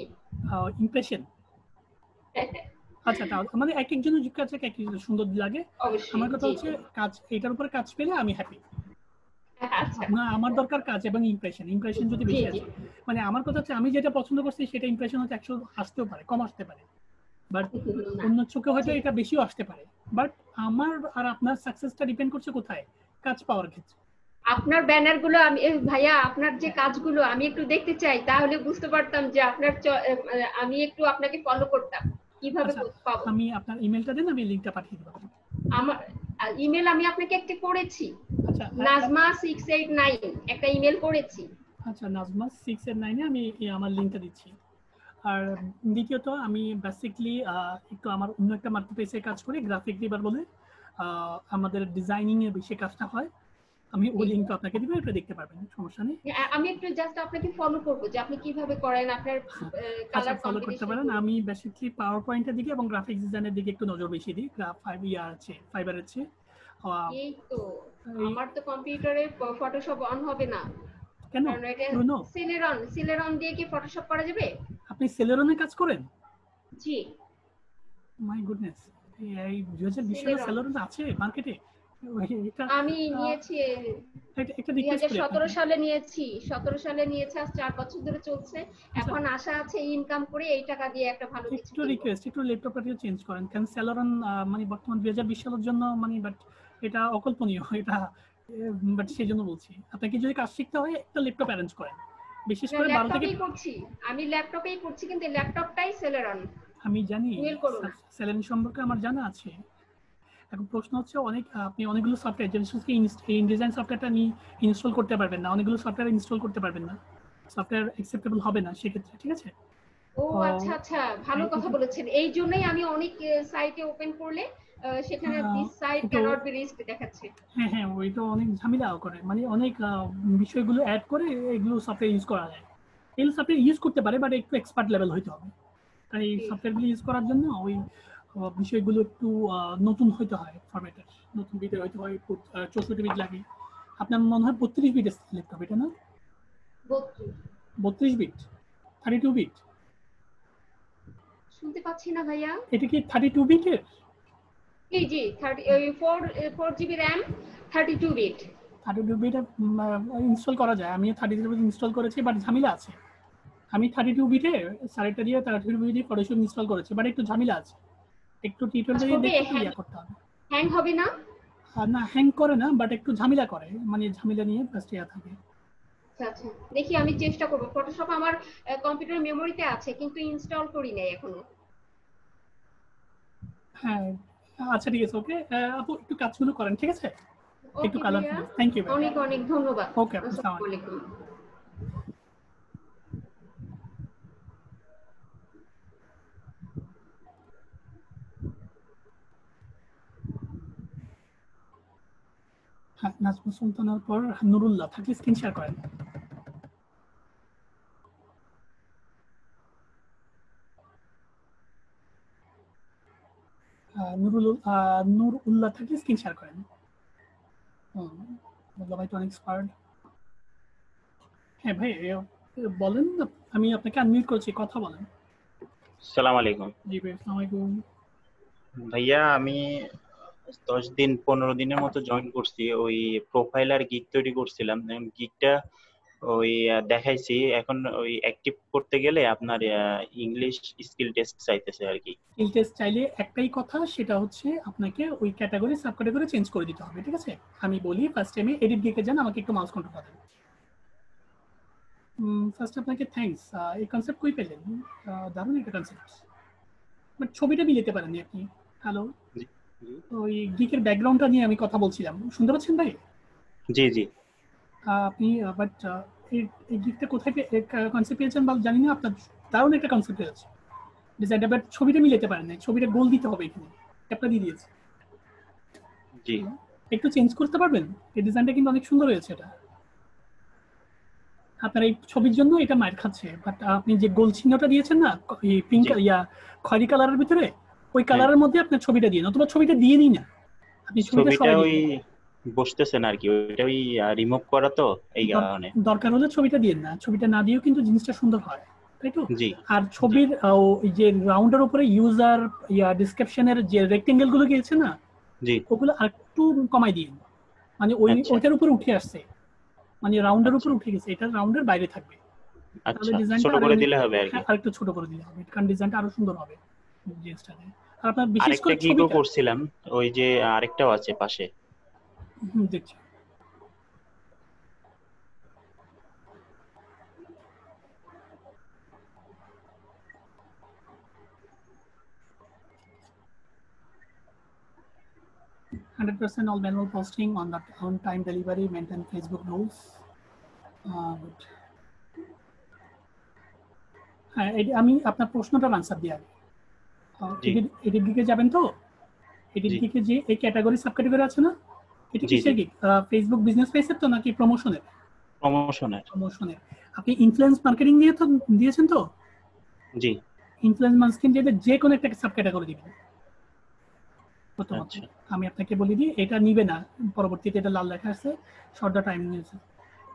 ইমপ্রেশন। আচ্ছা, তাও মানে এক একজনের কাছে এক এক সুন্দর লাগে। আমার কথা হচ্ছে কাজ, এটার উপরে কাজ পেলে আমি হ্যাপি। না, আমার দরকার কাজ এবং ইমপ্রেশন যদি বেশি আসে, মানে আমার কথা হচ্ছে আমি যেটা পছন্দ করছি সেটা ইমপ্রেশন হচ্ছে 100 আসতেও পারে, কম আসতে পারে, বাট অন্য চোখে হয়তো এটা বেশিও আসতে পারে, বাট আমার আর আপনার সাকসেসটা ডিপেন্ড করছে কোথায়, কাজ পাওয়ার ক্ষেত্রে। আপনার ব্যানার গুলো আমি ভাইয়া, আপনার যে কাজগুলো আমি একটু দেখতে চাই, তাহলে বুঝতে পারতাম যে আপনার আমি একটু আপনাকে ফলো করতাম। কিভাবে পাবো? আমি আপনার ইমেলটা দেন, আমি লিংকটা পাঠিয়ে দেব। আমার ইমেল আমি আপনাকে একটা করেছি, আচ্ছা, nazma689 একটা ইমেল করেছি। আচ্ছা, nazma689 এ আমি আমার লিংকটা দিচ্ছি। আর দ্বিতীয়ত আমি বেসিক্যালি একটু আমার অন্য একটা মার্কেটপ্লেসে কাজ করি, গ্রাফিক ডিজাইনার বলে, আমাদের ডিজাইনিং এর বেশি কাজটা হয়, আমি ওই লিংকটা আপনাকে দিব, এটা দেখতে পারবেন, সমস্যা নেই। আমি একটু জাস্ট আপনাকে ফলো করব যে আপনি কিভাবে করেন, আপনার কালার ফলো করতে পারেন। আমি বেসিক্যালি পাওয়ার পয়েন্টের দিকে এবং গ্রাফিক্স ডিজাইনের দিকে একটু নজর বেশি দিই, ফাইবারের চেয়ে। এই তো আমার তো কম্পিউটারে ফটোশপ অন হবে না। কেন? সিলেরন দিয়ে কি ফটোশপ করা যাবে? আপনি সেলেরনে কাজ করেন? জি। মাই গুডনেস, এই 2020 সালে সেলেরন আছে মার্কেটে? আমি নিয়েছি, 2017 সালে নিয়েছি, 17 সালে নিয়েছি, আজ 4 বছর ধরে চলছে। এখন আশা আছে ইনকাম করে এই টাকা দিয়ে একটা ভালো কিছু। একটু রিকোয়েস্ট, একটু ল্যাপটপটা চেঞ্জ করেন, কারণ সেলেরন মানে বর্তমান 2020 সালের জন্য মানে বাট এটা অকল্পনীয়, এটা বাট সেই জন্য বলছি আপনাকে যদি কাজ শিখতে হয় একটা ল্যাপটপ অ্যারেঞ্জ করেন, বিশেষ করে 12 থেকে করছি, আমি ল্যাপটপেই করছি, কিন্তু ল্যাপটপটাই সেলেরন। আমি জানি সেলেরন সম্পর্কে আমার জানা আছে। এখন প্রশ্ন হচ্ছে আপনি অনেকগুলো সফটওয়্যার, যেমন ইনডিজাইন সফটওয়্যারটা ইনস্টল করতে পারবেন না, অনেকগুলো সফটওয়্যার ইনস্টল করতে পারবেন না, সফটওয়্যার অ্যাকসেপ্টেবল হবে না সেক্ষেত্রে, ঠিক আছে? ও আচ্ছা আচ্ছা, ভালো কথা বলেছেন। এই জন্যই আমি অনেক সাইটে ওপেন করলে সেখানে this site cannot be reached দেখাচ্ছে। হ্যাঁ, ওই তো অনেক ঝামেলা করে, মানে অনেক বিষয়গুলো অ্যাড করে এগুলো সফটওয়্যার ইউজ করা যায়। এই সফটওয়্যার ইউজ করতে পারে, বাট একটু এক্সপার্ট লেভেল হইতে হবে, কারণ এই সফটওয়্যারগুলো ইউজ করার জন্য ওই বিষয়গুলো একটু নতুন হইতে হয়, ফরম্যাটের নতুন বিটের হইতে হয়, 64 বিট লাগে। আপনার মনে হয় 32 বিটের ল্যাপটপ এটা না? 32 বিট 32 বিট শুনতে পাচ্ছি না ভাইয়া। এটা কি 32 বিটের? জি জি 4 GB RAM 32 bit. 32 bit install করা যায়, আমি 32 বিট ইনস্টল করেছি, বাট ঝামেলা আছে। আমি 32 বিটে সারেটা দিয়ে 32 বিটে ফটোশপ ইনস্টল করেছি, বাট একটু ঝামেলা আছে, একটু টিউটোরিয়াল দিয়ে দেখে ইয়া করতে হবে। হ্যাং হবে না? না হ্যাং করে না, বাট একটু ঝামেলা করে, মানে ঝামেলা নিয়ে ফার্স্ট ইয়া থাকে। আচ্ছা দেখি আমি চেষ্টা করব। ফটোশপ আমার কম্পিউটার মেমোরিতে আছে কিন্তু ইনস্টল করি নাই এখনো। হ্যাঁ আচ্ছা ঠিক আছে, ওকে আপু একটু কাজগুলো করেন, ঠিক আছে? একটু ওকে কালার, ভাইয়া, থ্যাংক ইউ, অনেক অনেক ধন্যবাদ। ওকে আসসালামু আসসালামু আলাইকুম। হ্যাঁ নাজমুল সুলতানের পর নুরুল্লাহ থাকলে স্ক্রিন শেয়ার করেন। নূর উল্লাহ থাকলে স্ক্রিন শেয়ার করেন। মোল্লা ভাই তো অনেক এক্সপার্ট। হ্যাঁ ভাই বলেন, আমি আপনাকে আনমিউট করছি, কথা বলেন। আসসালামু আলাইকুম। জি ভাই আসসালামু আলাইকুম। ভাইয়া আমি 15 দিনের মতো জয়েন করছি, ওই প্রোফাইল আর গিগ তৈরি করছিলাম। গিগটা ওই দেখাইছি, এখন ওই অ্যাক্টিভ করতে গেলে আপনার ইংলিশ স্কিল টেস্ট চাইতেছে আর কি। স্কিল টেস্ট চাইলে একটাই কথা, সেটা হচ্ছে আপনাকে ওই ক্যাটাগরি সাব ক্যাটাগরি চেঞ্জ করে দিতে হবে, ঠিক আছে? আমি বলি ফার্স্ট টাইমে এডিট গিগে যান, আমাকে একটু মাউস কন্ট্রোল করেন। ফার্স্ট আপনাকে থ্যাঙ্কস, এই কনসেপ্ট কই পেলেন? দারুণ একটা কনসেপ্ট, বাট ছবিটা মিলাতে পারেননি আপনি। হ্যালো, ওই গিকের ব্যাকগ্রাউন্ডটা নিয়ে আমি কথা বলছিলাম, শুনতে পাচ্ছেন ভাই? জি জি। আপনি বাট এই গিকটা কোথায় কনসেপ্ট পেয়েছেন বা জানি না, আপনার দারুণ একটা কনসেপ্ট পেয়েছে ডিজাইনটা, বাট ছবিটা মিলাতে পারেন না, ছবিটা গোল দিতে হবে, এখানে একটা দিয়ে দিয়েছে। জি একটু চেঞ্জ করতে পারবেন? এই ডিজাইনটা কিন্তু অনেক সুন্দর হয়েছে, এটা আপনার এই ছবির জন্য এটা মাইর খাচ্ছে, বাট আপনি যে গোল চিহ্নটা দিয়েছেন না এই পিঙ্ক খয়েরি কালারের ভিতরে, ওই কালারের মধ্যে আপনার ছবিটা দিয়ে, অথবা ছবিটা দিয়ে নিন না, আপনি ছবিটা ছবিটা ওই বসতেছে না আর কি, ওইটা ওই রিমুভ করা তো এই কারণে। দরকার হলে ছবিটা দিয়ে না, ছবিটা না দিয়েও কিন্তু জিনিসটা সুন্দর হয়, তাই তো? জি। আর ছবির ওই যে রাউন্ডের উপরে ইউজার ডেসক্রিপশনের যে রেক্টেঙ্গেল গুলো গিয়েছে না, জি, ওগুলো আরেকটু কমাই দিন, মানে ওই ওইটার উপরে উঠে আসছে, মানে রাউন্ডের উপরে উঠে গেছে, এটা রাউন্ডের বাইরে থাকবে। আচ্ছা ছোট করে দিলে হবে আর কি। আরেকটু ছোট করে দিলে হবে, কারণ ডিজাইনটা আরো সুন্দর হবে জিনিসটাতে। আর আপনার বিশেষ আরেকটা করে গিগও করছিলাম, ওই যে আরেকটাও আছে পাশে। দেখছি। %, all manual posting on the on-time delivery, maintain Facebook rules. হ্যাঁ আমি আপনার প্রশ্নটার আনসার দিই আগে। এডিট গিগে যাবেন তো, এডিট গিগে যে এই ক্যাটাগরি সাব ক্যাটাগরি আছে না, এটা কিসের গিগ? ফেসবুক বিজনেস পেজের তো নাকি প্রমোশনের? প্রমোশনের। আপনি ইনফ্লুয়েন্স মার্কেটিং নিয়ে তো দিয়েছেন তো? জি। ইনফ্লুয়েন্স মার্কেটিং দিয়ে যে কোনো একটা সাব ক্যাটাগরি দিবেন প্রথমত। আমি আপনাকে বলে দিই, এটা নিবে না, পরবর্তীতে এটা লাল লেখা আছে, শর্ট দা টাইম নিয়েছে।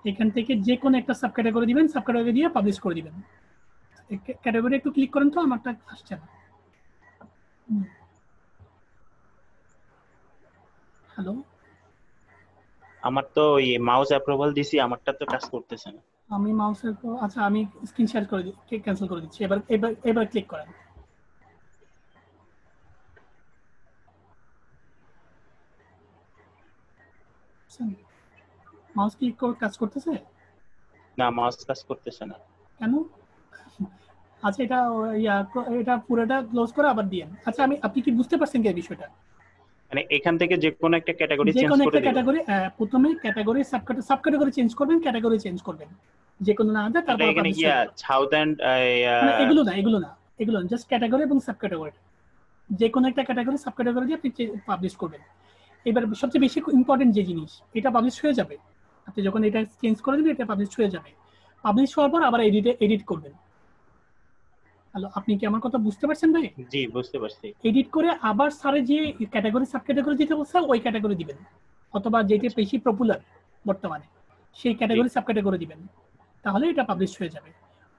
এখান থেকে যে কোনো একটা সাব ক্যাটাগরি দিবেন, সাব ক্যাটাগরি দিয়ে পাবলিশ করে দিবেন। ক্যাটাগরি একটু ক্লিক করেন তো, আমারটা আসছে না। হ্যালো, আমার তো ওই মাউস অ্যাপ্রুভাল দিছি, আমারটা তো কাজ করতেছে না। আমি মাউসের, আচ্ছা আমি স্ক্রিন শেয়ার করে দিচ্ছি, ক্যান্সেল করে দিচ্ছি। এবার ক্লিক করেন। মাউস কি কাজ করতেছে না? মাউস কাজ করতেছে না কেন? আচ্ছা এটা পুরোটা ক্লোজ করে আবার দিয়েন। আচ্ছা আপনি কি বুঝতে পারছেন কি এই বিষয়টা? মানে এখান থেকে যে কোনো একটা ক্যাটাগরি চেঞ্জ করে দিবেন। ক্যাটাগরি প্রথমে ক্যাটাগরি সাব ক্যাটাগরি চেঞ্জ করবেন, ক্যাটাগরি চেঞ্জ করবেন, যে কোনো না আদা। তারপর এখানে কি সাউথ এন্ড এগুলো না জাস্ট ক্যাটাগরি এবং সাব ক্যাটাগরি, যে কোনো একটা ক্যাটাগরি সাব ক্যাটাগরি দিয়ে আপনি পাবলিশ করবেন। এবার সবচেয়ে বেশি ইম্পর্টেন্ট যে জিনিস, এটা পাবলিশ হয়ে যাবে, আপনি যখন এটা চেঞ্জ করে দিবেন এটা পাবলিশ হয়ে যাবে। পাবলিশ হওয়ার পর আবার এডিট করবেন। হ্যালো, আপনি কি আমার কথা বুঝতে পারছেন ভাই? জি বুঝতে পারছি। এডিট করে আবার স্যারে যে ক্যাটাগরি সাব ক্যাটাগরি দিতে বলছে ওই ক্যাটাগরি দিবেন, অথবা যেটা বেশি পপুলার বর্তমানে সেই ক্যাটাগরি সাব ক্যাটাগরি দিবেন। তাহলে এটা পাবলিশ হয়ে যাবে।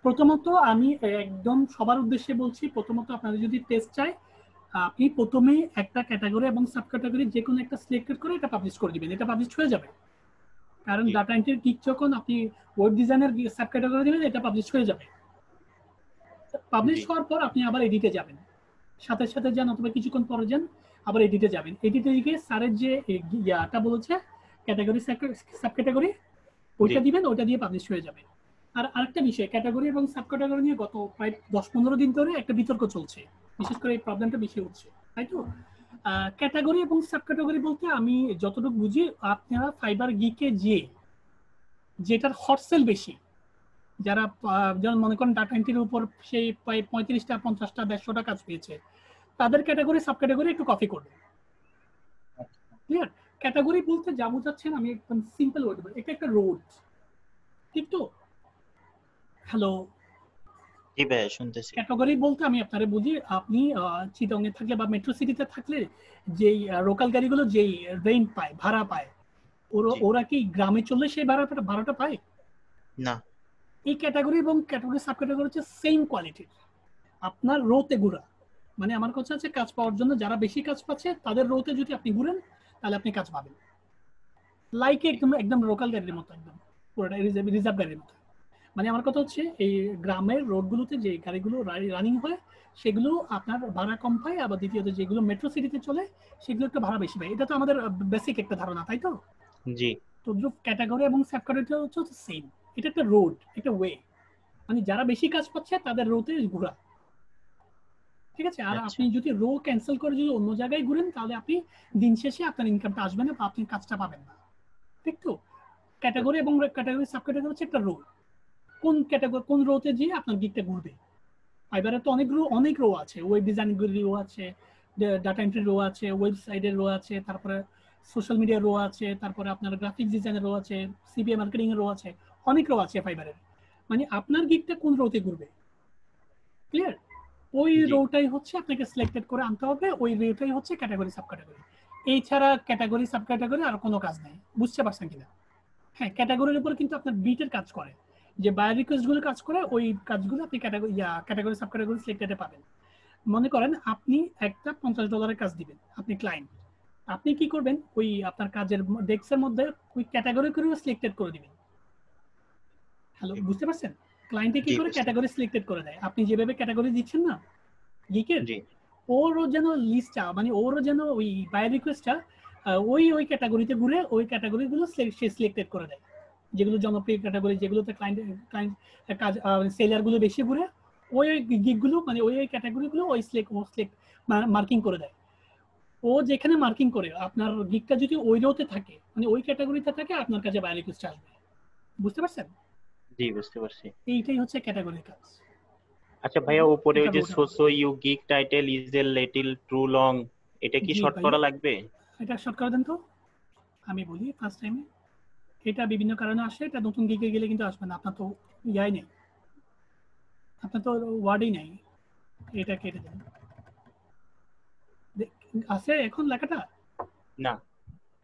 প্রথমত আমি একদম সবার উদ্দেশ্যে বলছি, প্রথমত আপনাদের যদি টেস্ট চাই, আপনি প্রথমে একটা ক্যাটাগরি এবং সাব ক্যাটাগরি যে কোনো একটা সিলেক্টেড করে এটা পাবলিশ করে দিবেন, এটা পাবলিশ হয়ে যাবে। কারণ ডাটা এন্ট্রির গিগ যখন আপনি ওয়েব ডিজাইনের সাব ক্যাটাগরি দিবেন, এটা পাবলিশ হয়ে যাবে। পাবলিশ হওয়ার পর আপনি আবার এডিটে যাবেন, সাথে সাথে যান অথবা কিছুক্ষণ পরে যান, আবার এডিটে যাবেন। এডিটে গিয়ে স্যারের যে ইয়াটা বলেছে ক্যাটাগরি সাব ক্যাটাগরি, ওইটা দিবেন, ওইটা দিয়ে পাবলিশ হয়ে যাবে। আর আরেকটা বিষয়, ক্যাটাগরি এবং সাব ক্যাটাগরি নিয়ে গত প্রায় 10-15 দিন ধরে একটা বিতর্ক চলছে, বিশেষ করে এই প্রবলেমটা বেশি হচ্ছে, তাই তো? ক্যাটাগরি এবং সাব ক্যাটাগরি বলতে আমি যতটুকু বুঝি, আপনারা ফাইবার গিকে যে যেটার হট সেল বেশি, যারা যেমন মনে করেন ডাটা এন্ট্রির উপর সেই 35টা 50টা 150টা কাজ পেয়েছে, তাদের ক্যাটাগরি সাব ক্যাটাগরি একটু কপি করবে। ক্লিয়ার? ক্যাটাগরি বলতে যা বোঝাচ্ছেন আমি একদম সিম্পল ওয়ার্ড বলি, এটা একটা রোড, ঠিক তো? হ্যালো, জি ভাইয়া শুনতেছি। ক্যাটাগরি বলতে আমি আপনারে বুঝি, আপনি চিটং এ থাকলে বা মেট্রো সিটিতে থাকলে যেই লোকাল গাড়িগুলো যেই রেন্ট পায়, ভাড়া পায়, ওরা কি গ্রামে চললে সেই ভাড়াটা পায় না? এই ক্যাটাগরি এবং ক্যাটাগরি সাব ক্যাটাগরি হচ্ছে সেম কোয়ালিটির, আপনার রোতে ঘুরা। মানে আমার কথা হচ্ছে কাজ পাওয়ার জন্য যারা বেশি কাজ পাচ্ছে তাদের রোতে যদি আপনি ঘুরেন তাহলে আপনি কাজ পাবেন, লাইক একদম লোকাল গাড়ির মতো, একদম পুরোটা রিজার্ভ গাড়ির মতো। মানে আমার কথা হচ্ছে এই গ্রামের রোডগুলোতে যে গাড়িগুলো রানিং হয় সেগুলো আপনার ভাড়া কম পায়, আবার দ্বিতীয়ত যেগুলো মেট্রো সিটিতে চলে সেগুলো একটু ভাড়া বেশি পায়। এটা তো আমাদের বেসিক একটা ধারণা, তাই তো? জি। তো ক্যাটাগরি এবং সাব ক্যাটাগরি হচ্ছে সেম, এটা একটা রোড, একটা ওয়ে, মানে যারা বেশি কাজ পাচ্ছে তাদের রোতে ঘোরা, ঠিক আছে? আর আপনি যদি রো ক্যান্সেল করে যদি অন্য জায়গায় ঘুরেন তাহলে আপনি দিন শেষে আপনার ইনকামটা আসবে না বা আপনি কাজটা পাবেন না, ঠিক তো? ক্যাটাগরি এবং ক্যাটাগরি সাব ক্যাটাগরি হচ্ছে একটা রো, কোন ক্যাটাগরি কোন রোতে গিয়ে আপনার গিগটা ঘুরবে। ফাইবারে তো অনেক রো আছে, ওয়েব ডিজাইন রো আছে, ডাটা এন্ট্রি রো আছে, ওয়েবসাইটের রো আছে, তারপরে সোশ্যাল মিডিয়া রো আছে, তারপরে আপনার গ্রাফিক্স ডিজাইনের রো আছে, সিপিএ মার্কেটিং এর রো আছে, অনেক রো আছে ফাইবারের। মানে আপনার গিগটা কোন রোতে ঘুরবে, ক্লিয়ার? ওই রোটাই হচ্ছে আপনাকে সিলেক্টেড করে আনতে হবে, ওই রোটাই হচ্ছে ক্যাটাগরি সাব ক্যাটাগরি। এছাড়া ক্যাটাগরি সাব ক্যাটাগরি আর কোনো কাজ নেই, বুঝতে পারছেন কিনা? হ্যাঁ, ক্যাটাগরির উপর কিন্তু আপনার বিটের কাজ করে, যে বায়ার রিকোয়েস্ট গুলো কাজ করে, ওই কাজগুলো আপনি ক্যাটাগরি সাব ক্যাটাগরি সিলেক্টেডে পাবেন। মনে করেন আপনি একটা $50 কাজ দিবেন, আপনি ক্লায়েন্ট, আপনি কি করবেন, ওই আপনার কাজের ডেস্কের মধ্যে ওই ক্যাটাগরি করে সিলেক্টেড করে দিবেন। হ্যালো, বুঝতে পারছেন? ক্লায়েন্টে কি করে ক্যাটাগরি সিলেক্টেড করে দেয়, আপনি যেভাবে ক্যাটাগরি দিচ্ছেন না গিকের, ওরও যেন লিস্টটা, মানে ওরও যেন ওই বায়ার রিকোয়েস্টটা ওই ক্যাটাগরিতে ঘুরে ওই ক্যাটাগরিগুলো সে সিলেক্টেড করে দেয়, যেগুলো জনপ্রিয় ক্যাটাগরি, যেগুলোতে ক্লায়েন্ট কাজ সেলারগুলো বেশি ঘুরে, ওই গিগগুলো মানে ওই ক্যাটাগরিগুলো ওই সিলেক্ট মার্কিং করে দেয়। ও যেখানে মার্কিং করে আপনার গিগটা যদি ওই রোতে থাকে, মানে ওই ক্যাটাগরিতে থাকে, আপনার কাছে বায়ার রিকোয়েস্ট আসবে। বুঝতে পারছেন? জি বুঝতে পারছি। এইটাই হচ্ছে ক্যাটাগরির কাজ। আচ্ছা ভাইয়া, উপরে ওই যে so so you gig title is a little too long, এটা কি শর্ট করা লাগবে? এটা শর্ট করে দেন তো, আমি বলি ফার্স্ট টাইমে। এটা বিভিন্ন কারণে আসে, এটা নতুন গিগে গেলে কিন্তু আসবে না, আপনার তো ইয়াই নেই, আপনার তো ওয়ার্ডই নেই, এটা কেটে দেন। আছে এখন লেখাটা? না,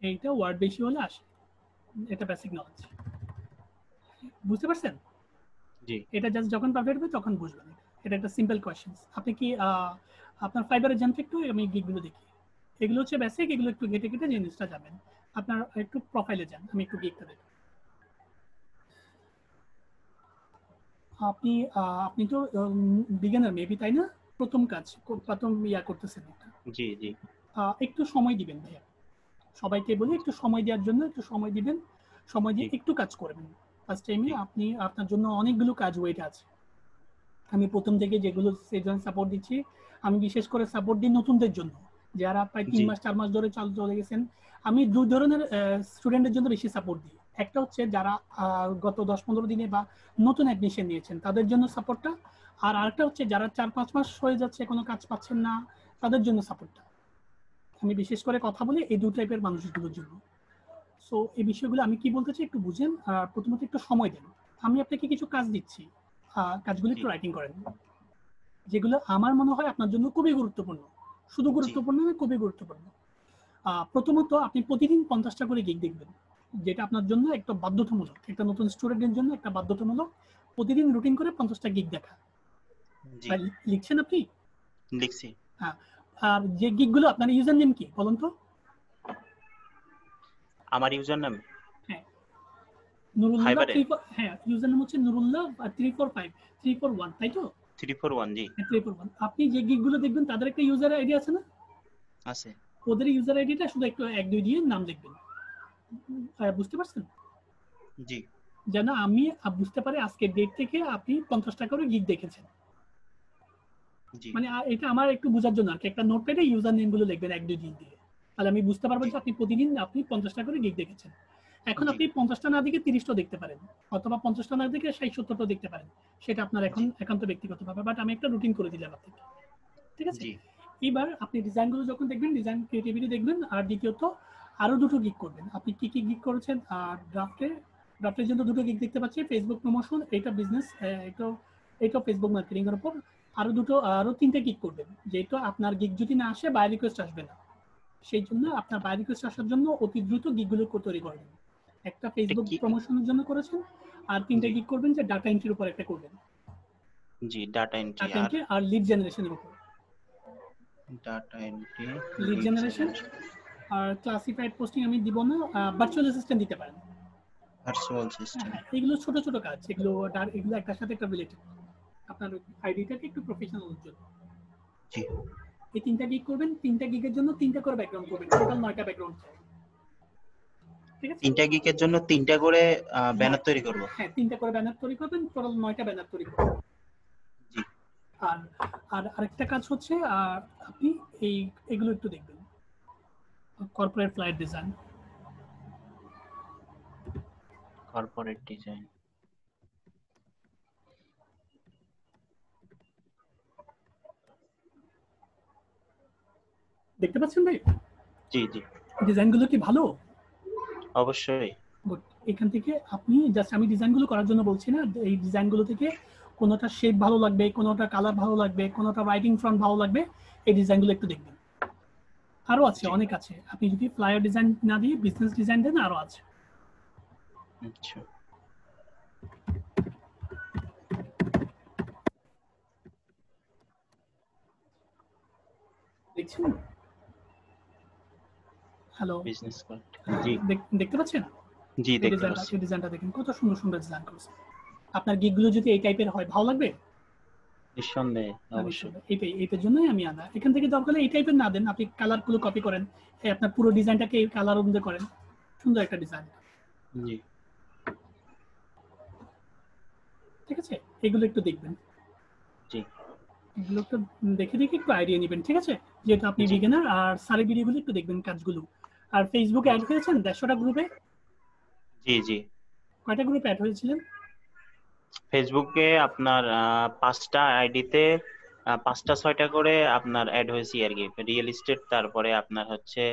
এইটা ওয়ার্ড বেশি হলে আসে, এটা বেসিক নলেজ। বুঝতে পারছেন? জি। এটা জাস্ট যখন পারফেক্ট হবে তখন বুঝবেন। এটা একটা সিম্পল কোয়েশ্চেন। আপনি কি আপনার ফাইবারে জানতে একটু, আমি গিগগুলো দেখি, এগুলো হচ্ছে বেসিক, এগুলো একটু ঘেটে ঘেটে জিনিসটা যাবেন। আপনার একটু প্রোফাইলে যান, আমি একটু গিগটা দেখি। আপনি তো বিগিনার মেবি, তাই না? প্রথম করতেছেন এটা। জি জি। একটু সময় দিবেন ভাইয়া, সবাইকে বলি একটু সময় দেওয়ার জন্য, একটু সময় দিবেন, সময় দিয়ে একটু কাজ করবেন। ফার্স্ট টাইমে আপনি, আপনার জন্য অনেকগুলো কাজ ওয়েট আছে। আমি প্রথম থেকে যেগুলো সেজন সাপোর্ট দিচ্ছি, আমি বিশেষ করে সাপোর্ট দিই নতুনদের জন্য, যারা প্রায় 3 মাস 4 মাস ধরে চলে গেছেন। আমি দুই ধরনের স্টুডেন্টের জন্য বেশি সাপোর্ট দিই। একটা হচ্ছে যারা গত 10-15 দিনে বা নতুন অ্যাডমিশন নিয়েছেন তাদের জন্য সাপোর্টটা, আর আরেকটা হচ্ছে যারা 4-5 মাস হয়ে যাচ্ছে কোনো কাজ পাচ্ছেন না তাদের জন্য সাপোর্টটা। আমি বিশেষ করে কথা বলি এই দু টাইপের মানুষগুলোর জন্য। সো এই বিষয়গুলো আমি কি বলতে চাই একটু বুঝেন। প্রথমত একটু সময় দেন, আমি আপনাকে কিছু কাজ দিচ্ছি, কাজগুলো একটু রাইটিং করেন, যেগুলো আমার মনে হয় আপনার জন্য খুবই গুরুত্বপূর্ণ। শুধু গুরুত্বপূর্ণ না, খুবই গুরুত্বপূর্ণ। প্রথমত আপনি প্রতিদিন 50টা করে গিগ দেখবেন, যেটা আপনার জন্য একটা বাধ্যতামূলক, একটা নতুন স্টুডেন্টের জন্য একটা বাধ্যতামূলক প্রতিদিন রুটিন করে 50টা গিগ দেখা। জি লিখছেন আপনি? লিখছি। হ্যাঁ। আর যে গিগগুলো আপনার ইউজার নেম কি বলুন তো? আমার ইউজার নাম হ্যাঁ, নুরুল্লাহ ফাইবারে 34, হ্যাঁ ইউজার নেম হচ্ছে নুরুল্লাহ 341, তাই তো? 341 জি 341। আপনি যে গিগগুলো দেখবেন তাদের একটা ইউজার আইডি আছে না? আছে। ওদের ইউজার আইডিটা শুধু একটু 1-2 দিয়ে নাম লিখবেন। বুঝতে পারছেন? জি যেন আমি বুঝতে পারি আজকের ডেট থেকে আপনি 50টা করে গিগ দেখেছেন। জি মানে এটা আমার একটু বোঝার জন্য আর কি, একটা নোটপ্যাডে ইউজার নেম গুলো লিখবেন 1-2 দিন দিয়ে, তাহলে আমি বুঝতে পারবো যে আপনি প্রতিদিন আপনি 50টা করে গিগ দেখেছেন। এখন জি আপনি 50টা না দেখে 30টা দেখতে পারেন, অথবা 50টা না দেখে 60-70টা দেখতে পারেন, সেটা আপনার এখন জি একান্ত ব্যক্তিগত ব্যাপার, বাট আমি একটা রুটিন করে দিলাম আপনাকে, ঠিক আছে? জি এবার আপনি ডিজাইনগুলো যখন দেখবেন, ডিজাইন ক্রিয়েটিভিটি দেখবেন, আর দ্বিতীয়ত আরো দুটো গিগ করবেন। আপনি কি কি গিগ করেছেন? আর ড্রাফটের জন্য দুটো গিগ দেখতে পাচ্ছি, ফেসবুক প্রমোশন, এটা বিজনেস, এটা ফেসবুক মার্কেটিং এর উপর। আরো 3টে গিগ করবেন, যেহেতু আপনার গিগ যদি না আসে বাই রিকোয়েস্ট আসবে না, সেই জন্য আপনার বাই রিকোয়েস্ট আসার জন্য অতি দ্রুত গিগগুলো তৈরি করবেন। একটা ফেসবুক কি প্রমোশনের জন্য করেছেন, আর 3টে জি গিগ করবেন যে ডাটা এন্ট্রির উপর একটা করবেন, জি ডাটা এন্ট্রি ডাটা আর এন্ট্রি আর লিড জেনারেশনের উপর। Data entry lead generation are classified posting আমি দিব না, ভার্চুয়াল অ্যাসিস্ট্যান্ট দিতে পারেন। ভার্চুয়াল সিস্টেম হ্যাঁ, এগুলো ছোট ছোট কাজ, এগুলো একটার সাথে একটা রিলেটেড, আপনার আইডিটাকে একটু প্রফেশনাল উজ্জ্বল। জি এই 3টা গিগ করবেন, 3টা গিগের জন্য 3টা করে ব্যাকগ্রাউন্ড করবেন, টোটাল 9টা ব্যাকগ্রাউন্ড, ঠিক আছে? 3টা গিকের জন্য 3টা করে ব্যানার তৈরি করব। হ্যাঁ, 3টা করে ব্যানার তৈরি করবেন, টোটাল 9টা ব্যানার তৈরি করবেন। জি আর আর আরেকটা কাজ হচ্ছে, আপনি এগুলো একটু দেখবেন, corporate flight design. Corporate design দেখতে পাচ্ছেন ভাই? জি জি ডিজাইনগুলো কি ভালো? অবশ্যই। গুড। এখান থেকে আপনি জাস্ট, আমি ডিজাইনগুলো করার জন্য বলছি না, এই ডিজাইনগুলো থেকে কোনোটা শেপ ভালো লাগবে, কোনোটা কালার ভালো লাগবে, কোনোটা রাইটিং ফ্রন্ট ভালো লাগবে, এই ডিজাইনগুলো একটু দেখবেন। আরো আছে, জি অনেক আছে, আপনি যদি ফ্লায়ার ডিজাইন না দিয়ে বিজনেস ডিজাইন দেন আরো আছে। আচ্ছা দেখছেন? হ্যালো, বিজনেস কার্ড জি দেখতে পাচ্ছেন? জি এই দেখতে পাচ্ছি। ডিজাইনটা দেখেন, কত সুন্দর সুন্দর ডিজাইন করেছে। আপনার গিগগুলো যদি এই টাইপের হয় ভালো লাগবে? নিঃসন্দেহে অবশ্যই। এইটার জন্যই আমি আনা। এখান থেকে দরকার হলে এই টাইপের না দেন, আপনি কালারগুলো কপি করেন, আপনার পুরো ডিজাইনটাকে এই কালার অনুযায়ী করেন, সুন্দর একটা ডিজাইন, জি ঠিক আছে? এগুলো একটু দেখবেন, জি এগুলো একটু দেখে দেখে একটু আইডিয়া নেবেন, ঠিক আছে? যেহেতু আপনি জি বিগিনার, আর সারি ভিডিওগুলো একটু দেখবেন কাজগুলো। আর ফেসবুকে অ্যাড হয়েছেন 150টা গ্রুপে? জি জি কয়টা গ্রুপে অ্যাড হয়েছিলেন? ফেসবুকে আপনার 5টা আইডিতে 5টা 6টা করে আপনার অ্যাড হয়েছে আর কি। রিয়েল এস্টেট, তারপরে আপনার হচ্ছে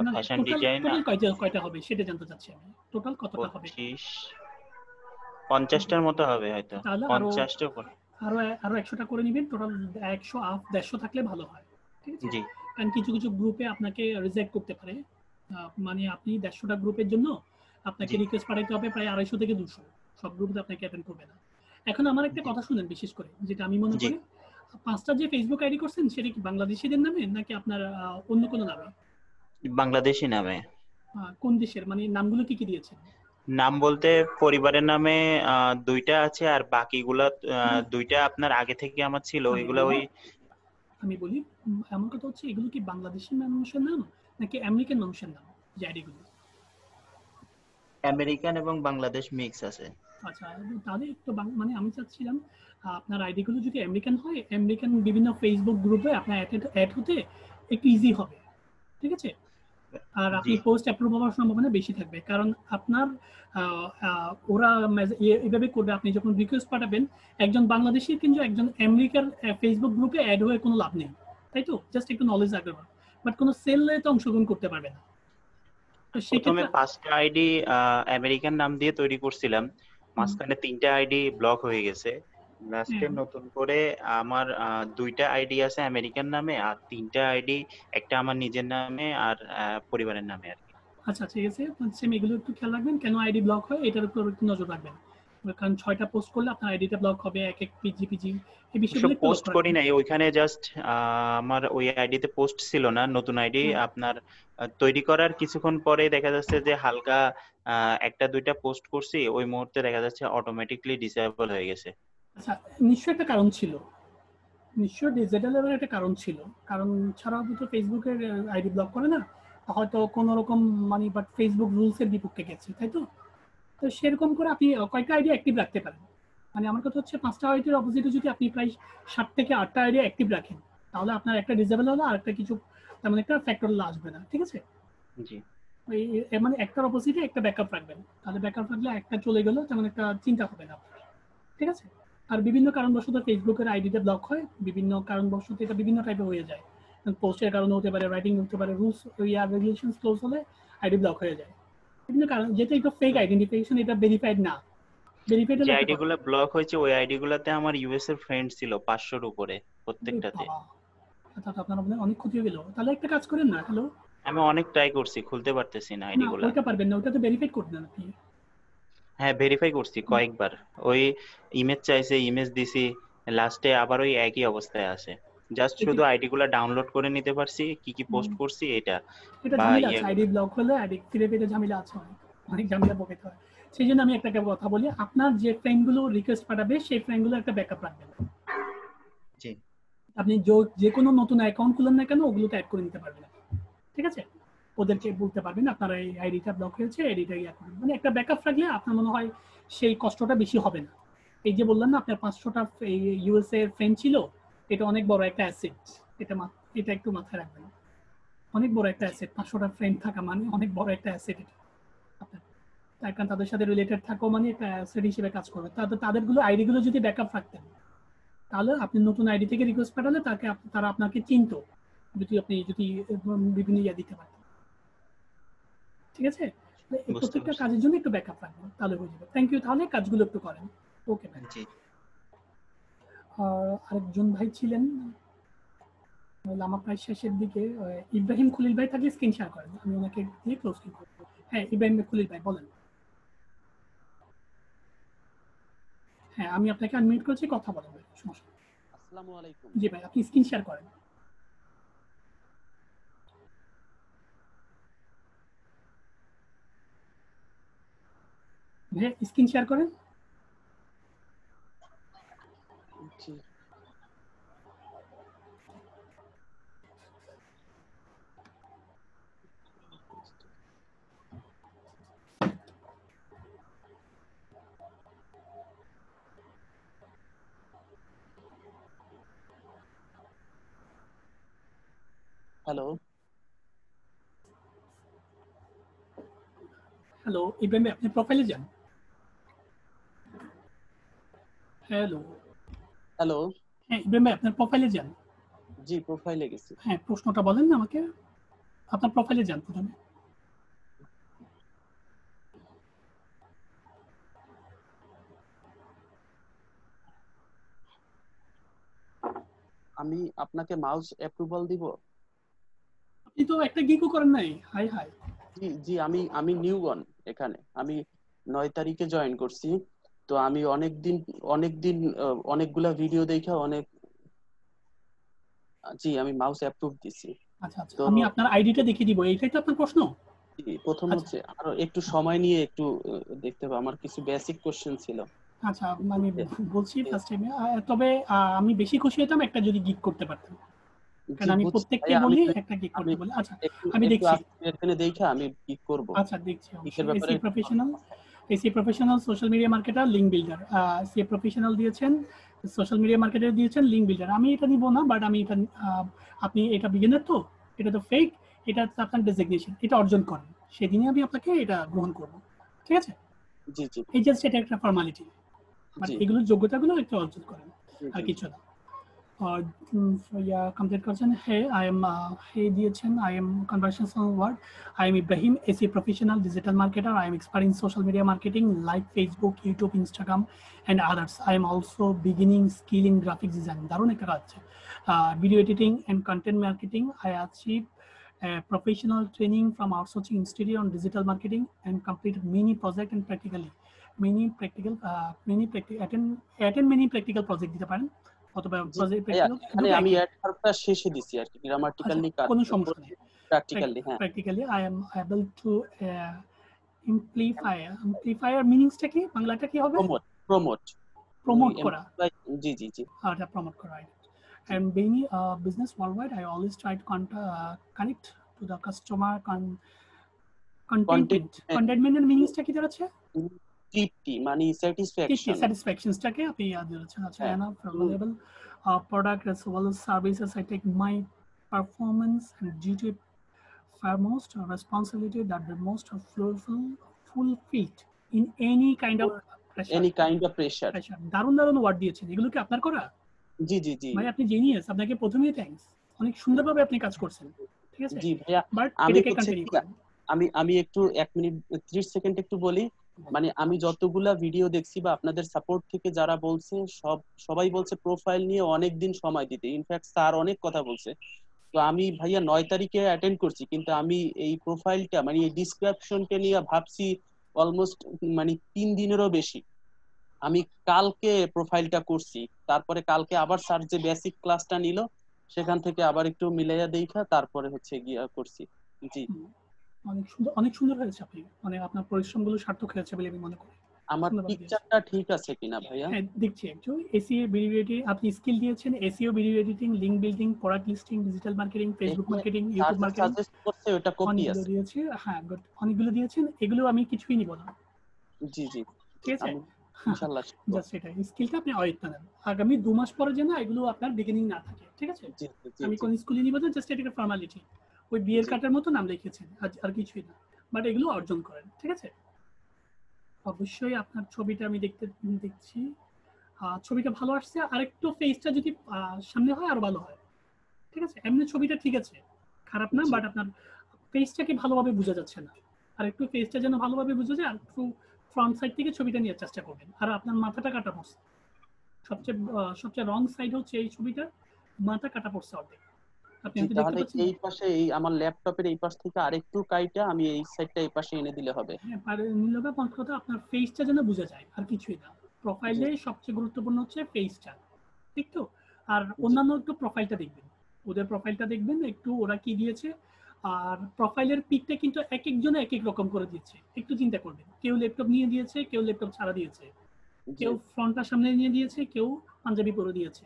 না, ফ্যাশন টোটাল ডিজাইন। টোটাল কয়টা হবে সেটা জানতে চাচ্ছি আমি, টোটাল কতটা হবে? 50টার মতো হবে হয়তো, তাহলে আরো 50টা উপরে। আরো 100টা করে নেবেন, টোটাল 100 150 থাকলে ভালো হয়, ঠিক আছে? জি কারণ কিছু কিছু গ্রুপে আপনাকে রিজেক্ট করতে পারে, মানে আপনি 150টা গ্রুপের জন্য আপনাকে জি রিকোয়েস্ট পাঠাইতে হবে প্রায় 250 থেকে 200, সব গ্রুপে আপনাকে অ্যাটেন্ড করবে না। এখন আমার একটা জি কথা শুনেন, বিশেষ করে যেটা আমি মনে জি করি, 5টা যে ফেসবুক আইডি করছেন সেটা কি বাংলাদেশিদের নামে নাকি আপনার অন্য কোনো নামে? বাংলাদেশি নামে। কোন দেশের, মানে নামগুলো কি কি দিয়েছেন? নাম বলতে পরিবারের নামে 2টা আছে, আর বাকিগুলা 2টা আপনার আগে থেকে আমার ছিল, ওইগুলা ওই আমি বলি, আমার কথা হচ্ছে এগুলো কি বাংলাদেশি মানুষের নাম নাকি আমেরিকান মানুষের নাম যে আইডিগুলো? আমেরিকান এবং বাংলাদেশ মিক্স আছে। আচ্ছা, তাহলে একটু মানে আমি চাচ্ছিলাম আপনার আইডিগুলো যদি আমেরিকান হয়, আমেরিকান বিভিন্ন ফেসবুক গ্রুপে আপনার অ্যাড হতে একটু ইজি হবে, ঠিক আছে? আর আপনি জি পোস্ট অ্যাপ্রুভ হওয়ার সম্ভাবনা বেশি থাকবে, কারণ আপনার ওরা এভাবে করবে, আপনি যখন রিকোয়েস্ট পাঠাবেন একজন বাংলাদেশি কিন্তু একজন আমেরিকার ফেসবুক গ্রুপে অ্যাড হয়ে কোনো লাভ নেই, তাই তো? জাস্ট একটু নলেজ রাখবে, বাট কোনো সেলে তো অংশগ্রহণ করতে পারবে না। তো প্রথমে সেক্ষেত্রে 5টা আইডি আমেরিকান নাম দিয়ে তৈরি করছিলাম, মাঝখানে 3টা আইডি ব্লক হয়ে গেছে। লাস্টে নতুন করে আমার 2টা আইডি আছে আমেরিকান নামে, আর 3টা আইডি, একটা আমার নিজের নামে আর পরিবারের নামে আর কি। আচ্ছা ঠিক আছে, সেম এগুলো একটু খেয়াল রাখবেন, কেন আইডি ব্লক হয় এটার উপর একটু নজর রাখবেন, কারণ 6টা পোস্ট করলে আপনার আইডিটা ব্লক হবে, এক এক পিজি এই বিষয়গুলো সব একটু পোস্ট লক্ষ্য করি রাখবেন। নাই ওইখানে, জাস্ট আমার ওই আইডিতে পোস্ট ছিল না, নতুন আইডি হুম। আপনার তৈরি করার কিছুক্ষণ পরে দেখা যাচ্ছে যে হালকা একটা দুইটা পোস্ট করছি, ওই মুহূর্তে দেখা যাচ্ছে অটোমেটিকলি ডিসেবল হয়ে গেছে। আচ্ছা, নিশ্চয়ই একটা কারণ ছিল, নিশ্চয়ই ডিজিটাল লেভেলের একটা কারণ ছিল, কারণ ছাড়াও তো ফেসবুকের আইডি ব্লক করে না, হয়তো কোনো রকম মানে বাট ফেসবুক রুলসের বিপক্ষে গেছে, তাই তো? তো সেরকম করে আপনি কয়েকটা আইডি অ্যাক্টিভ রাখতে পারেন। মানে আমার কথা হচ্ছে 5টা আইডির অপোজিটে যদি আপনি প্রায় 7 থেকে 8টা আইডি অ্যাক্টিভ রাখেন, তাহলে আপনার একটা ডিসেবল হলো আর একটা কিছু তেমন একটা ফ্যাক্টর আসবে না, ঠিক আছে? জি মানে একটার অপোজিটে একটা ব্যাকআপ রাখবেন, তাহলে ব্যাকআপ রাখলে একটা চলে গেল তেমন একটা চিন্তা হবে না আপনার, ঠিক আছে? আর বিভিন্ন কারণবশত ফেসবুকের আইডিটা ব্লক হয়, বিভিন্ন কারণবশত এটা বিভিন্ন টাইপে হয়ে যায়, পোস্টের কারণে হতে পারে, রাইটিং হতে পারে, রুলস রেগুলেশন ক্লোজ হলে আইডি ব্লক হয়ে যায়, বিভিন্ন কারণ, যেটা একটু ফেক আইডেন্টিফিকেশন, এটা ভেরিফাইড না, ভেরিফাইড যে হলে একটা আইডি কথা। গুলা ব্লক হয়েছে ওই আইডি গুলাতে আমার ইউএস এর ফ্রেন্ড ছিল 500-র উপরে প্রত্যেকটাতে। আচ্ছা, আপনার অনেক ক্ষতি হয়ে গেল, তাহলে একটা কাজ করেন না। হ্যালো, আমি অনেক ট্রাই করছি, খুলতে পারতেছি না আইডি না গুলা। ওইটা পারবেন না, ওটা তো ভেরিফাইড করবেন না আপনি। হ্যাঁ ভেরিফাই করছি কয়েকবার, ওই ইমেজ চাইছে, ইমেজ দিছি, লাস্টে আবার ওই একই অবস্থায় আছে। জাস্ট শুধু আইডি গুলা ডাউনলোড করে নিতে পারছি, কি কি পোস্ট করছি এটা এটা বা ঝামেলা আছে, আইডি ইয়েগুলো। ব্লক হলে আইডি ফিরে পেতে ঝামেলা আছে, অনেক ঝামেলা পোকাতে হয়। সেই জন্য আমি একটা কথা বলি, আপনার যে ফ্রেন্ডগুলো রিকোয়েস্ট পাঠাবে সেই ফ্রেন্ডগুলো একটা ব্যাকআপ রাখবেন। জি আপনি যে কোনো নতুন অ্যাকাউন্ট খুলেন না কেন, ওগুলোতে অ্যাড করে নিতে পারবেন, ঠিক আছে? ওদেরকে বলতে পারবেন আপনার এই আইডিটা ব্লক হয়েছে, আইডিটা ইয়া করবেন, মানে একটা ব্যাকআপ রাখলে আপনার মনে হয় সেই কষ্টটা বেশি হবে না। এই যে বললাম না আপনার 500টা ইউএসএ এর ফ্রেন্ড ছিল, এটা অনেক বড় একটা অ্যাসেট, এটা একটু মাথায় রাখবেন, অনেক বড় একটা অ্যাসেট, 500টা ফ্রেন্ড থাকা মানে অনেক বড় একটা অ্যাসেট এটা আপনার, তার কারণ তাদের সাথে রিলেটেড থাকাও মানে একটা অ্যাসেট হিসেবে কাজ করবে। তাদেরগুলো আইডিগুলো যদি ব্যাকআপ রাখতেন, তাহলে আপনি নতুন আইডি থেকে রিকোয়েস্ট পাঠালে তারা আপনাকে চিনতো, যদি বিভিন্ন ইয়া দিতে পারতেন, ঠিক আছে? বুঝতে প্রত্যেকটা পারছি। কাজের জন্য একটু ব্যাকআপ রাখবেন, তাহলে হয়ে যাবে। থ্যাংক ইউ, তাহলে কাজগুলো একটু করেন। Okay ma'am. জি আরেকজন ভাই ছিলেন, আমার প্রায় শেষের দিকে, ইব্রাহিম খলিল ভাই থাকলে স্ক্রিন শেয়ার করেন, আমি ওনাকে দিয়ে ক্লোজ করব। হ্যাঁ ইব্রাহিম খলিল ভাই বলেন। হ্যাঁ আমি আপনাকে আনমিউট করেছি, কথা বলেন ভাই, সমস্যা নেই। আসসালামু আলাইকুম। জি ভাই, আপনি স্ক্রিন শেয়ার করেন। ভাই স্ক্রিন শেয়ার করেন। জি হ্যালো হ্যালো ইব্রাহিম ভাই, আপনি প্রোফাইলে যান। হ্যালো হ্যালো হ্যাঁ ইব্রাহিম ভাই, আপনার প্রোফাইলে যান। জি প্রোফাইলে গেছি। হ্যাঁ প্রশ্নটা বলেন না আমাকে, আপনার প্রোফাইলে যান প্রথমে। আমি আপনাকে মাউস অ্যাপ্রুভাল দিব? আপনি তো একটা গিকও করেন নাই। High high. জি জি আমি নিউগন, এখানে আমি 9 তারিখে জয়েন করছি। তো আমি অনেকদিন অনেকগুলা ভিডিও দেখে জি আমি মাউস অ্যাপ্রুভ দিছি। আচ্ছা, তো আমি আপনার আইডিটা দেখিয়ে দিব, এইটাই তো আপনার প্রশ্ন? প্রথম আচ্ছা হচ্ছে আরো একটু সময় নিয়ে একটু দেখতে হবে, আমার কিছু বেসিক কোশ্চেন ছিল। আচ্ছা, আমি বলছি ফার্স্ট টাইমে, তবে আমি বেশি খুশি হতাম একটা যদি গিক করতে পারতাম, কারণ আমি প্রত্যেককে বলি একটা গিক করতে বলি। আচ্ছা আমি দেখছি, এখানে দেখে আমি কি করব। আচ্ছা দেখছি। গিকের ব্যাপারে as a professional social media marketer link builder, সি প্রফেশনাল দিয়েছেন, সোশ্যাল মিডিয়া মার্কেটার দিয়েছেন, লিংক বিল্ডার। আমি এটা নিব না, বাট আমি এটা আপনি এটা বিগিনার তো, এটা তো ফেক, এটা আপনার ডেজিগনেশন, এটা অর্জন করেন, সেদিনই আমি আপনাকে এটা গ্রহণ করব, ঠিক আছে? জি জি এই জাস্ট এটা একটা ফর্মালিটি, বাট এগুলোর যোগ্যতাগুলো একটু অর্জন করেন, আর কিছু না। কমপ্লিট করছেন। হে দিয়েছেন, I am conversational word, I am Ibrahim, as a professional digital marketer, I am expert in social media marketing like Facebook, YouTube, Instagram and others. I am also beginning skill in graphic design, দারুণ একটা কাজ, video editing and content marketing. I achieve professional training from outsourcing institute on digital marketing and completed many project and attend many practical project দিতে পারেন অথবা জি project ভাইয়া practical এখানে দুটো আমি একই। অ্যাড ভার্বটা শেষে দিছি আর কি, আচ্ছা গ্রামাটিক্যালি কাজ কোনো সমস্যা নেই। প্র্যাকটিক্যালি। হ্যাঁ Practically I am able to amplify মিনিংসটা কি, বাংলাটা কি হবে? প্রমোট প্রমোট করা। জি জি জি এটা প্রমোট করা। And being a business worldwide, I always try to connect to the customer contentment এর মিনিংসটা কি দাঁড়াচ্ছে? তৃপ্তি মানে স্যাটিসফ্যাকশনটাকে আপনি দিচ্ছেন। আচ্ছা, enough available product as well as services. I take my performance and duty foremost responsibility that the most fulfilled in any kind of pressure. দারুণ ওয়ার্ড দিয়েছেন, এগুলো কি আপনার করা? জি জি জি ভাই আপনি জিনিয়াস, আপনাকে প্রথমেই থ্যাঙ্কস, অনেক সুন্দরভাবে আপনি কাজ করছেন। ঠিক আছে জি ভাইয়া, বাট আমি এটাকে কন্টিনিউ করেন। আমি একটু 1 মিনিট 30 সেকেন্ড একটু বলি। মানে আমি যতগুলা ভিডিও দেখছি বা আপনাদের সাপোর্ট থেকে যারা বলছে সবাই বলছে প্রোফাইল নিয়ে অনেক দিন সময় দিতে, ইনফ্যাক্ট স্যার অনেক কথা বলছে। তো আমি ভাইয়া 9 তারিখে অ্যাটেন্ড করছি, কিন্তু আমি এই প্রোফাইলটা মানে এই ডিসক্রিপশনকে নিয়ে ভাবছি অলমোস্ট মানে 3 দিনেরও বেশি। আমি কালকে প্রোফাইলটা করছি, তারপরে কালকে আবার স্যার যে বেসিক ক্লাসটা নিল সেখান থেকে আবার একটু মিলাইয়া দেখা তারপরে হচ্ছে গিয়া করছি। জি অনেক সুন্দর হয়েছে, আপনি মানে আপনার পরিশ্রমগুলো সার্থক হয়েছে বলে আমি মনে করি। আমার পিকচারটা ঠিক আছে কিনা ভাইয়া? হ্যাঁ দেখছি একটু। এসইও ভিডিও এডিটিং আপনি স্কিল দিয়েছেন, SEO video editing, link building, product listing, digital marketing, Facebook marketing, YouTube marketing suggest করতে ওটা কপি আছে দিয়েছি। হ্যাঁ অনেকগুলো দিয়েছেন, এগুলো আমি কিছুই নিব না। জি জি ঠিক আছে, ইনশাআল্লাহ জাস্ট এটা স্কিলটা আপনি আয়ত্ত নেন, আগামী 2 মাস পরে যেন এগুলো আপনার বিগিনিং না থাকে। ঠিক আছে, আমি কোন স্কুলে নিব না, জাস্ট এটা ফর্মালিটি, ওই বিয়ের কার্ডের মতো নাম লিখেছেন আর কিছুই না, বাট এগুলো অর্জন করেন। ঠিক আছে, অবশ্যই আপনার ছবিটা আমি দেখছি, ছবিটা ভালো আসছে। আরেকটু ফেসটা যদি সামনে হয় আরো ভালো হয়। ঠিক আছে, এমনি ছবিটা ঠিক আছে, খারাপ না, বাট আপনার ফেসটাকে ভালোভাবে বোঝা যাচ্ছে না। আর একটু ফেসটা যেন ভালোভাবে বোঝা যায়, আর একটু ফ্রন্ট সাইড থেকে ছবিটা নেওয়ার চেষ্টা করবেন। আর আপনার মাথাটা কাটা পড়ছে, সবচেয়ে রং সাইড হচ্ছে এই ছবিটা, মাথা কাটা পড়ছে অর্ধেক। আপনি তাহলে এই পাশে এই আমার ল্যাপটপের এই পাশ থেকে আরেকটু কাইটা আমি এই সাইডটা এই পাশে এনে দিলে হবে। হ্যাঁ পারে নিলে হবে, কথা আপনার ফেসটা যেন বোঝা যায়, আর কিছুই না। প্রোফাইলে সবচেয়ে গুরুত্বপূর্ণ হচ্ছে ফেসটা, ঠিক তো? আর অন্যান্য একটু প্রোফাইলটা দেখবেন, ওদের প্রোফাইলটা দেখবেন একটু, ওরা কি দিয়েছে। আর প্রোফাইলের পিকটা কিন্তু এক একজনে এক এক রকম করে দিচ্ছে, একটু চিন্তা করবেন। কেউ ল্যাপটপ নিয়ে দিয়েছে, কেউ ল্যাপটপ ছাড়া দিয়েছে, কেউ ফ্রন্টটা সামনে নিয়ে দিয়েছে, কেউ পাঞ্জাবি পরে দিয়েছে,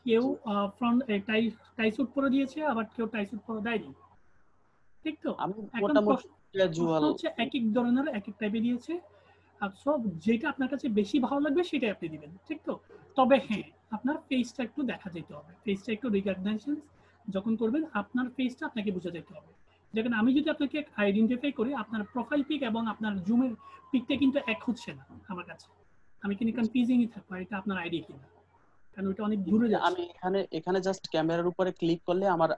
কেউ ফ্রন্ট টাই স্যুট পরে দিয়েছে, আবার কেউ টাই স্যুট পরে দেয়নি। ঠিক তো? এখন হচ্ছে এক এক ধরনের এক এক টাইপে দিয়েছে, আর সব যেটা আপনার কাছে বেশি ভালো লাগবে সেটাই আপনি দিবেন। ঠিক তো? তবে হ্যাঁ, আপনার ফেসটা একটু দেখা যেতে হবে, ফেসটা একটু রিকগনাইজেশন যখন করবেন আপনার ফেসটা আপনাকে বোঝা যেতে হবে। যেখানে আমি যদি আপনাকে আইডেন্টিফাই করি, আপনার প্রোফাইল পিক এবং আপনার জুমের পিকটা কিন্তু এক হচ্ছে না আমার কাছে, আমি কিন্তু কনফিউজিংই থাকবো এটা আপনার আইডি কিনা, কারণ ওটা অনেক দূরে যাচ্ছে। আমি এখানে জাস্ট ক্যামেরার উপরে ক্লিক করলে আমার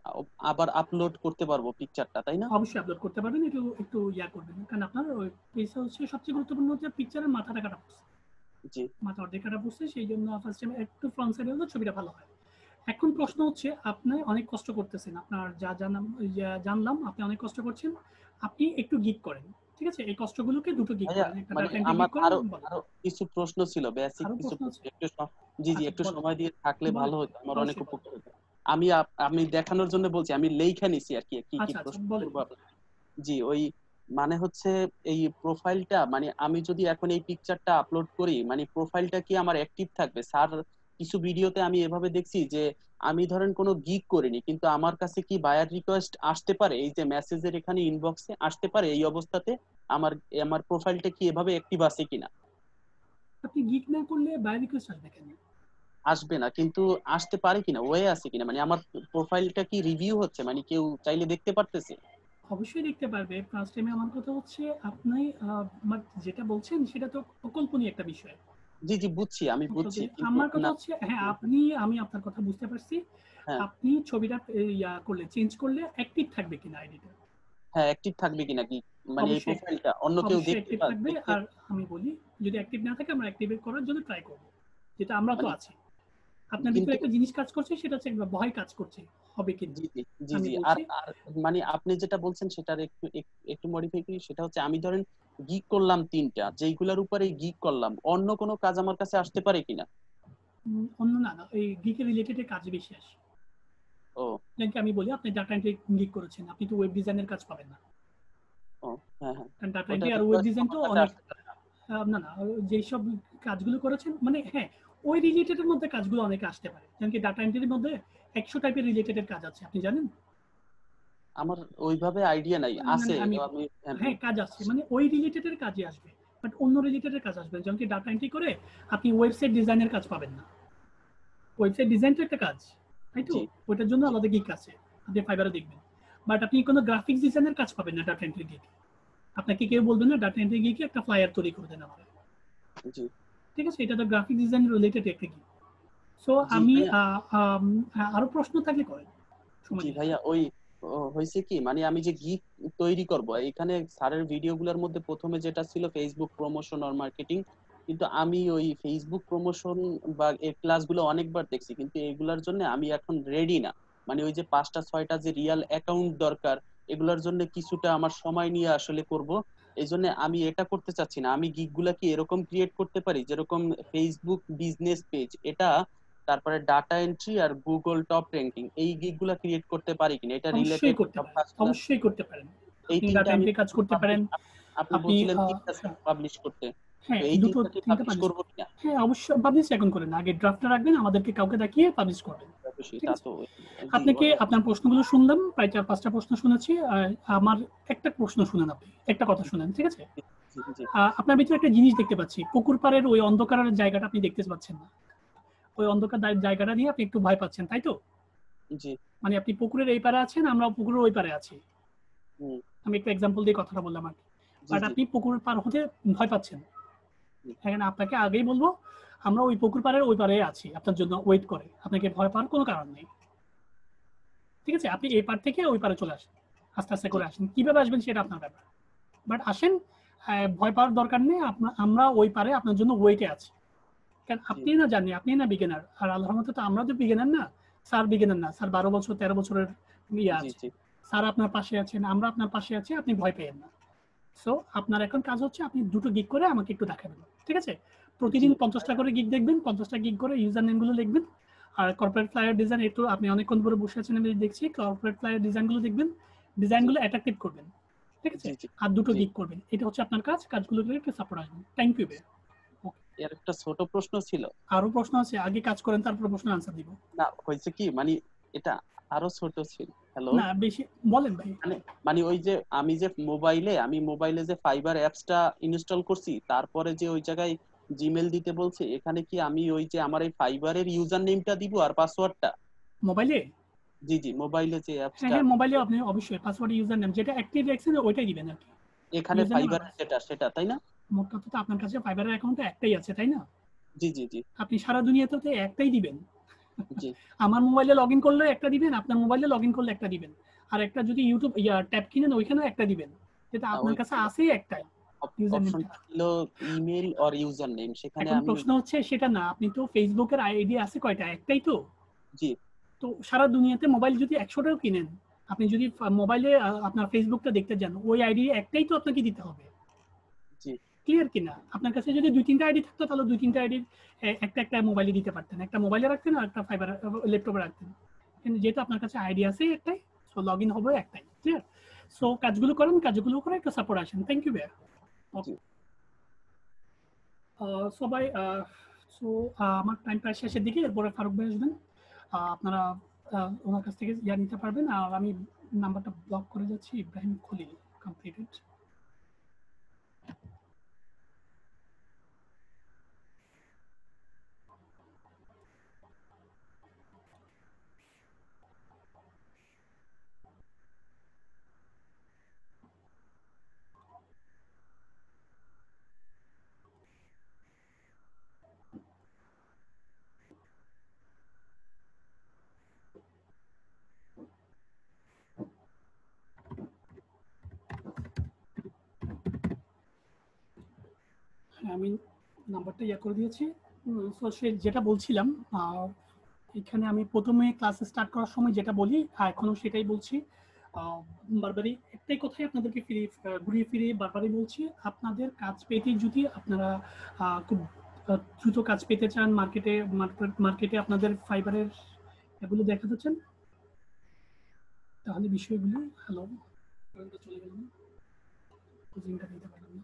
আবার আপলোড করতে পারবো পিকচারটা, তাই না? অবশ্যই আপলোড করতে পারবেন, একটু ইয়া করবেন, কারণ আপনার ওই ফেসটা হচ্ছে সবচেয়ে গুরুত্বপূর্ণ হচ্ছে পিকচারের মাথাটা কাটা পড়ছে। জি, মাথা অর্ধেক কাটা পড়ছে, সেই জন্য ফার্স্ট টাইম একটু ফ্রন্ট সাইডে হলে ছবিটা ভালো হয়। এখন প্রশ্ন হচ্ছে, আপনি অনেক কষ্ট করতেছেন, আপনার যা জানলাম আপনি অনেক কষ্ট করছেন, আপনি একটু গিগ করেন। ঠিক আছে, এই কষ্টগুলোকে দুটো গিগ করেন, একটা ডাটা এন্ট্রি গিগ করেন। আরো কিছু প্রশ্ন ছিল, বেসিক কিছু একটু সময় দিয়ে থাকলে ভালো হতো, আমার অনেক উপকার হতো। আমি দেখানোর জন্য বলছি, আমি লেখা নিছি আর কি কি প্রশ্ন করব। জি, ওই মানে হচ্ছে এই প্রোফাইলটা, মানে আমি যদি এখন এই পিকচারটা আপলোড করি, মানে প্রোফাইলটা কি আমার অ্যাক্টিভ থাকবে? স্যার কিছু ভিডিওতে আমি এভাবে দেখছি যে আমি ধরেন কোনো গিগ করিনি, কিন্তু আমার কাছে কি বায়ার রিকোয়েস্ট আসতে পারে, এই যে মেসেজের এখানে ইনবক্সে আসতে পারে, এই অবস্থাতে আমার প্রোফাইলটা কি এভাবে অ্যাক্টিভ আছে কিনা? আপনি গিগ না করলে বায়ার রিকোয়েস্ট আসবে কেন? আসবে না, কিন্তু আসতে পারে কিনা, ওয়ে আছে কিনা, মানে আমার প্রোফাইলটা কি রিভিউ হচ্ছে, মানে কেউ চাইলে দেখতে পারতেছে? অবশ্যই দেখতে পারবে। ফার্স্ট টাইমে আমার কথা হচ্ছে, আপনি যেটা বলছেন সেটা তো অকল্পনীয় একটা বিষয়। জি জি বুঝছি, আমি বুঝছি, আমার কথা হচ্ছে হ্যাঁ, আমি আপনার কথা বুঝতে পারছি। আপনি ছবিটা ইয়া করলে, চেঞ্জ করলে অ্যাক্টিভ থাকবে কিনা আইডিটা? হ্যাঁ, অ্যাক্টিভ থাকবে কিনা, কি মানে এই প্রোফাইলটা অন্য কেউ দেখতে পারবে। আর আমি বলি, যদি অ্যাক্টিভ না থাকে আমরা অ্যাক্টিভেট করার জন্য ট্রাই করব, যেটা আমরা তো আছি। আপনার ভিতরে একটা জিনিস কাজ করছে, সেটা হচ্ছে একটা ভয় কাজ করছে, হবে কি না। জি জি জি আমি জি আর বলছি আর মানে আপনি যেটা বলছেন সেটার একটু মডিফাই করি। সেটা হচ্ছে আমি ধরেন গিগ করলাম 3টা, যেইগুলোর উপরে গিগ করলাম, অন্য কোনো কাজ আমার কাছে আসতে পারে কিনা? অন্য না, এই গিকের রিলেটেড কাজ বেশি আসে। ও যেমন আমি বলি, আপনি ডাটা এন্ট্রি গিগ করেছেন, আপনি তো ওয়েব ডিজাইনের কাজ পাবেন না। ও হ্যাঁ হ্যাঁ, কারণ ডাটা ওটা এন্ট্রি আর তো ওয়েব আমার ডিজাইন তো কাছে অনেক আসতে পারে না। না না, যেসব কাজগুলো করেছেন মানে হ্যাঁ, ওই রিলেটেডের মধ্যে কাজগুলো অনেকে আসতে পারে। যেমন কি ডাটা এন্ট্রির মধ্যে 100 টাইপের রিলেটেড কাজ আছে, আপনি জানেন? আমার ওইভাবে আইডিয়া নাই, আছে আমি আমি হ্যাঁ হ্যাঁ, কাজ আছে মানে ওই রিলেটেডের কাজে আসবে, বাট অন্য রিলেটেডের কাজ আসবে। যেমন কি ডাটা এন্ট্রি করে আপনি ওয়েবসাইট ডিজাইনের কাজ পাবেন না। ওয়েবসাইট ডিজাইন তো একটা কাজ, তাই তো? জি ওইটার জন্য জি আলাদা গিক আছে, আপনি ফাইবারে দেখবেন। বাট আপনি কোনো গ্রাফিক্স ডিজাইনের কাজ পাবেন না ডাটা এন্ট্রি গিকে। আপনাকে কেউ বলবেন না ডাটা এন্ট্রি গিকে একটা ফ্লায়ার তৈরি করে দেন আমাদের, জি ঠিক আছে? এটা তো গ্রাফিক ডিজাইন রিলেটেড একটা গিক। সো জি আমি ভাইয়া আরো প্রশ্ন থাকলে করেন, সময় জি নেই। ভাইয়া ওই হয়েছে কি, মানে আমি যে গিগ তৈরি করব, এখানে স্যারের ভিডিওগুলোর মধ্যে প্রথমে যেটা ছিল ফেসবুক প্রমোশন আর মার্কেটিং, কিন্তু আমি ওই ফেসবুক প্রমোশন বা এই ক্লাসগুলো অনেকবার দেখছি, কিন্তু এগুলার জন্য আমি এখন রেডি না। মানে ওই যে 5টা 6টা যে রিয়েল অ্যাকাউন্ট দরকার, এগুলোর জন্য কিছুটা আমার সময় নিয়ে আসলে করব। এই জন্য আমি এটা করতে চাচ্ছি না। আমি গিগগুলা কি এরকম ক্রিয়েট করতে পারি যেরকম ফেসবুক বিজনেস পেজ, এটা তারপরে ডাটা এন্ট্রি আর গুগল টপ র্যাঙ্কিং, এই গিগগুলা ক্রিয়েট করতে পারি কিনা, এটা অবশ্যই রিলেটেড করতে সব পারেন, কাজগুলা? অবশ্যই করতে পারেন। এই আপনি তিনটা ডাটা আমি এন্ট্রি কাজ করতে পাবলিশ, পারেন। আপনি আপনি বলছিলেন তিনটা হ্যাঁ পাবলিশ করতে, তো হ্যাঁ, এই দুটো তিনটা কি তিনটা পাবলিশ পাবলিশ, করবো কিনা? হ্যাঁ অবশ্যই পাবলিশ এখন করেন। আগে ড্রাফটটা রাখবেন, আমাদেরকে কাউকে দেখিয়ে পাবলিশ করবেন, অবশ্যই, ঠিক তা আছে? তো জি আপনাকে আপনার প্রশ্নগুলো শুনলাম, প্রায় 4-5টা প্রশ্ন শুনেছি। আমার একটা প্রশ্ন শুনেন, আপনি একটা কথা শুনেন, ঠিক আছে? জি জি আপনার ভিতরে একটা জিনিস দেখতে পাচ্ছি, পুকুর পাড়ের ওই অন্ধকারের জায়গাটা আপনি দেখতে পাচ্ছেন না। ওই অন্ধকার জায়গাটা নিয়ে আপনি একটু ভয় পাচ্ছেন, তাই তো? জি মানে আপনি পুকুরের এই পারে আছেন, আমরা পুকুরের ওই পারে আছি। হুম আমি একটা এক্সাম্পল দিয়ে কথাটা বললাম আর কি। জি বাট জি আপনি পুকুর পার হতে ভয় পাচ্ছেন। জি এখানে আপনাকে আগেই বলবো, আমরা ওই পুকুর পাড়ের ওই পারে আছি, আপনার জন্য ওয়েট করে। আপনাকে ভয় পাওয়ার কোনো কারণ নেই, ঠিক আছে? আপনি এই পার থেকে ওই পারে চলে আসেন, আস্তে আস্তে জি করে আসেন। কিভাবে আসবেন সেটা আপনার ব্যাপার, বাট আসেন। ভয় পাওয়ার দরকার নেই, আমরা ওই পারে আপনার জন্য ওয়েটে আছি। কারণ জি আপনি না জানি, আপনি না বিগিনার, আর আল্লাহর মতো তো আমরা তো বিগিনার না। স্যার বিগিনার না, স্যার 12 বছর 13 বছরের ইয়ে জি আছে। জি স্যার আপনার পাশে আছেন, আমরা আপনার পাশে আছি, আপনি ভয় পেয়েন না। সো আপনার এখন কাজ হচ্ছে, আপনি দুটো গিগ করে আমাকে একটু দেখাবেন, ঠিক আছে? জি প্রতিদিন 50টা করে গিগ দেখবেন, 50টা গিগ করে ইউজার নেমগুলো লিখবেন। আর কর্পোরেট ফ্লায়ার ডিজাইন, একটু আপনি অনেকক্ষণ ধরে বসে আছেন আমি দেখছি, কর্পোরেট ফ্লায়ার ডিজাইনগুলো দেখবেন, জি ডিজাইনগুলো অ্যাট্রাকটিভ করবেন, ঠিক আছে? জি জি আর দুটো জি গিগ করবেন, এটা হচ্ছে আপনার কাজ। কাজগুলো করে একটু সাপোর্ট আসবেন। থ্যাংক ইউ ভাই। এর একটা ছোট প্রশ্ন ছিল। আরো প্রশ্ন আছে? আগে কাজ করেন, তারপর প্রশ্ন আনসার দিব। না হয়েছে কি, মানে এটা আরো ছোট ছিল। হ্যালো, না বেশি বলেন ভাই। মানে মানে ওই যে আমি মোবাইলে যে ফাইবার অ্যাপসটা ইনস্টল করছি, তারপরে যে ওই জায়গায় জিমেল দিতে বলছে, এখানে কি আমি ওই যে আমার এই ফাইবারের ইউজার নেমটা দিব আর পাসওয়ার্ডটা? মোবাইলে? জি জি মোবাইলে যে হ্যাঁ অ্যাপসটা, হ্যাঁ, মোবাইলে আপনি অবশ্যই পাসওয়ার্ড ইউজার নেম যেটা অ্যাক্টিভ রাখছেন ওইটাই দিবেন আর কি। এখানে ইউজার নেম আর ফাইবারের যেটা সেটা, তাই না? মোট কথা তো আপনার কাছে ফাইবারের অ্যাকাউন্ট একটাই আছে, তাই না? জি জি জি আপনি সারা দুনিয়াতে তো একটাই দিবেন। জি আমার মোবাইলে লগ ইন করলে একটা দিবেন, আপনার মোবাইলে লগ ইন করলে একটা দিবেন, আর একটা যদি ইউটিউব ট্যাব কিনেন ওইখানেও একটা দিবেন, যেটা আপনার ওই কাছে আছেই একটাই ইউজার নেমটা। অপশনটা ছিল ইমেল অর ইউজার নেম, সেখানে এখন আমি প্রশ্ন হচ্ছে সেটা না, আপনি তো ফেসবুকের আইডি আছে কয়টা? একটাই তো। জি তো সারা দুনিয়াতে মোবাইল যদি 100টাও কিনেন, আপনি যদি মোবাইলে আপনার ফেসবুকটা দেখতে যান, ওই আইডি একটাই তো আপনাকে দিতে হবে। জি ক্লিয়ার কিনা? আপনার কাছে যদি 2-3টা আইডি থাকতো, তাহলে 2-3টা আইডির একটা একটা মোবাইলে দিতে পারতেন, একটা মোবাইলে রাখতেন আর একটা ফাইবার ল্যাপটপে রাখতেন। কিন্তু যেহেতু আপনার কাছে আইডি আছে একটাই, সো লগ ইন হবে একটাই। ক্লিয়ার? সো কাজগুলো করেন, কাজগুলো করে একটু সাপোর্ট আসেন। থ্যাংক ইউ ভাইয়া। জি সবাই সো আমার টাইম প্রায় শেষের দিকে, এরপরে ফারুক ভাই আসবেন। আপনারা ওনার কাছ থেকে ইয়া নিতে পারবেন। আর আমি নাম্বারটা ব্লক করে যাচ্ছি। ইব্রাহিম খলিল কমপ্লিটেড। আমি নাম্বারটা ইয়া করে দিয়েছি। সো সে যেটা বলছিলাম, এখানে আমি প্রথমে ক্লাস স্টার্ট করার সময় যেটা বলি, এখনো সেটাই বলছি। বারবারই একটাই কথাই আপনাদেরকে ঘুরিয়ে ফিরিয়ে বারবারই বলছি, আপনাদের কাজ পেতে যদি আপনারা খুব দ্রুত কাজ পেতে চান, মার্কেটে আপনাদের ফাইবারের এগুলো দেখা যাচ্ছেন, তাহলে বিষয়গুলো হ্যালো চলে গেলাম, কোচিংটা দিতে পারলাম না।